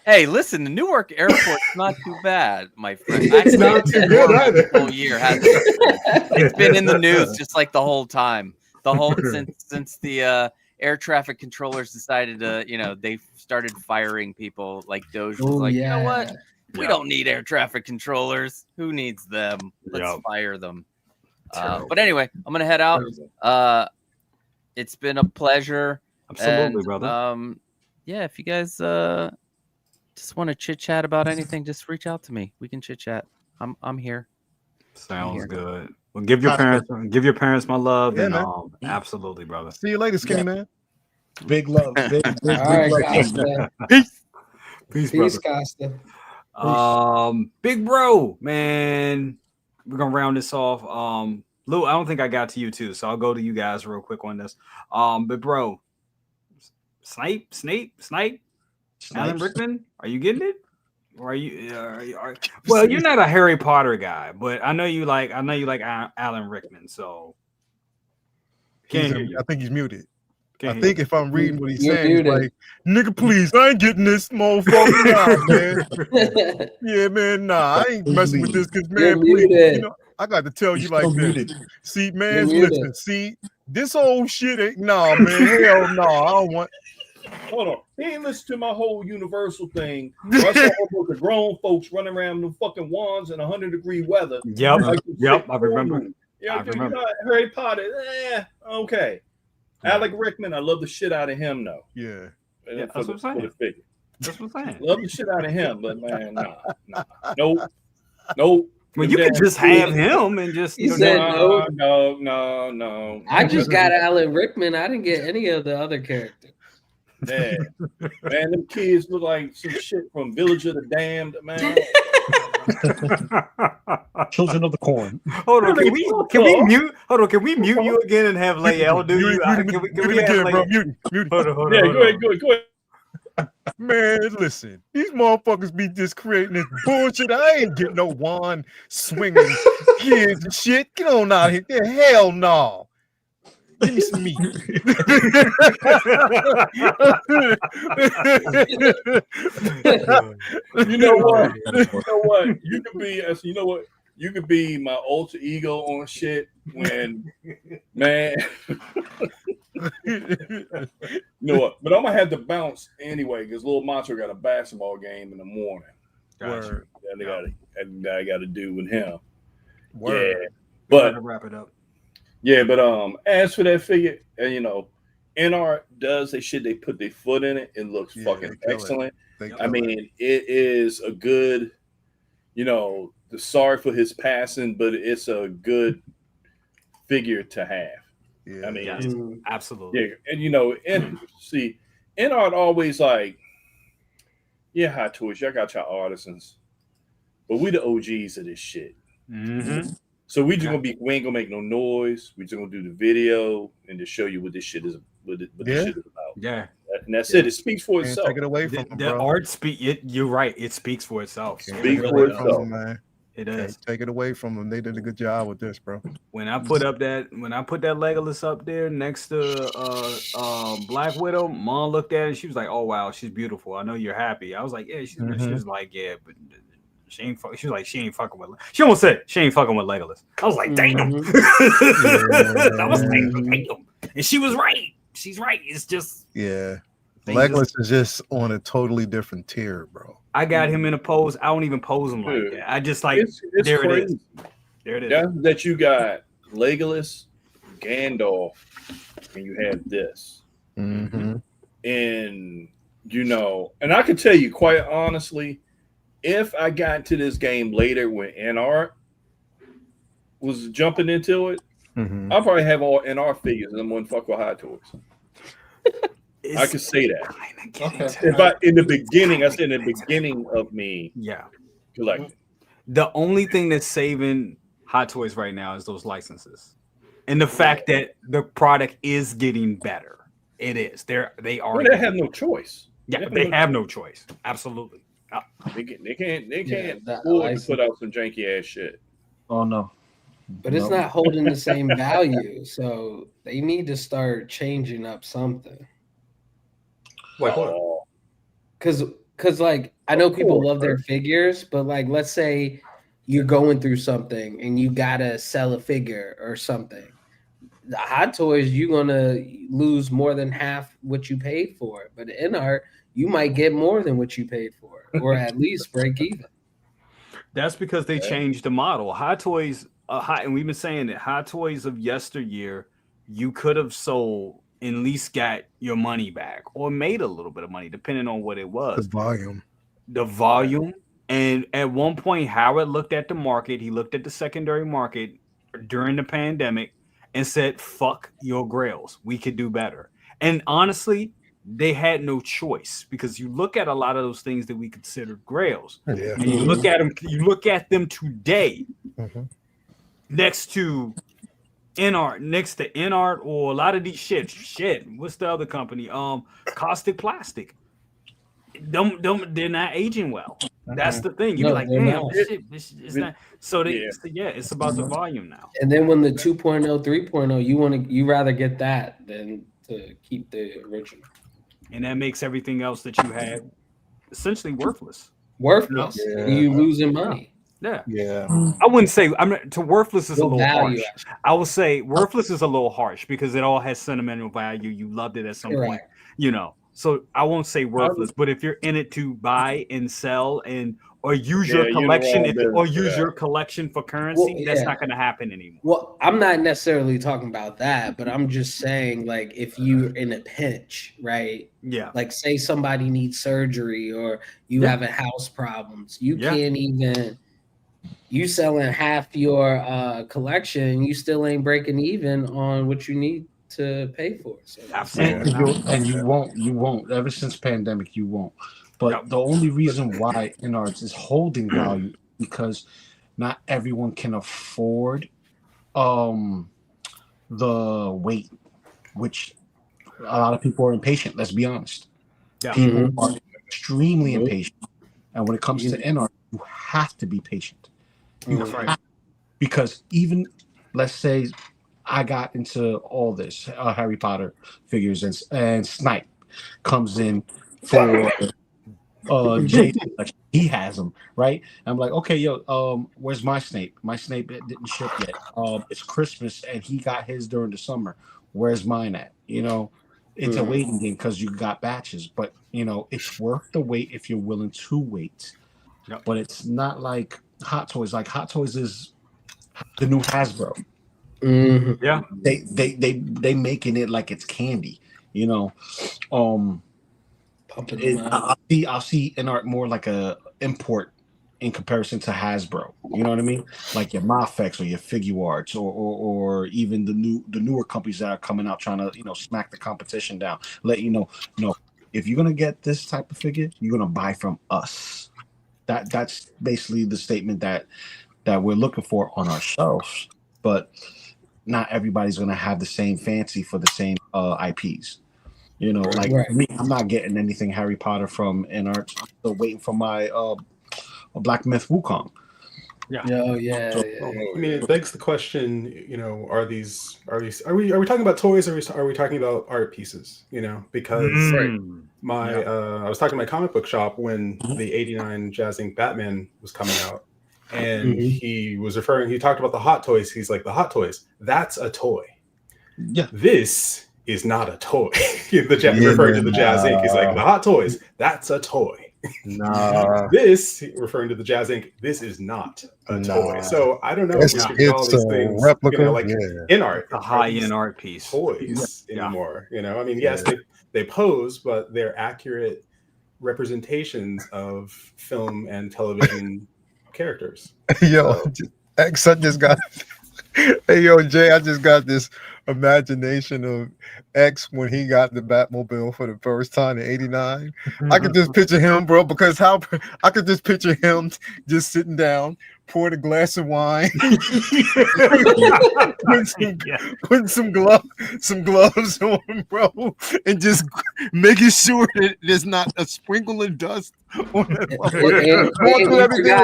Hey, listen, the Newark airport's not too bad, my friend. It's not too good either. Whole year it's been in the news just like the whole time. The whole since the air traffic controllers decided to, they started firing people. Like Doge was you know what? We don't need air traffic controllers. Who needs them? Let's fire them. But anyway, I'm gonna head out. It's been a pleasure. Absolutely, brother. Yeah, if you guys just want to chit chat about anything, just reach out to me. We can chit chat. I'm here. Sounds good. Well, give your parents my love, and absolutely, brother. See you later, Skinny Man. Big love. Big All right, love. Peace, Peace, brother. Costa. Big bro, man. We're gonna round this off. Lou, I don't think I got to you too, so I'll go to you guys real quick on this. But bro, Snape, Alan Rickman, are you getting it? Or are you? Well, you're not a Harry Potter guy, but I know you like Alan Rickman. So I think he's muted. I think if I'm reading what he's saying, he's like, nigga, please, I ain't getting this motherfucker out, man. Yeah, man, nah, I ain't messing with this because, man, please, I got to tell you like this. See, man, listen, see, this old shit ain't, nah, man, hell no, I don't want. Hold on. He ain't listened to my whole Universal thing. I saw a bunch of grown folks running around with fucking wands in 100-degree weather. Yep, I remember. Yeah, you're not Harry Potter. Okay. Alec Rickman, I love the shit out of him, though. Yeah. That's what I'm saying. That's what I'm saying. Love the shit out of him, but man, nah. Nope. Well, you can just have him and just. He said no. No. I just got Alan Rickman. I didn't get any of the other characters. Man, them kids look like some shit from Village of the Damned, man. Children of the Corn. Hold on, can we mute? Hold on, can we mute you again and have Layel do you? Can we have bro? Mute. Hold on. Go ahead. Man, listen, these motherfuckers be just creating this bullshit. I ain't getting no wand swinging kids and shit. Get on out here. Hell no. Give me some meat. You know what? You could be my alter ego on shit when, man. You know what? But I'm gonna have to bounce anyway because Little Macho got a basketball game in the morning. Gotcha. And I got to do with him. Word. Yeah, but wrap it up. Yeah, but as for that figure, InArt does they shit. They put their foot in it. It looks fucking excellent. I mean, it is a good, sorry for his passing, but it's a good figure to have. Yeah, I mean, yes, absolutely. Yeah, and see, InArt always like, Hot Toys, y'all got your artisans, but we the OGs of this shit. Mm-hmm. So we ain't gonna make no noise. We just gonna do the video and just show you what this shit is. What this shit is about. Yeah, and that's it. It speaks for itself. Take it away from the art. You're right. It speaks for itself. Man. It does. Take it away from them. They did a good job with this, bro. When I put that Legolas up there next to Black Widow, Mom looked at it and she was like, "Oh wow, she's beautiful. I know you're happy." I was like, "Yeah." She was like, "Yeah, but." She ain't fucking with. She almost said she ain't fucking with Legolas. I was like, damn. I was like, damn. And she was right. She's right. It's just Legolas is just on a totally different tier, bro. I got him in a pose. I don't even pose him like that. I just like it's there crazy. It is. That you got Legolas, Gandalf, and you have this. Mm-hmm. And and I can tell you quite honestly. If I got to this game later when InArt was jumping into it, I'll probably have all InArt figures and I'm gonna fuck with Hot Toys. I can say that. In the beginning of me, collecting. The only thing that's saving Hot Toys right now is those licenses, and the fact that the product is getting better. It is. They are. Well, they have no choice. Yeah, they have no choice. Absolutely. They can't afford to put out some janky ass shit. Oh no. But it's not holding the same value, so they need to start changing up something. Like what? Because because like I know people love their figures, but like let's say you're going through something and you gotta sell a figure or something. The Hot Toys, you're gonna lose more than half what you paid for it. But in InArt, you might get more than what you paid for it, or at least break even. That's because they changed the model. Hot Toys, and we've been saying that Hot Toys of yesteryear, you could have sold and at least got your money back or made a little bit of money, depending on what it was. The volume. And at one point, Howard looked at the market. He looked at the secondary market during the pandemic and said, fuck your grails. We could do better. And honestly, they had no choice, because you look at a lot of those things that we considered grails, and you look at them today next to InArt, or a lot of these shit. What's the other company? Caustic Plastic. They're not aging well. That's the thing. You're like, damn, this is not. So it's about the volume now. And then when the 2.0, 3.0, you rather get that than to keep the original. And that makes everything else that you had essentially worthless. Worthless. Yeah. You losing money. Yeah. I wouldn't say to worthless is a little harsh. I would say worthless is a little harsh because it all has sentimental value. You loved it at some point, So I won't say worthless, but if you're in it to buy and sell or use your collection your collection for currency, that's not going to happen anymore. Well, I'm not necessarily talking about that, but I'm just saying, like, if you're in a pinch, right? Yeah. Like, say somebody needs surgery or you having house problems, you can't even. You selling half your collection, you still ain't breaking even on what you need to pay for. So and you won't. Ever since pandemic, you won't. But the only reason why InArt is holding value because not everyone can afford the wait, which a lot of people are impatient. Let's be honest. People are extremely impatient, and when it comes to InArt, you have to be patient. That's right. Because even, let's say, I got into all this Harry Potter figures and Snape comes in for Jay. He has them, right? I'm like, okay, where's my Snape? My Snape didn't ship yet. It's Christmas and he got his during the summer. Where's mine at? It's a waiting game because you got batches, but it's worth the wait if you're willing to wait. But it's not like Hot Toys. Like Hot Toys is the new Hasbro. Yeah, they making it like it's candy. I'll see InArt more like a import in comparison to Hasbro. You know what I mean? Like your Mafex or your Figuarts or even the newer companies that are coming out trying to smack the competition down. Let you know, if you're gonna get this type of figure, you're gonna buy from us. That's basically the statement that we're looking for on our shelves, but not everybody's gonna have the same fancy for the same IPs. Me, I'm not getting anything Harry Potter from InArt. I'm still waiting for my Black Myth Wukong. I mean, it begs the question. Are we talking about toys or are we talking about art pieces? Because I was talking to my comic book shop when the '89 Jazz Inc. Batman was coming out, and he talked about the Hot Toys. He's like, the Hot Toys, that's a toy. Yeah, this is not a toy. Referring to the Jazz Inc. He's like, the Hot Toys, that's a toy. This, referring to the Jazz Inc., this is not a toy. So I don't know if we call these things replica, InArt, a high-end art piece toys anymore. I mean, yes, they pose, but they're accurate representations of film and television characters. X, I just got. Hey, Jay, I just got this imagination of X when he got the Batmobile for the first time in '89. I could just picture him, bro, because I could just picture him just sitting down, pouring a glass of wine, putting some gloves on, bro, and just making sure that there's not a sprinkle of dust on that.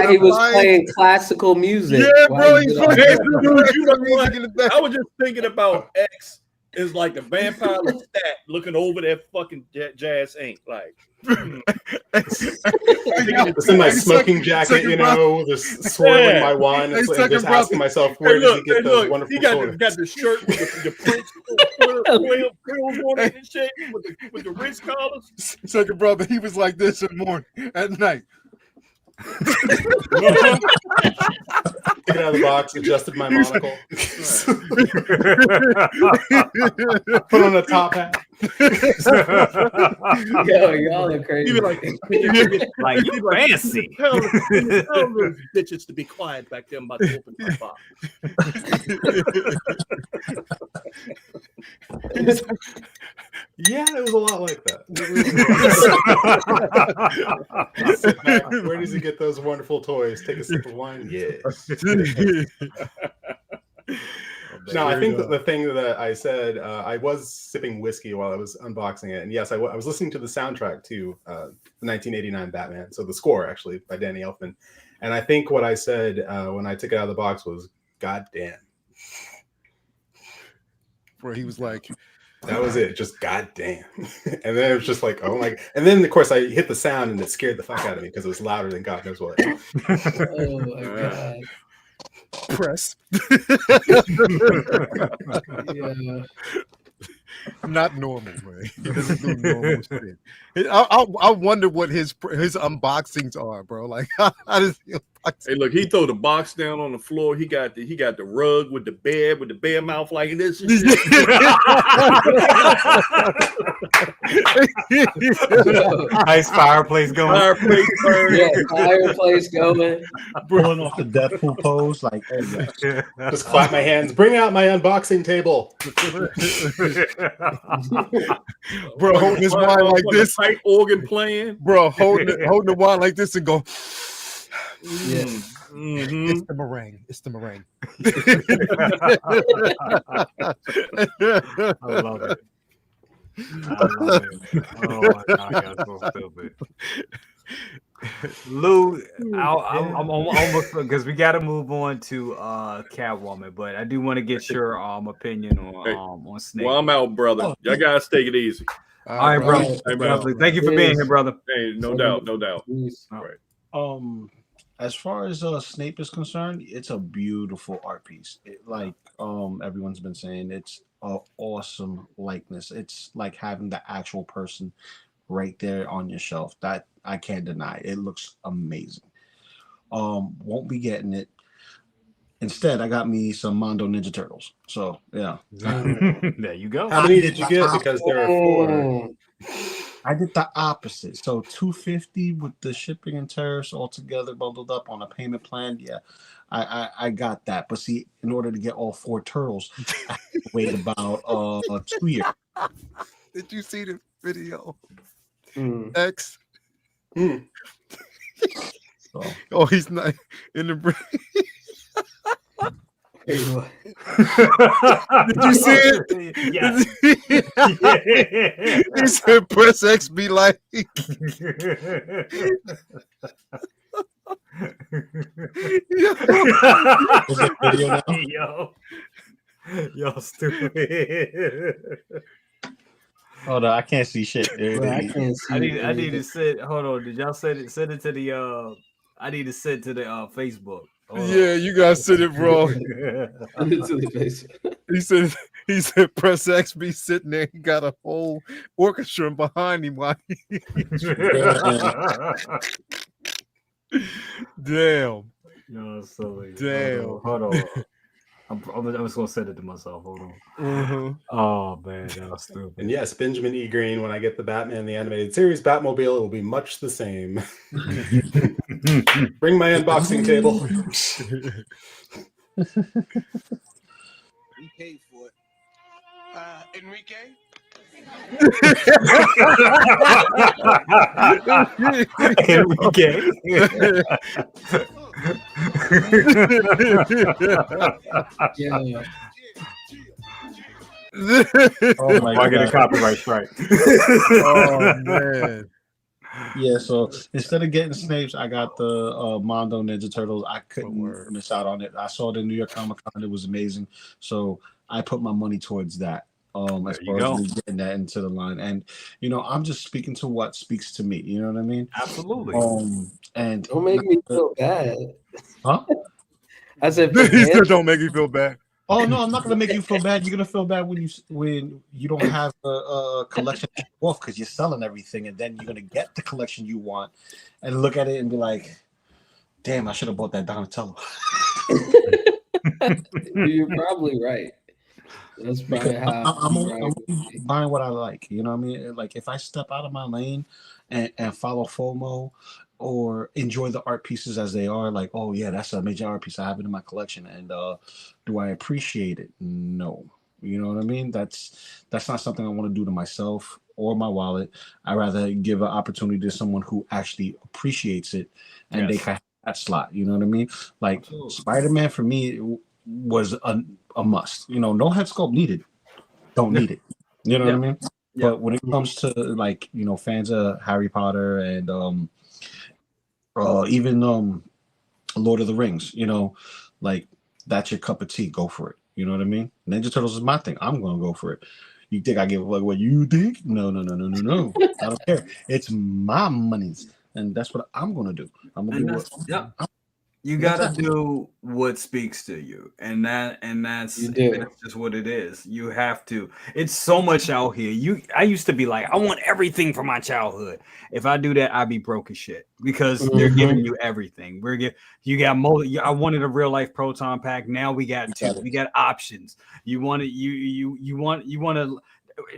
He was playing classical music. Yeah, bro, I was just thinking about X is like the vampire stat looking over that fucking jazz ink. Like, it's in my smoking jacket, you know, just swirling my wine and just asking myself, where does he get those wonderful toys? He got the shirt with the Prince frills on it and shit with the wrist collars. Second brother, he was like this in the morning, at night. Took it out of the box, adjusted my monocle, put on a top hat. Yo, y'all are crazy. You like you fancy. Tell those bitches to be quiet back there. I'm about to open my box. Yeah, it was a lot like that. Where does he get those wonderful toys? Take a sip of wine? Yes. No, I think that the thing that I said, I was sipping whiskey while I was unboxing it. And yes, I was listening to the soundtrack to the 1989 Batman. So the score, actually, by Danny Elfman. And I think what I said when I took it out of the box was, God damn. Where he was like... That was it, just goddamn. And then it was just like, oh my. And then, of course, I hit the sound and it scared the fuck out of me because it was louder than God knows what. Oh my God. Press. Yeah. Not normal, man. He doesn't do normal shit. I wonder what his unboxings are, bro. Like, how does he unbox? Hey, look, he throw the box down on the floor. He got the rug with the bear mouth like this. And shit. Nice fireplace going. Fireplace going. Pulling off the Deadpool pose, like, oh yeah. Just clap my hands. Bring out my unboxing table. Bro, holding his wine like this. Tight organ playing. Bro, holding the wine like this and go. Yeah. Mm-hmm. It's the meringue. It's the meringue. I love it. Oh my God, that's so stupid. Lou, I'm almost because we got to move on to Catwoman, but I do want to get your opinion on Snake. Well, I'm out, brother. Y'all guys take it easy. All right, brother. Hey, brother. Thank you for being here, brother. Hey, no doubt. All right. As far as Snape is concerned, it's a beautiful art piece. Like everyone's been saying, it's an awesome likeness. It's like having the actual person right there on your shelf. That I can't deny. It looks amazing. Won't be getting it. Instead, I got me some Mondo Ninja Turtles. So yeah. There you go. How many did you get? Because there are 4. I did the opposite. So $250 with the shipping and tariffs all together bundled up on a payment plan. Yeah, I got that. But see, in order to get all 4 turtles, I had to wait about 2 years. Did you see the video? X. So. Oh, he's not in the. Did you see it? Yes. He said, "Press X, be like." Yo, stupid. Hold on, I can't see shit. I can't see. I need to send. Hold on, did y'all send it? Send it to the. I need to send to the Facebook. Yeah, you guys said it wrong. He said press X, be sitting there. He got a whole orchestra behind him. Damn. No, so damn. Hold on. I'm just gonna send it to myself. Hold on. Mm-hmm. Oh man, that was stupid. And yes, Benjamin E. Green. When I get the Batman the Animated Series Batmobile, it will be much the same. Bring my unboxing table. We paid for it. Enrique. Yeah. Oh my God. I get a copyright strike. Oh man. Yeah, so instead of getting Snapes, I got the Mondo Ninja Turtles. I couldn't miss out on it. I saw it in New York Comic Con. It was amazing. So I put my money towards that. As far as me getting that into the line. And I'm just speaking to what speaks to me. You know what I mean? Absolutely. And don't make me feel bad. Huh? I said, he said, "Don't make me feel bad." Oh no, I'm not gonna make you feel bad. You're gonna feel bad when you don't have a collection off because you're selling everything, and then you're gonna get the collection you want, and look at it and be like, "Damn, I should have bought that Donatello." You're probably right. That's probably how I'm only buying what I like. You know what I mean? Like if I step out of my lane and follow FOMO or enjoy the art pieces as they are, like, oh yeah, that's a major art piece. I have it in my collection. And do I appreciate it? No. You know what I mean? That's not something I want to do to myself or my wallet. I rather give an opportunity to someone who actually appreciates it and they can have that slot. You know what I mean? Like Spider-Man for me was a must. No head sculpt needed. Don't need it. You know what I mean? But when it comes to like fans of Harry Potter and even Lord of the Rings, like that's your cup of tea. Go for it. You know what I mean? Ninja Turtles is my thing. I'm gonna go for it. You think I give like what you think? No. I don't care. It's my monies, and that's what I'm gonna do. I'm gonna do what. You gotta do what speaks to you, and that's just what it is. You have to. It's so much out here. I used to be like, I want everything from my childhood. If I do that, I'd be broke as shit because they're giving you everything. I wanted a real life proton pack. Now we got two. We got options. You want to.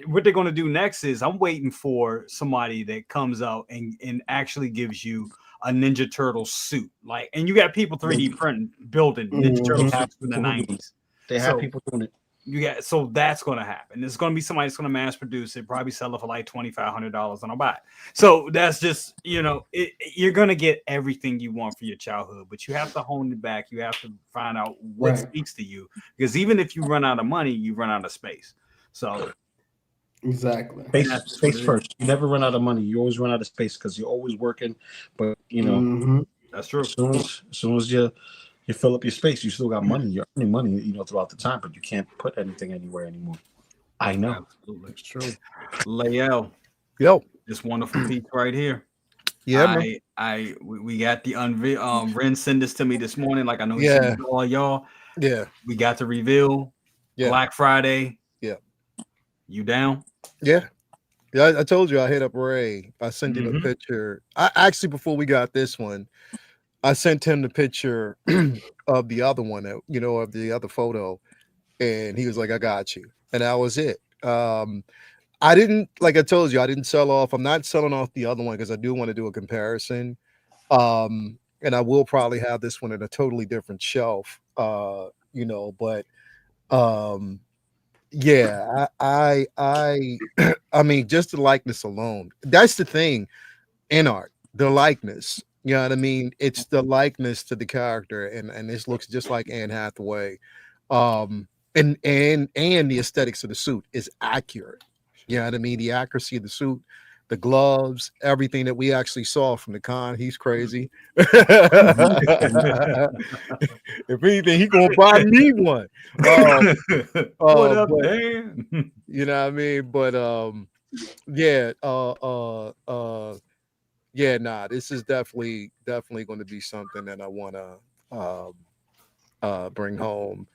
What they're going to do next is I'm waiting for somebody that comes out and actually gives you a Ninja Turtle suit, and you got people 3D printing, building Ninja Turtle suits from the 90s. They have people doing it. So that's going to happen. There's going to be somebody that's going to mass produce it, probably sell it for like $2,500, and I'll buy it. So that's just you're going to get everything you want for your childhood, but you have to hone it back. You have to find out what speaks to you, because even if you run out of money, you run out of space. So. Exactly. Space first. You never run out of money. You always run out of space because you're always working. But that's true. As soon as you fill up your space, you still got money. You're earning money, throughout the time, but you can't put anything anywhere anymore. I know. Absolutely. It's true. Lael. Yo. This wonderful piece right here. Yeah. We got the unveil. Ren sent this to me this morning. Like I know he sent it to all y'all. Yeah. We got the reveal. Yeah. Black Friday. Yeah. You down? Yeah. I told you I hit up Ray. I sent him a picture. I actually, before we got this one, I sent him the picture of the other one, of the other photo, and he was like, "I got you," and that was it. I didn't, like I told you, I didn't sell off. I'm not selling off the other one because I do want to do a comparison, and I will probably have this one in a totally different shelf, but. Yeah, I mean, just the likeness alone. That's the thing in art, the likeness. You know what I mean? It's the likeness to the character, and this looks just like Anne Hathaway. And the aesthetics of the suit is accurate. You know what I mean? The accuracy of the suit, the gloves, everything that we actually saw from the con. He's crazy. If anything, he gonna buy me one. What up, man? You know what I mean? But this is definitely going to be something that I want to bring home.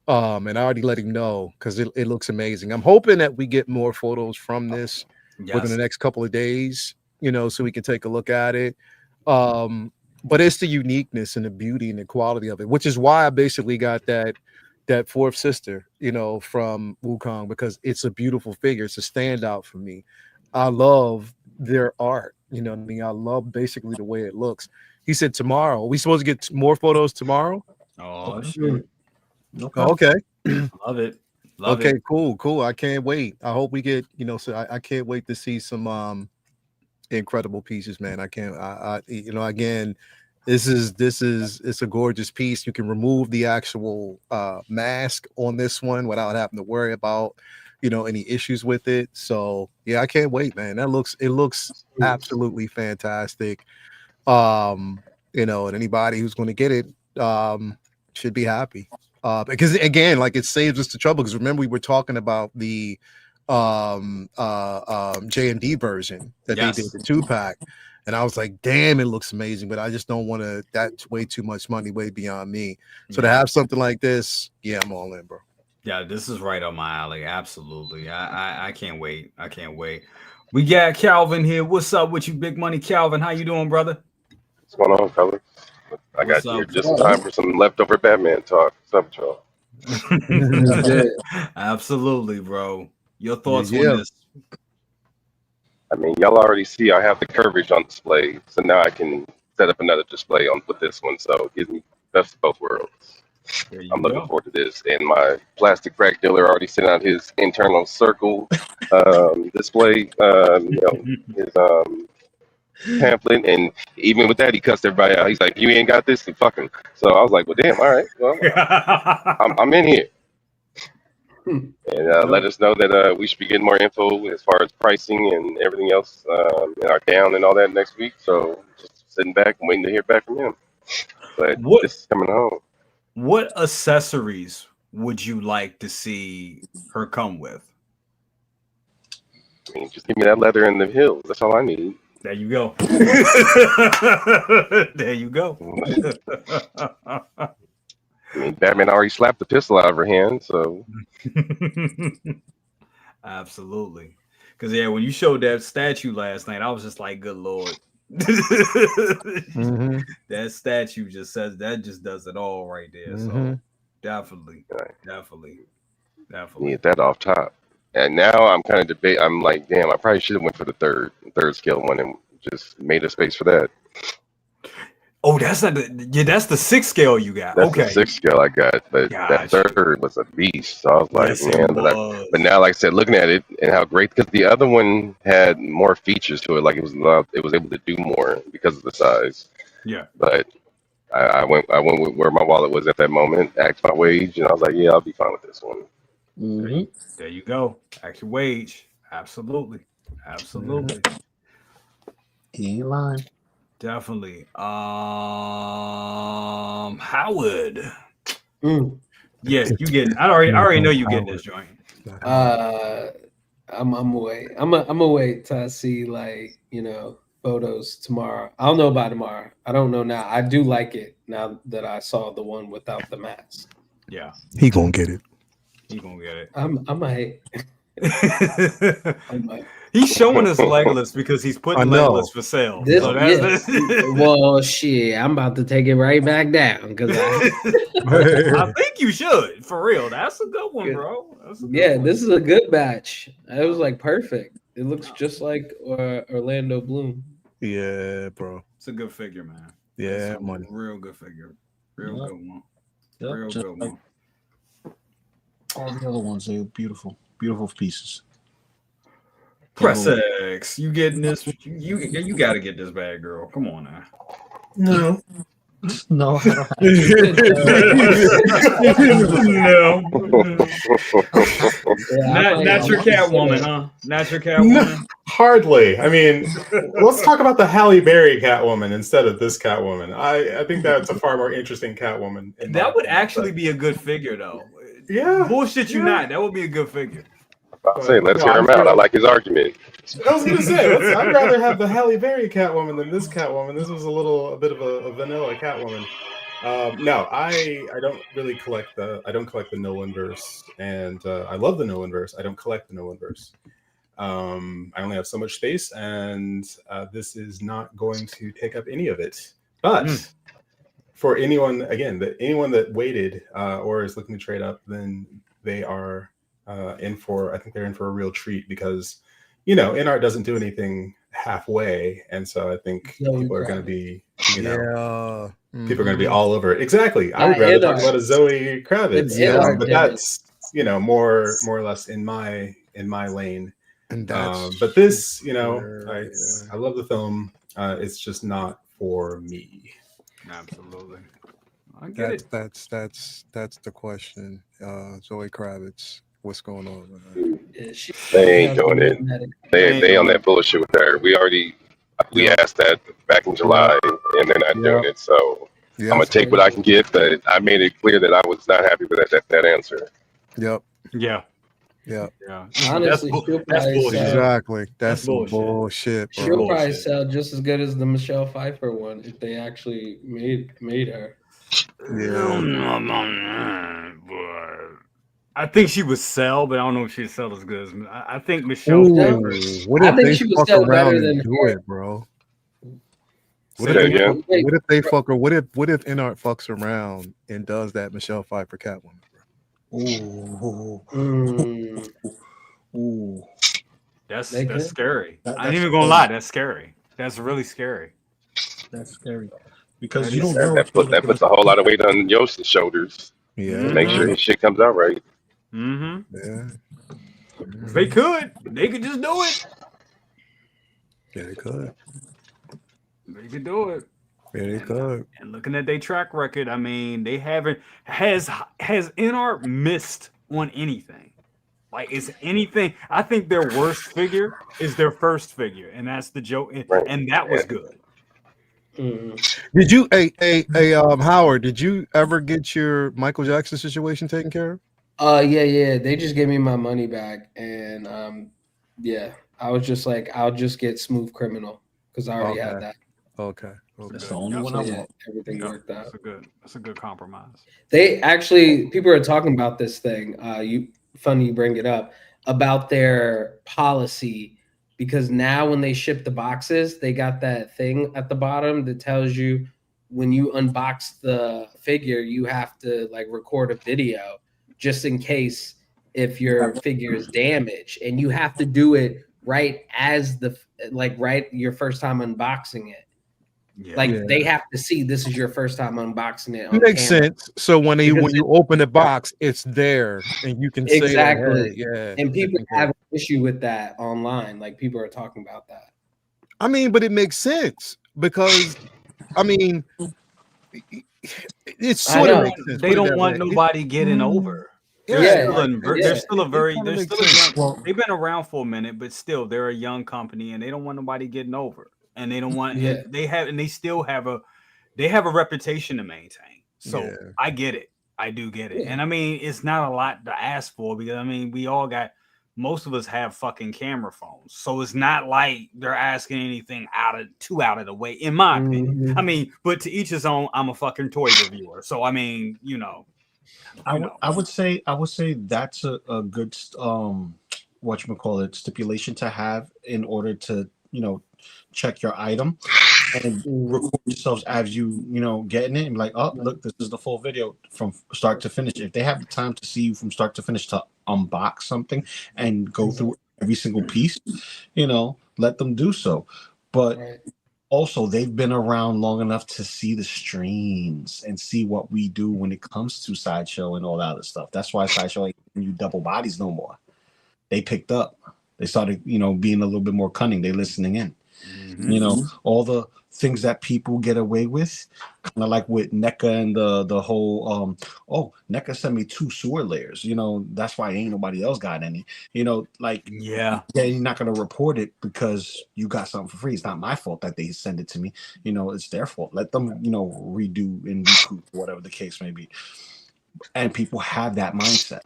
And I already let him know because it looks amazing. I'm hoping that we get more photos from this within the next couple of days, so we can take a look at it. But it's the uniqueness and the beauty and the quality of it, which is why I basically got that fourth sister, from Wukong, because it's a beautiful figure. It's a standout for me. I love their art. You know what I mean? I love basically the way it looks. He said tomorrow. Are we supposed to get more photos tomorrow? Oh, shit. Okay. Love it. Okay, cool. I can't wait. I hope we get, so I can't wait to see some incredible pieces, man. Again, it's a gorgeous piece. You can remove the actual mask on this one without having to worry about, any issues with it. So yeah, I can't wait, man. It looks absolutely fantastic. And anybody who's going to get it should be happy. Because again, like it saves us the trouble. Because remember, we were talking about the J&D version that they did, the 2-pack, and I was like, damn, it looks amazing, but I just don't want to. That's way too much money, way beyond me. So to have something like this, yeah, I'm all in, bro. Yeah, this is right up my alley. Absolutely. I can't wait. I can't wait. We got Calvin here. What's up with you, Big Money Calvin? How you doing, brother? What's going on, fellas? I got here just in time for some leftover Batman talk. What's up, y'all? Absolutely, bro. Your thoughts on this? I mean, y'all already see I have the coverage on display, so now I can set up another display on with this one. So it gives me best of both worlds. I'm looking forward to this. And my plastic crack dealer already sent out his internal circle display, his pamphlet, and even with that, he cussed everybody out. He's like, "You ain't got this," and fucking. So I was like, "Well, damn, all right, well, I'm in here." And let us know that we should be getting more info as far as pricing and everything else in our down and all that next week. So just sitting back and waiting to hear back from him. But this is coming home. What accessories would you like to see her come with? I mean, just give me that leather and the heels. That's all I need. There you go. There you go. I mean, Batman already slapped the pistol out of her hand, so. Absolutely. Because, yeah, when you showed that statue last night, I was just like, good Lord. That statue just says, that just does it all right there. So, definitely. Need that off top. And now I'm kind of debating. I'm like, damn, I probably should have went for the third scale one and just made a space for that. Oh, that's not that's the 6th scale you got. That's the 6th scale I got, but that third was a beast. So I was like, man, but now, like I said, looking at it and how great, because the other one had more features to it, like it was able to do more because of the size. Yeah. But I went with where my wallet was at that moment, asked my wage, and I was like, yeah, I'll be fine with this one. There you go. Ask your wage. Absolutely. He ain't lying. Definitely. Howard. Yeah, you getting? I already know you getting this joint. I'm away. I'm away to see photos tomorrow. I don't know about tomorrow. I don't know now. I do like it now that I saw the one without the mask. Yeah, he gonna get it. I might. He's showing us Legolas because he's putting Legolas for sale. Well, shit, I'm about to take it right back down because I think you should, for real. That's a good one, bro. This is a good batch. It was like perfect. It looks just like Orlando Bloom. Yeah, bro. It's a good figure, man. Yeah, money. Real good figure. Good one. Real good one. All the other ones, they're beautiful pieces. Press X, you getting this? You got to get this bag, girl. Come on now. No. No. Not your Catwoman, huh? Not your Catwoman. No, hardly. I mean, let's talk about the Halle Berry Catwoman instead of this Catwoman. I think that's a far more interesting Catwoman. That would actually be a good figure, though. Yeah. Bullshit you not. That would be a good figure. I'll say, let's hear him out. I like his argument. I was gonna say, I'd rather have the Halle Berry Catwoman than this Catwoman. This was a bit of a vanilla Catwoman. No, I don't really collect the Nolanverse, and I love the Nolanverse. I don't collect the Nolanverse. I only have so much space, and this is not going to take up any of it. But for anyone that waited or is looking to trade up, then they are in for a real treat, because InArt doesn't do anything halfway, and so I think people are going to be people are going to be all over it. Exactly. I would rather talk about a Zoe Kravitz, but that's more or less in my lane. And but this, I love the film. It's just not for me. Absolutely. I get it. That's the question. Zoe Kravitz, what's going on with her? They ain't doing it. They on that bullshit with her. We asked that back in July, and they're not doing it. So I'm gonna take what I can get, but I made it clear that I was not happy with that answer. Yep. Yeah. Yeah. Honestly, she'll probably sell. Exactly. That's bullshit, bro. She'll probably sell just as good as the Michelle Pfeiffer one if they actually made her. Yeah. I think she would sell, but I don't know if she'd sell as good as. I think Michelle. What if they fuck around and do it, bro? What if they fuck, or what if InArt fucks around and does that Michelle Pfeiffer Catwoman? Ooh. That's scary. I ain't even gonna lie. That's scary. That's really scary. That's scary because you don't know that puts a whole lot of weight on Yoshi's shoulders. Yeah, to make sure his shit comes out right. Yeah, they could just do it. Yeah, they could. They could do it. Yeah, they could. And looking at their track record, I mean, they haven't has InArt missed on anything. Like, is anything? I think their worst figure is their first figure, and that's the joke. And that was good. Did you, Howard? Did you ever get your Michael Jackson situation taken care of? Yeah. They just gave me my money back, and I was just like, I'll just get Smooth Criminal because I already had that. Okay. That's the only one I want. Everything worked out. That's a good compromise. They actually, people are talking about this thing. Funny you bring it up about their policy, because now when they ship the boxes, they got that thing at the bottom that tells you when you unbox the figure, you have to like record a video just in case if your figure is damaged, and you have to do it right as your first time unboxing it. They have to see this is your first time unboxing it. It makes sense. So when you open the box, it's there and you can exactly. Say, hey, and people have an issue with that online. Like people are talking about that. I mean, but it makes sense because I mean, it's sort of makes sense. They don't want nobody getting over. They're still a young. They've been around for a minute, but still they're a young company and they don't want nobody getting over. And they don't want they still have a reputation to maintain. So I get it. I do get it. And I mean, it's not a lot to ask for because I mean, most of us have fucking camera phones. So it's not like they're asking anything out of the way, in my opinion. I mean, but to each his own. I'm a fucking toy reviewer. So I mean, I would say that's a good stipulation to have in order to check your item and record yourselves as you getting it and be like, oh look, this is the full video from start to finish. If they have the time to see you from start to finish to unbox something and go through every single piece, let them do so. But also they've been around long enough to see the streams and see what we do when it comes to Sideshow and all that other stuff. That's why Sideshow ain't you double bodies no more. They picked up. They started, being a little bit more cunning. They listening in. All the things that people get away with, kind of like with NECA and the whole NECA sent me 2 sewer layers. That's why ain't nobody else got any. You're not gonna report it because you got something for free. It's not my fault that they send it to me. It's their fault. Let them redo and recoup, whatever the case may be. And people have that mindset.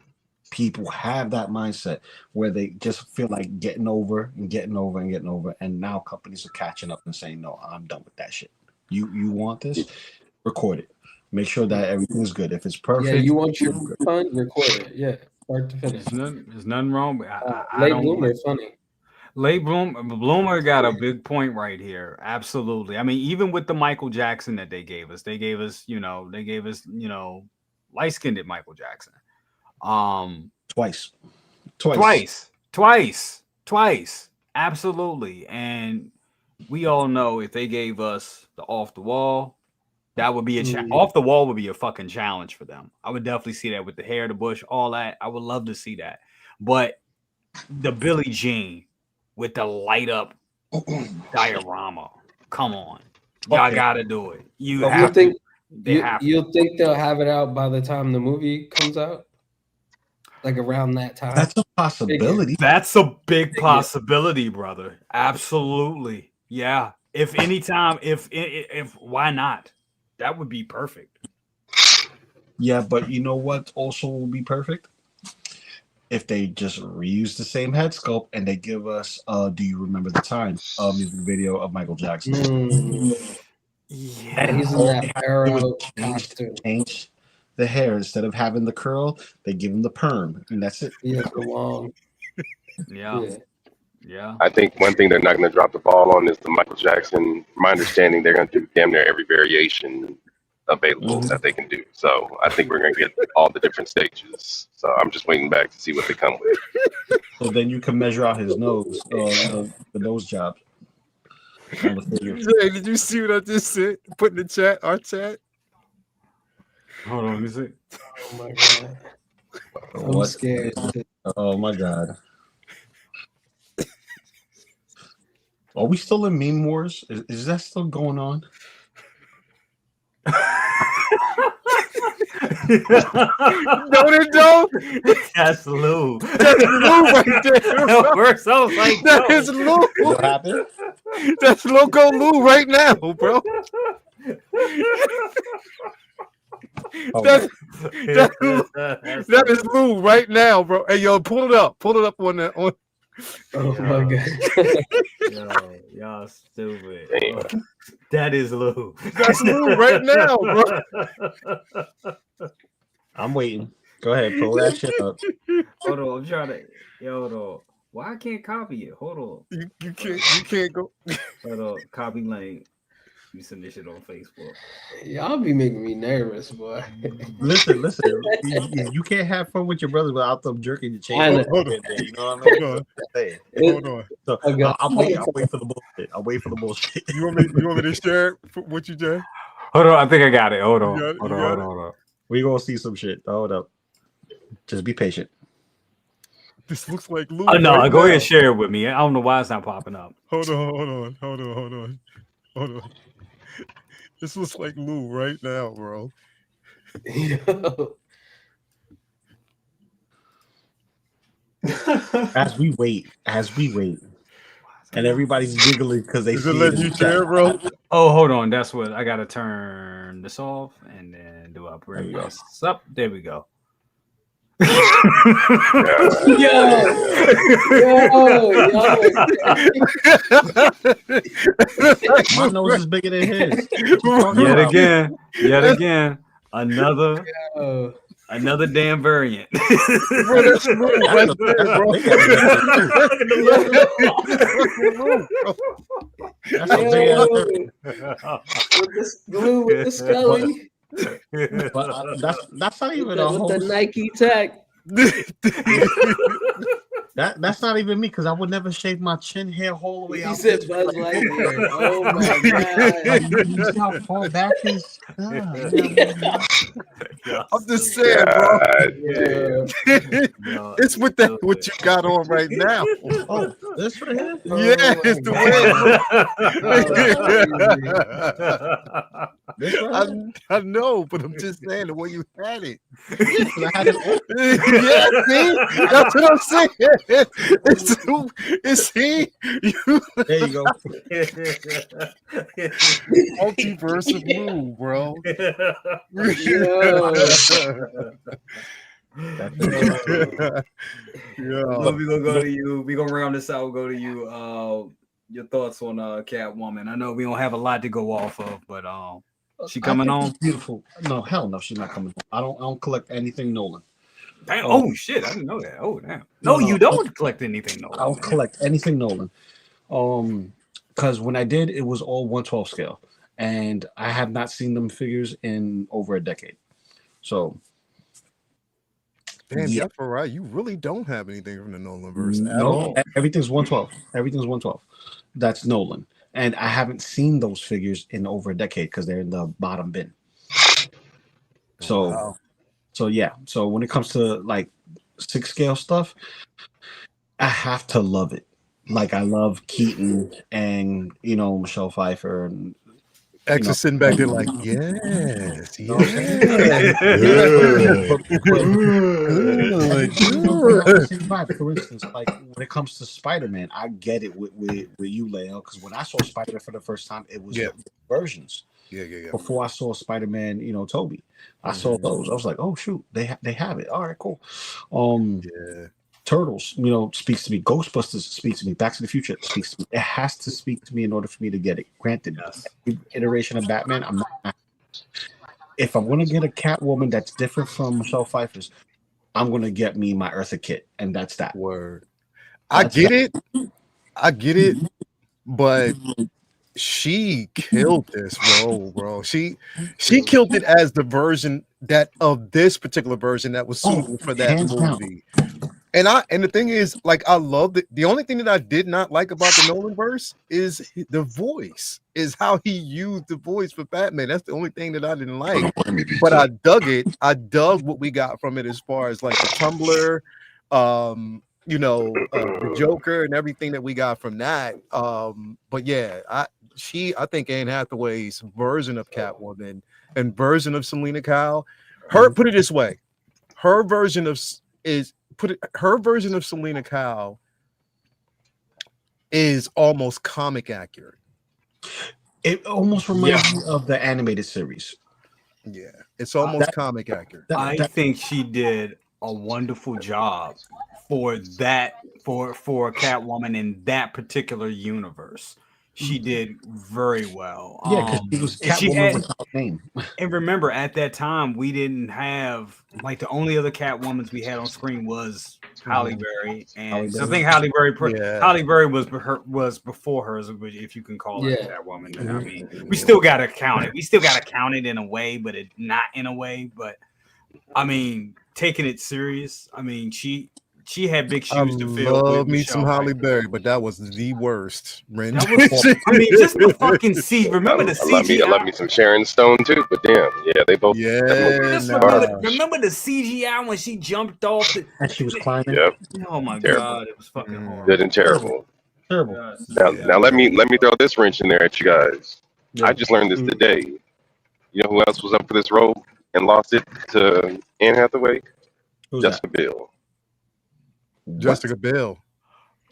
People have that mindset where they just feel like getting over, and now companies are catching up and saying, no, I'm done with that shit. You want this? Record it. Make sure that everything's good. If it's perfect, you want your fun, record it. Start to finish. There's nothing wrong with Late Bloomer is funny. Late Bloomer got a big point right here. Absolutely. I mean, even with the Michael Jackson that they gave us, light-skinned Michael Jackson. Twice. Absolutely. And we all know if they gave us the off the wall, that would be off the wall would be a fucking challenge for them. I would definitely see that with the hair, the bush, all that. I would love to see that. But the Billie Jean with the light up diorama, come on, y'all gotta do it. You think they'll have it out by the time the movie comes out? Like around that time. That's a possibility. That's a big possibility, brother. Absolutely. Yeah. If any time, if why not? that would be perfect. Yeah, but you know what also will be perfect? If they just reuse the same head sculpt and they give us Do You Remember the Time music video of Michael Jackson. Yeah, and he's in that arrow change the hair. Instead of having the curl, they give him the perm, and that's it. Yeah, long. Yeah. I think one thing they're not going to drop the ball on is the Michael Jackson. My understanding, they're going to do damn near every variation available that they can do. So I think we're going to get all the different stages. So I'm just waiting back to see what they come with. So then you can measure out his nose, the nose job. Jay, did you see what I just said? Put in the chat, our chat. Hold on, let me see. Oh my god. I'm scared. Oh my god. Are we still in meme wars? Is that still going on? Don't it though? That's Lou. That's Lou right there. At first I was like, that is Lou. What happened? That's Loco Lu right now, bro. That is Lou right now, bro. Hey, yo, pull it up on that. Oh my god. Y'all stupid. That is Lou. That's Lou right now, bro. I'm waiting. Go ahead, pull that shit up. Hold on, I'm trying to. Hold on. Why I can't copy it? Hold on. You can't go. Hold on. Copy link. You send this shit on Facebook. Y'all be making me nervous, boy. Listen. You can't have fun with your brother without them jerking your chain. Hold on. You know what I mean? Hold on. So I'll wait for the bullshit. I'll wait for the bullshit. You want me to share it with you, Jay? Hold on. I think I got it. Hold on. Hold on. We gonna see some shit. Hold up. Just be patient. This looks like Lou. Oh no, right go now. ahead and share it with me. I don't know why it's not popping up. Hold on. This looks like Lou right now, bro. As we wait, and everybody's giggling because they Is see it letting you share, bro? Oh, hold on. That's what I gotta turn this off and then do a bring this up. There we go. Yo. My nose is bigger than his. Yet again, another damn variant. Bro, that's Lou right there, bro. Glue with the Scully. But that's not even a whole. With the Nike tag. That's not even me because I would never shave my chin hair all the way out. He said Buzz Lightyear. Oh my god! You see how far back his? I'm just saying, bro. It's with that what you got on right now. Oh, this right here? Yeah, it's the way. I know, but I'm just saying the way you had it. Yeah, see, that's what I'm saying. It's he. There you go. Multiverse of Lou, bro. Well, we gonna go to you. We gonna round this out. We'll go to you. Your thoughts on Catwoman? I know we don't have a lot to go off of, but she coming on? Beautiful. No, hell no, she's not coming on. I don't collect anything Nolan. Damn, oh shit, I didn't know that. Oh damn. No, you don't collect anything Nolan. I don't collect anything Nolan. Because when I did, it was all 1/12 scale, and I have not seen them figures in over a decade. So, damn, that's all right. You really don't have anything from the Nolan verse at no, all. everything's 1/12. Everything's 1/12. That's Nolan, and I haven't seen those figures in over a decade because they're in the bottom bin. So. Wow. So yeah, so when it comes to like 6 scale stuff, I have to love it. Like I love Keaton and Michelle Pfeiffer and X is sitting back there like yes. For instance, like when it comes to Spider-Man, I get it with you, Leo, because when I saw Spider-Man for the first time, it was versions. Yeah. Before I saw Spider-Man, Toby, I saw those. I was like, oh shoot, they have it. All right, cool. Yeah. Turtles, speaks to me. Ghostbusters speaks to me. Back to the Future speaks to me. It has to speak to me in order for me to get it. Granted, every iteration of Batman, I'm not. If I'm gonna get a Catwoman that's different from Michelle Pfeiffer's, I'm gonna get me my Eartha Kitt, and that's that. Word. I get it, but she killed this role, bro. She killed it as the version of this particular version that was suitable for that movie. And the thing is, like, I love it. The only thing that I did not like about the Nolan verse is the voice, is how he used the voice for Batman. That's the only thing that I didn't like. But I dug it. I dug what we got from it as far as like the Tumblr, the Joker and everything that we got from that. But yeah, I think Anne Hathaway's version of Catwoman and version of Selena Kyle, put it this way, her version of Selena Kyle is almost comic accurate. It almost reminds me of the animated series. Yeah, it's almost comic accurate. I think she did a wonderful job for Catwoman in that particular universe. She did very well. Yeah, because she was Catwoman without name. And remember, at that time, we didn't have, like, the only other Catwomans we had on screen was Halle Berry, and so I think Halle Berry was before hers, if you can call her Catwoman. I mean, we still got to count it. We still got to count it in a way, but it not in a way. But I mean, taking it serious, I mean, she had big shoes to fill. Love me some Halle Berry, but that was the worst. I mean, just the fucking C. Remember the CGI? I love me some Sharon Stone too, but damn, yeah, they both. Yeah, remember the CGI when she jumped off and she was climbing. Yep. Oh my terrible. God, it was fucking horrible. Good and terrible. Terrible. Now let me throw this wrench in there at you guys. Yeah. I just learned this today. You know who else was up for this role and lost it to Anne Hathaway? Jessica Biel. Jessica Biel.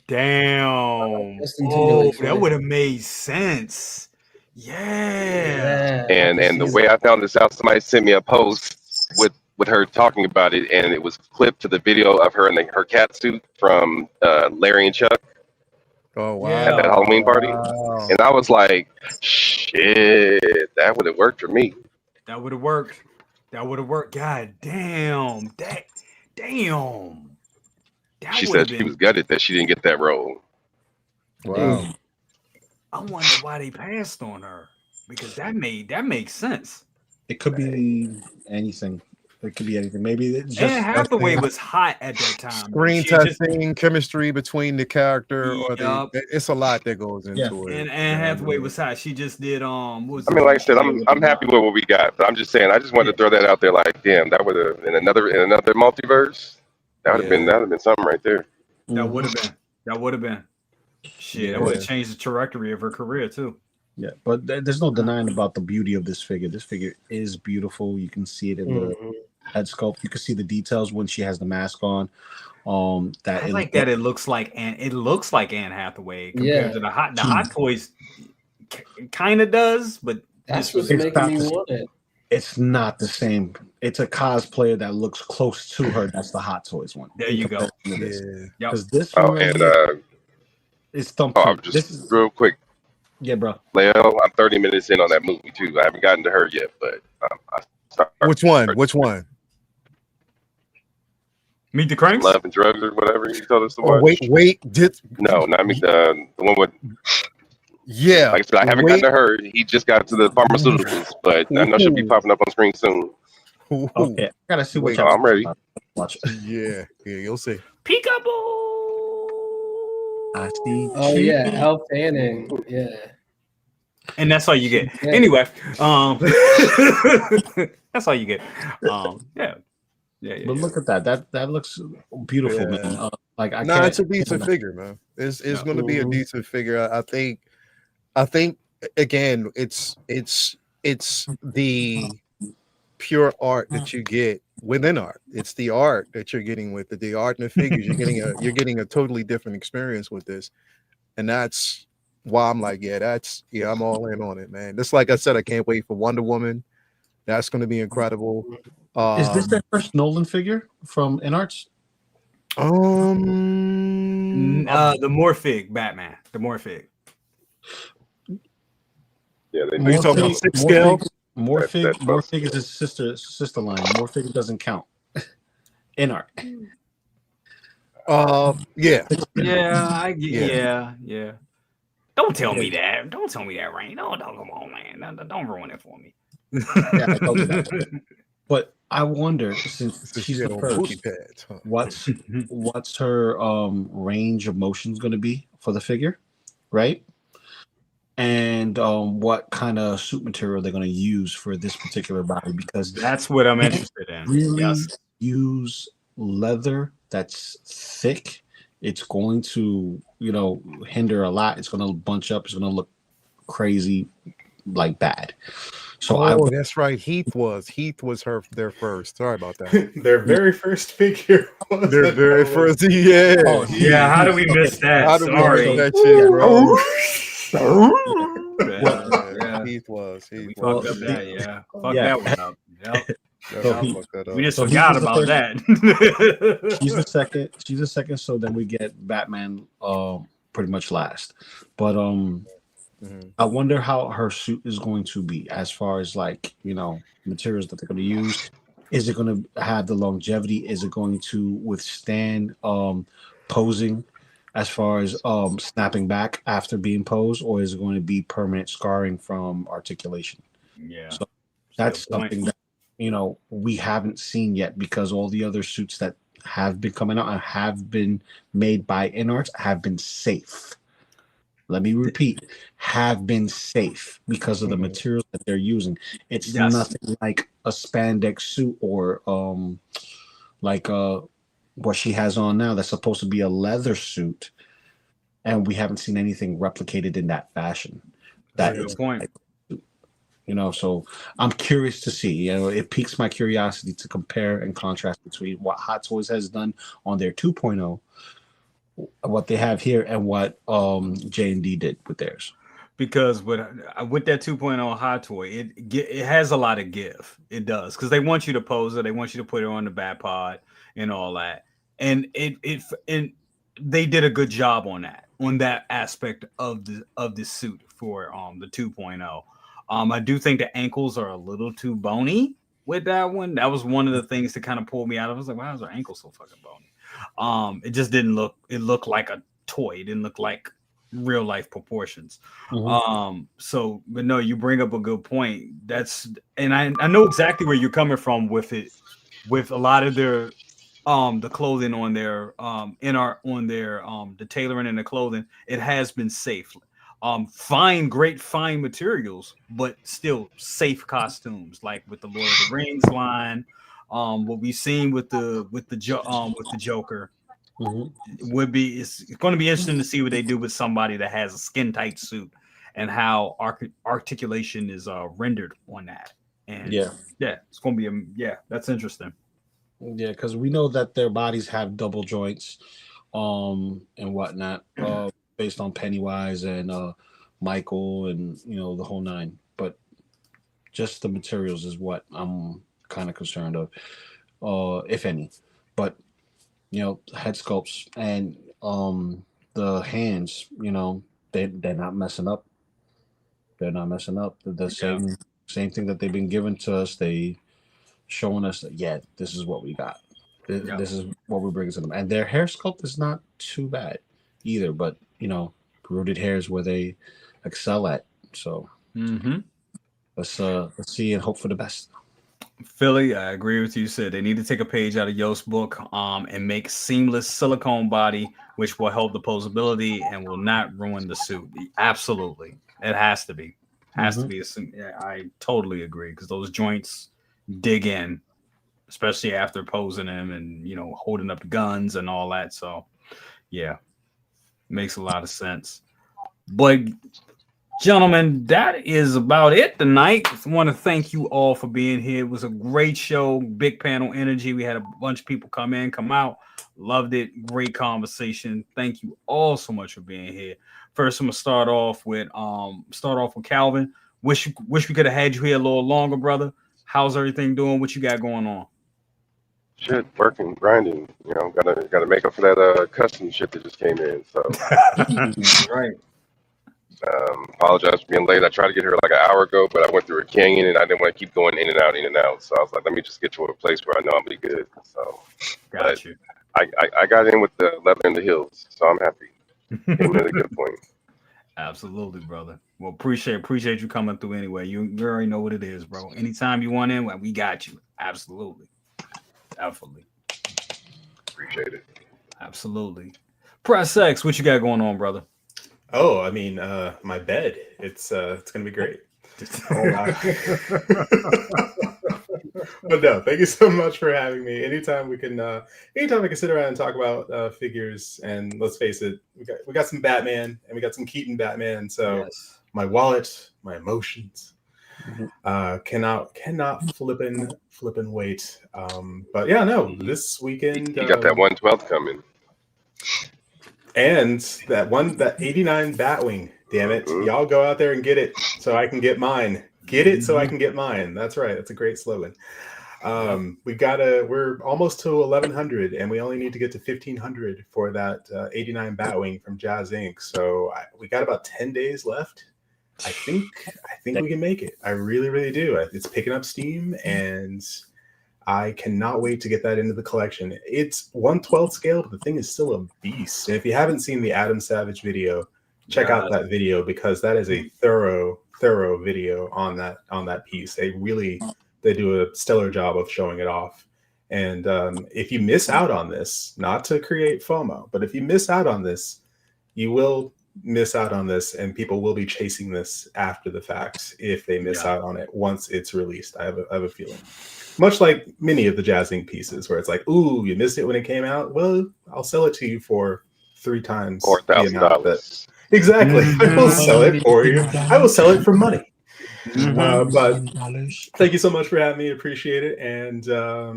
Damn. Oh, that would have made sense. Yeah. And the way I found this out, somebody sent me a post with her talking about it, and it was clipped to the video of her in her cat suit from Larry and Chuck. Oh wow! At that Halloween party, and I was like, "Shit, that would have worked for me." That would have worked. God damn! Damn! She said she was gutted that she didn't get that role. Wow. I wonder why they passed on her, because that makes sense. It could be anything. It could be anything. Maybe just Anne Hathaway was hot at that time. Screen testing, chemistry between the character, it's a lot that goes into it. And Anne Hathaway was hot. She just did like I said, I'm happy with what we got, but I'm just saying, I just wanted to throw that out there. Like, damn, that would have in another multiverse. That would have been something right there. That would have been. Shit, that would have changed the trajectory of her career too. Yeah, but there's no denying about the beauty of this figure. This figure is beautiful. You can see it in the head sculpt. You can see the details when she has the mask on. I like that. It looks like Anne Hathaway compared to the Hot Toys. Kind of does, but that's what's making me want it. It's not the same. It's a cosplayer that looks close to her. That's the Hot Toys one. There you go. Because this one is thumbprint. This is real quick. Yeah, bro. Leo, I'm 30 minutes in on that movie too. I haven't gotten to her yet, but Which one? Meet the Cranks? Love and Drugs or whatever you told us to watch. No, not me. The one with. Yeah. Like I said, I haven't gotten to her. He just got to the pharmaceuticals, but I know she'll be popping up on screen soon. Okay, I gotta see what I'm ready. Watch. Yeah, you'll see. Peekaboo. I see. Oh yeah, Elle Fanning. Yeah. And that's all you get. Yeah. Anyway, that's all you get. Yeah. But look at that. That looks beautiful, man. It's a decent figure, man. It's going to be a decent figure. I think again, it's the pure art that you get within art. It's the art that you're getting with the art and the figures. You're getting a totally different experience with this, and that's why I'm like, I'm all in on it, man. Just like I said, I can't wait for Wonder Woman. That's going to be incredible. Is this their first Nolan figure from InArts? The Morphic Batman. The Morphic. Yeah, they Are you talking about 6 scale? Morphic is his sister line. Morphic doesn't count. InArt. Yeah. Yeah. Don't tell me that. Don't tell me that, Rain. No, don't come on, man. Don't ruin it for me. Yeah, I told you that. But I wonder, since she's the first, what's her range of motion going to be for the figure, right? And what kind of suit material they're going to use for this particular body, because that's what I'm interested in. Really use leather that's thick. It's going to, hinder a lot. It's going to bunch up. It's going to look crazy, like bad. So that's right. Heath was their first. Sorry about that. Their very first figure. Their very first. Yeah. Oh, yeah. How do we miss that? How do we miss that shit, bro? Heath was. Fucked up that. Yeah. Fuck that one up. Yep. So we just forgot about that. She's the second. So then we get Batman pretty much last. But I wonder how her suit is going to be as far as materials that they're going to use. Is it going to have the longevity? Is it going to withstand posing as far as snapping back after being posed, or is it going to be permanent scarring from articulation? Yeah. So that's something that we haven't seen yet, because all the other suits that have been coming out and have been made by InArts have been safe. Let me repeat, have been safe because of the materials that they're using. It's nothing like a spandex suit or what she has on now that's supposed to be a leather suit, and we haven't seen anything replicated in that fashion. That is point. So I'm curious to see. It piques my curiosity to compare and contrast between what Hot Toys has done on their 2.0, what they have here, and what J&D did with theirs. Because with that 2.0 Hot Toy, it has a lot of give. It does, because they want you to pose it, they want you to put it on the bat pod and all that, and they did a good job on that aspect of the suit for the 2.0. I do think the ankles are a little too bony with that one. That was one of the things that kind of pulled me out. I was like, why is her ankle so fucking bony? It just didn't look. It looked like a toy. It didn't look like real life proportions. But no, you bring up a good point. And I know exactly where you're coming from with it, with a lot of their the clothing on their the tailoring and the clothing. It has been safe. Great fine materials, but still safe costumes, like with the Lord of the Rings line. What we've seen with the Joker it's going to be interesting to see what they do with somebody that has a skin tight suit and how articulation is rendered on that. And it's going to be that's interesting. Yeah, because we know that their bodies have double joints, and whatnot. Based on Pennywise and Michael and the whole nine, but just the materials is what I'm kind of concerned of, if any. But head sculpts and the hands, they're not messing up. They're not messing up. The same thing that they've been giving to us. They showing us that this is what we got. This is what we're bringing to them, and their hair sculpt is not too bad either, but rooted hair is where they excel at. So let's see and hope for the best. Philly, I agree with you. Said they need to take a page out of Yost's book and make seamless silicone body, which will help the posability and will not ruin the suit. Absolutely, it has to be. To be. I totally agree, because those joints dig in, especially after posing them and holding up the guns and all that. So makes a lot of sense. But gentlemen, that is about it tonight. I want to thank you all for being here. It was a great show, big panel energy. We had a bunch of people come in, come out. Loved it. Great conversation. Thank you all so much for being here. First, I'm gonna start off with Calvin. Wish we could have had you here a little longer, brother. How's everything doing? What you got going on? Shit, working, grinding. You know, gotta make up for that custom shit that just came in. So right. Apologize for being late. I tried to get here like an hour ago, but I went through a canyon and I didn't want to keep going in and out. So I was like, let me just get to a place where I know I'll be good. So got you. I got in with the leather in the hills, so I'm happy. Came at a good point. Absolutely, brother. Well, appreciate you coming through anyway. You already know what it is, bro. Anytime you want in, we got you. Absolutely. Definitely. Appreciate it. Absolutely. Press X, what you got going on, brother? Oh, I mean, my bed. It's gonna be great. But no, thank you so much for having me. Anytime we can sit around and talk about figures, and let's face it, we got some Batman and we got some Keaton Batman. So yes. My wallet, my emotions, cannot flippin' wait. But yeah, no, this weekend you got that 1/12 coming. And that 89 Batwing, damn it. Y'all go out there and get it so I can get mine. Get it so I can get mine. That's right. That's a great slogan. We're almost to 1,100 and we only need to get to 1,500 for that 89 Batwing from Jazz Inc. So we got about 10 days left. I think we can make it. I really, really do. It's picking up steam and I cannot wait to get that into the collection. It's 1/12 scale, but the thing is still a beast. And if you haven't seen the Adam Savage video, check out that video because that is a thorough video on that piece. They do a stellar job of showing it off. And if you miss out on this, not to create FOMO, but if you miss out on this, you will miss out on this, and people will be chasing this after the fact if they miss out on it once it's released. I have a feeling. Much like many of the Jazz Inc. pieces where it's like, ooh, you missed it when it came out. Well, I'll sell it to you for 3 times the amount that. Exactly. I will sell it for you. I will sell it for money. But thank you so much for having me. Appreciate it. And I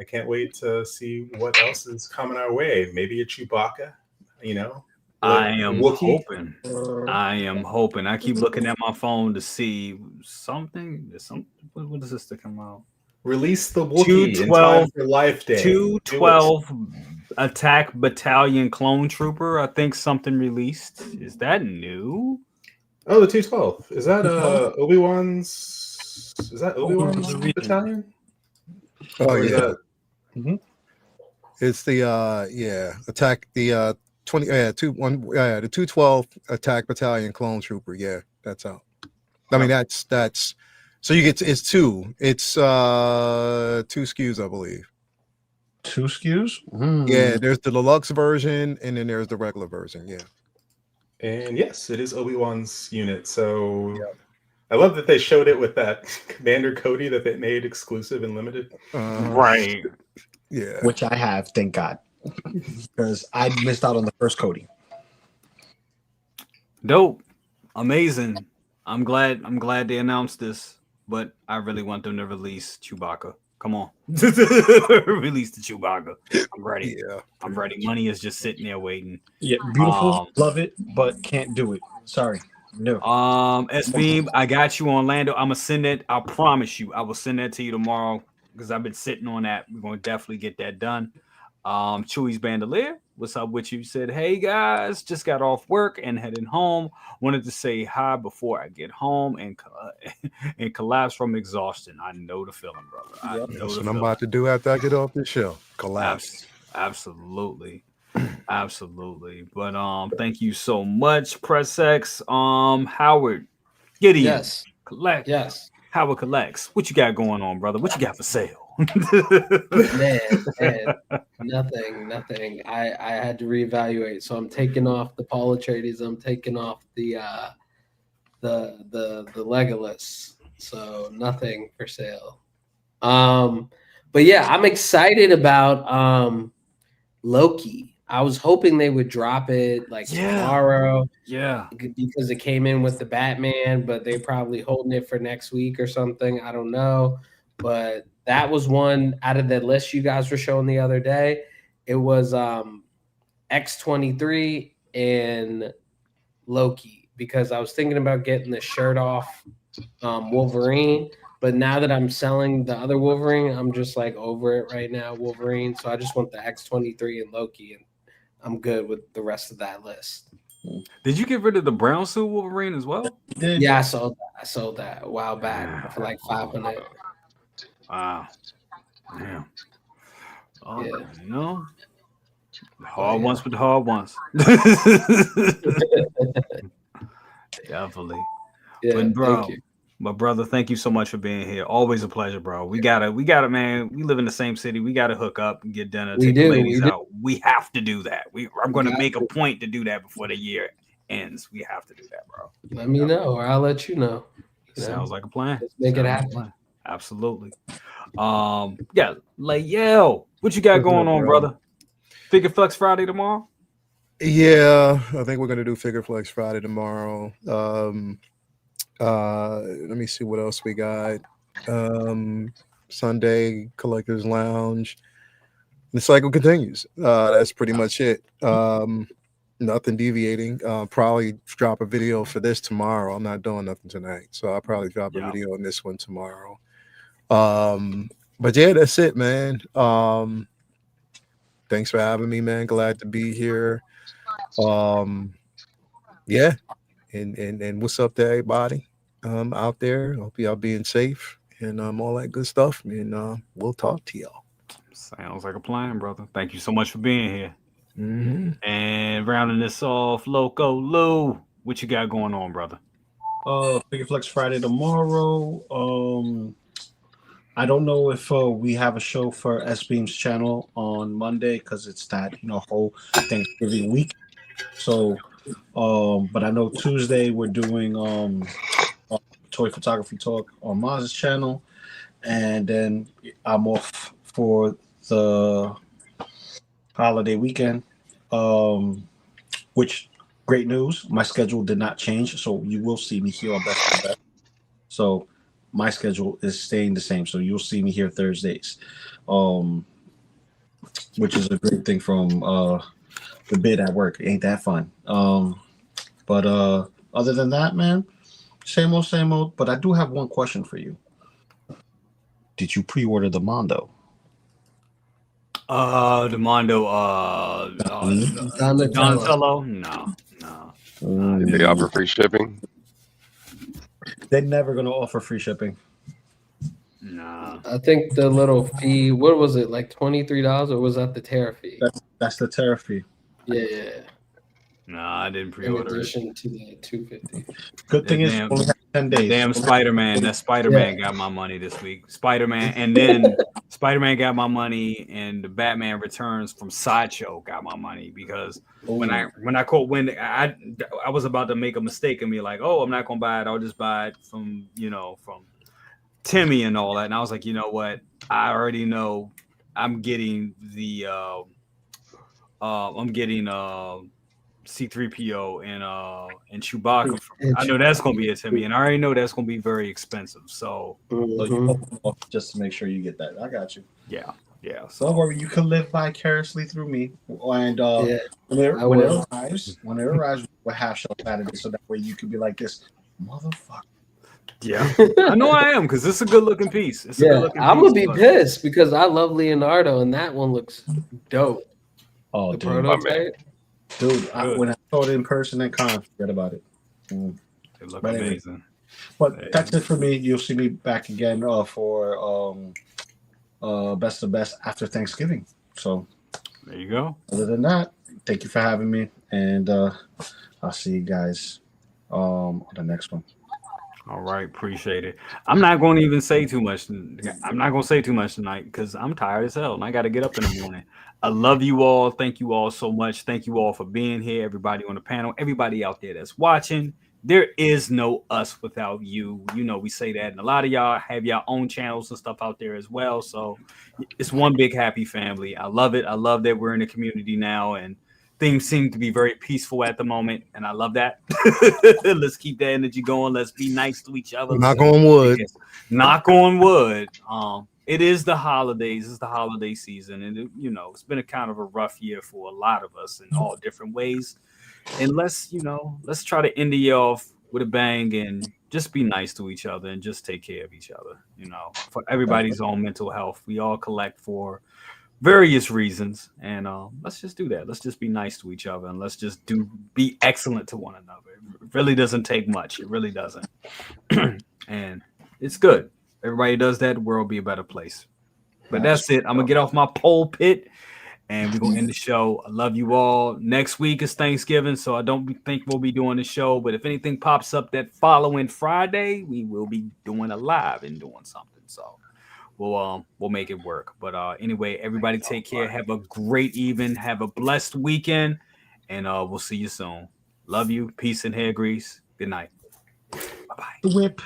can't wait to see what else is coming our way. Maybe a Chewbacca, you know. I am hoping. I keep looking at my phone to see something. What is this to come out? Release the Wookiee in time for Life Day. 212 Attack Battalion Clone Trooper. I think something released. Is that new? Oh, the 212. Is that Obi-Wan's? Is that Obi-Wan's battalion? Oh yeah. It's the attack the 212 Attack Battalion Clone Trooper. Yeah, that's out. I mean that's so you get it's 2. It's 2 SKUs, I believe. 2 SKUs? Yeah, there's the deluxe version and then there's the regular version. Yeah. And yes, it is Obi-Wan's unit. So I love that they showed it with that Commander Cody that they made exclusive and limited. Right. Yeah. Which I have, thank God. Because I missed out on the first Cody. Dope. Amazing. I'm glad they announced this, but I really want them to release Chewbacca. Come on. Release the Chewbacca. I'm ready. Yeah. I'm ready. Money is just sitting there waiting. Yeah, beautiful. Love it, but can't do it. Sorry. No. SB, I got you, Orlando. I'm gonna send it. I promise you, I will send that to you tomorrow because I've been sitting on that. We're gonna definitely get that done. Chewy's Bandolier, what's up with you? Said, hey guys, just got off work and heading home. Wanted to say hi before I get home and collapse from exhaustion. I know the feeling, brother. That's what I'm about to do after I get off this show. Collapse. Absolutely. But thank you so much, Press X. Howard, Gideon. Yes. Collect. Yes. Howard collects. What you got going on, brother? What you got for sale? man, nothing. I had to reevaluate, so I'm taking off the Paul Atreides. I'm taking off the Legolas. So nothing for sale. But yeah, I'm excited about Loki. I was hoping they would drop it tomorrow. Yeah. Because it came in with the Batman, but they're probably holding it for next week or something. I don't know. But that was one out of the list you guys were showing the other day. It was X-23 and Loki, because I was thinking about getting the shirt off Wolverine, but now that I'm selling the other Wolverine, I'm just like over it right now, Wolverine. So I just want the X-23 and Loki, and I'm good with the rest of that list. Did you get rid of the brown suit Wolverine as well? Yeah, I sold that a while back for like 500. Wow. Damn. Oh, Yeah. you know, the hard ones with the hard ones. Definitely. Yeah, but bro, thank you. My brother, thank you so much for being here. Always a pleasure, bro. We gotta, man. We live in the same city. We gotta hook up and get dinner. Take the ladies out. We have to do that. I'm gonna make a point to do that before the year ends. We have to do that, bro. Let me know, or I'll let you know. Sounds like a plan. Let's make it happen. Absolutely. Yeah, like what you got going on, brother? Figure Flex Friday tomorrow? Yeah, I think we're gonna do Figure Flex Friday tomorrow. Let me see what else we got. Sunday Collectors Lounge. The cycle continues. That's pretty much it. Nothing deviating. Probably drop a video for this tomorrow. I'm not doing nothing tonight, so I'll probably drop a video on this one tomorrow. But yeah, that's it, man. Thanks for having me, man. Glad to be here. Yeah, and what's up to everybody out there? Hope y'all being safe and all that good stuff. And we'll talk to y'all. Sounds like a plan, brother. Thank you so much for being here. Mm-hmm. And rounding this off, Loco Lu, what you got going on, brother? Figure Flex Friday tomorrow. I don't know if we have a show for S Beam's channel on Monday because it's that whole Thanksgiving week. So, but I know Tuesday we're doing toy photography talk on Maz's channel, and then I'm off for the holiday weekend. Which great news! My schedule did not change, so you will see me here on Best of Best. So my schedule is staying the same, so you'll see me here Thursdays, which is a great thing from the bid at work. Ain't that fun? But other than that, man, same old. But I do have one question for you. Did you pre-order the Mondo? The Mondo, Donatello? No. Did they offer free shipping? They're never gonna offer free shipping. Nah. I think the little fee, what was it, like $23, or was that the tariff fee? That's the tariff fee. Yeah. No, I didn't In pre-order addition to the $250. Good thing is only have 10 days. Damn Spider-Man. That Spider-Man got my money this week. Spider-Man, and then Spider-Man got my money, and the Batman Returns from Sideshow got my money because when I was about to make a mistake and be like, oh, I'm not gonna buy it. I'll just buy it from from Timmy and all that. And I was like, you know what? I already know I'm getting the C-3PO and Chewbacca. I know that's gonna be a Timmy, and I already know that's gonna be very expensive. So just to make sure you get that, I got you. Yeah. So don't worry, you can live vicariously through me. And when it arrives, we'll have show Saturday, so that way you can be like this, motherfucker. Yeah, I know I am because it's a good looking piece. I'm gonna be pissed because I love Leonardo, and that one looks dope. Oh, the dude, prototype. Dude, when I saw it in person at con, forget about it. It looked amazing. But that's it for me. You'll see me back again for Best of Best after Thanksgiving. So there you go. Other than that, thank you for having me, and I'll see you guys on the next one. All right, appreciate it. I'm not going to even say too much. I'm not going to say too much tonight because I'm tired as hell and I got to get up in the morning. I love you all. Thank you all so much. Thank you all for being here. Everybody on the panel, everybody out there that's watching. There is no us without you. You know, we say that. And a lot of y'all have your own channels and stuff out there as well. So it's one big happy family. I love it. I love that we're in a community now and things seem to be very peaceful at the moment. And I love that. Let's keep that energy going. Let's be nice to each other. Knock on wood. Knock on wood. It is the holidays. It's the holiday season. And, it's been a kind of a rough year for a lot of us in all different ways. And let's try to end the year off with a bang and just be nice to each other and just take care of each other, for everybody's own mental health. We all collect for various reasons, and let's just do that. Let's just be nice to each other, and let's just be excellent to one another. It really doesn't take much. It really doesn't. And it's good. Everybody does that, the world will be a better place. But that's it. I'm gonna get off my pulpit and we're gonna end the show. I love you all. Next week is Thanksgiving, so I don't think we'll be doing the show. But if anything pops up that following Friday, we will be doing a live and doing something. So we'll make it work. But anyway, everybody take care. Have a great evening. Have a blessed weekend, and we'll see you soon. Love you. Peace and hair grease. Good night. Bye bye. The whip.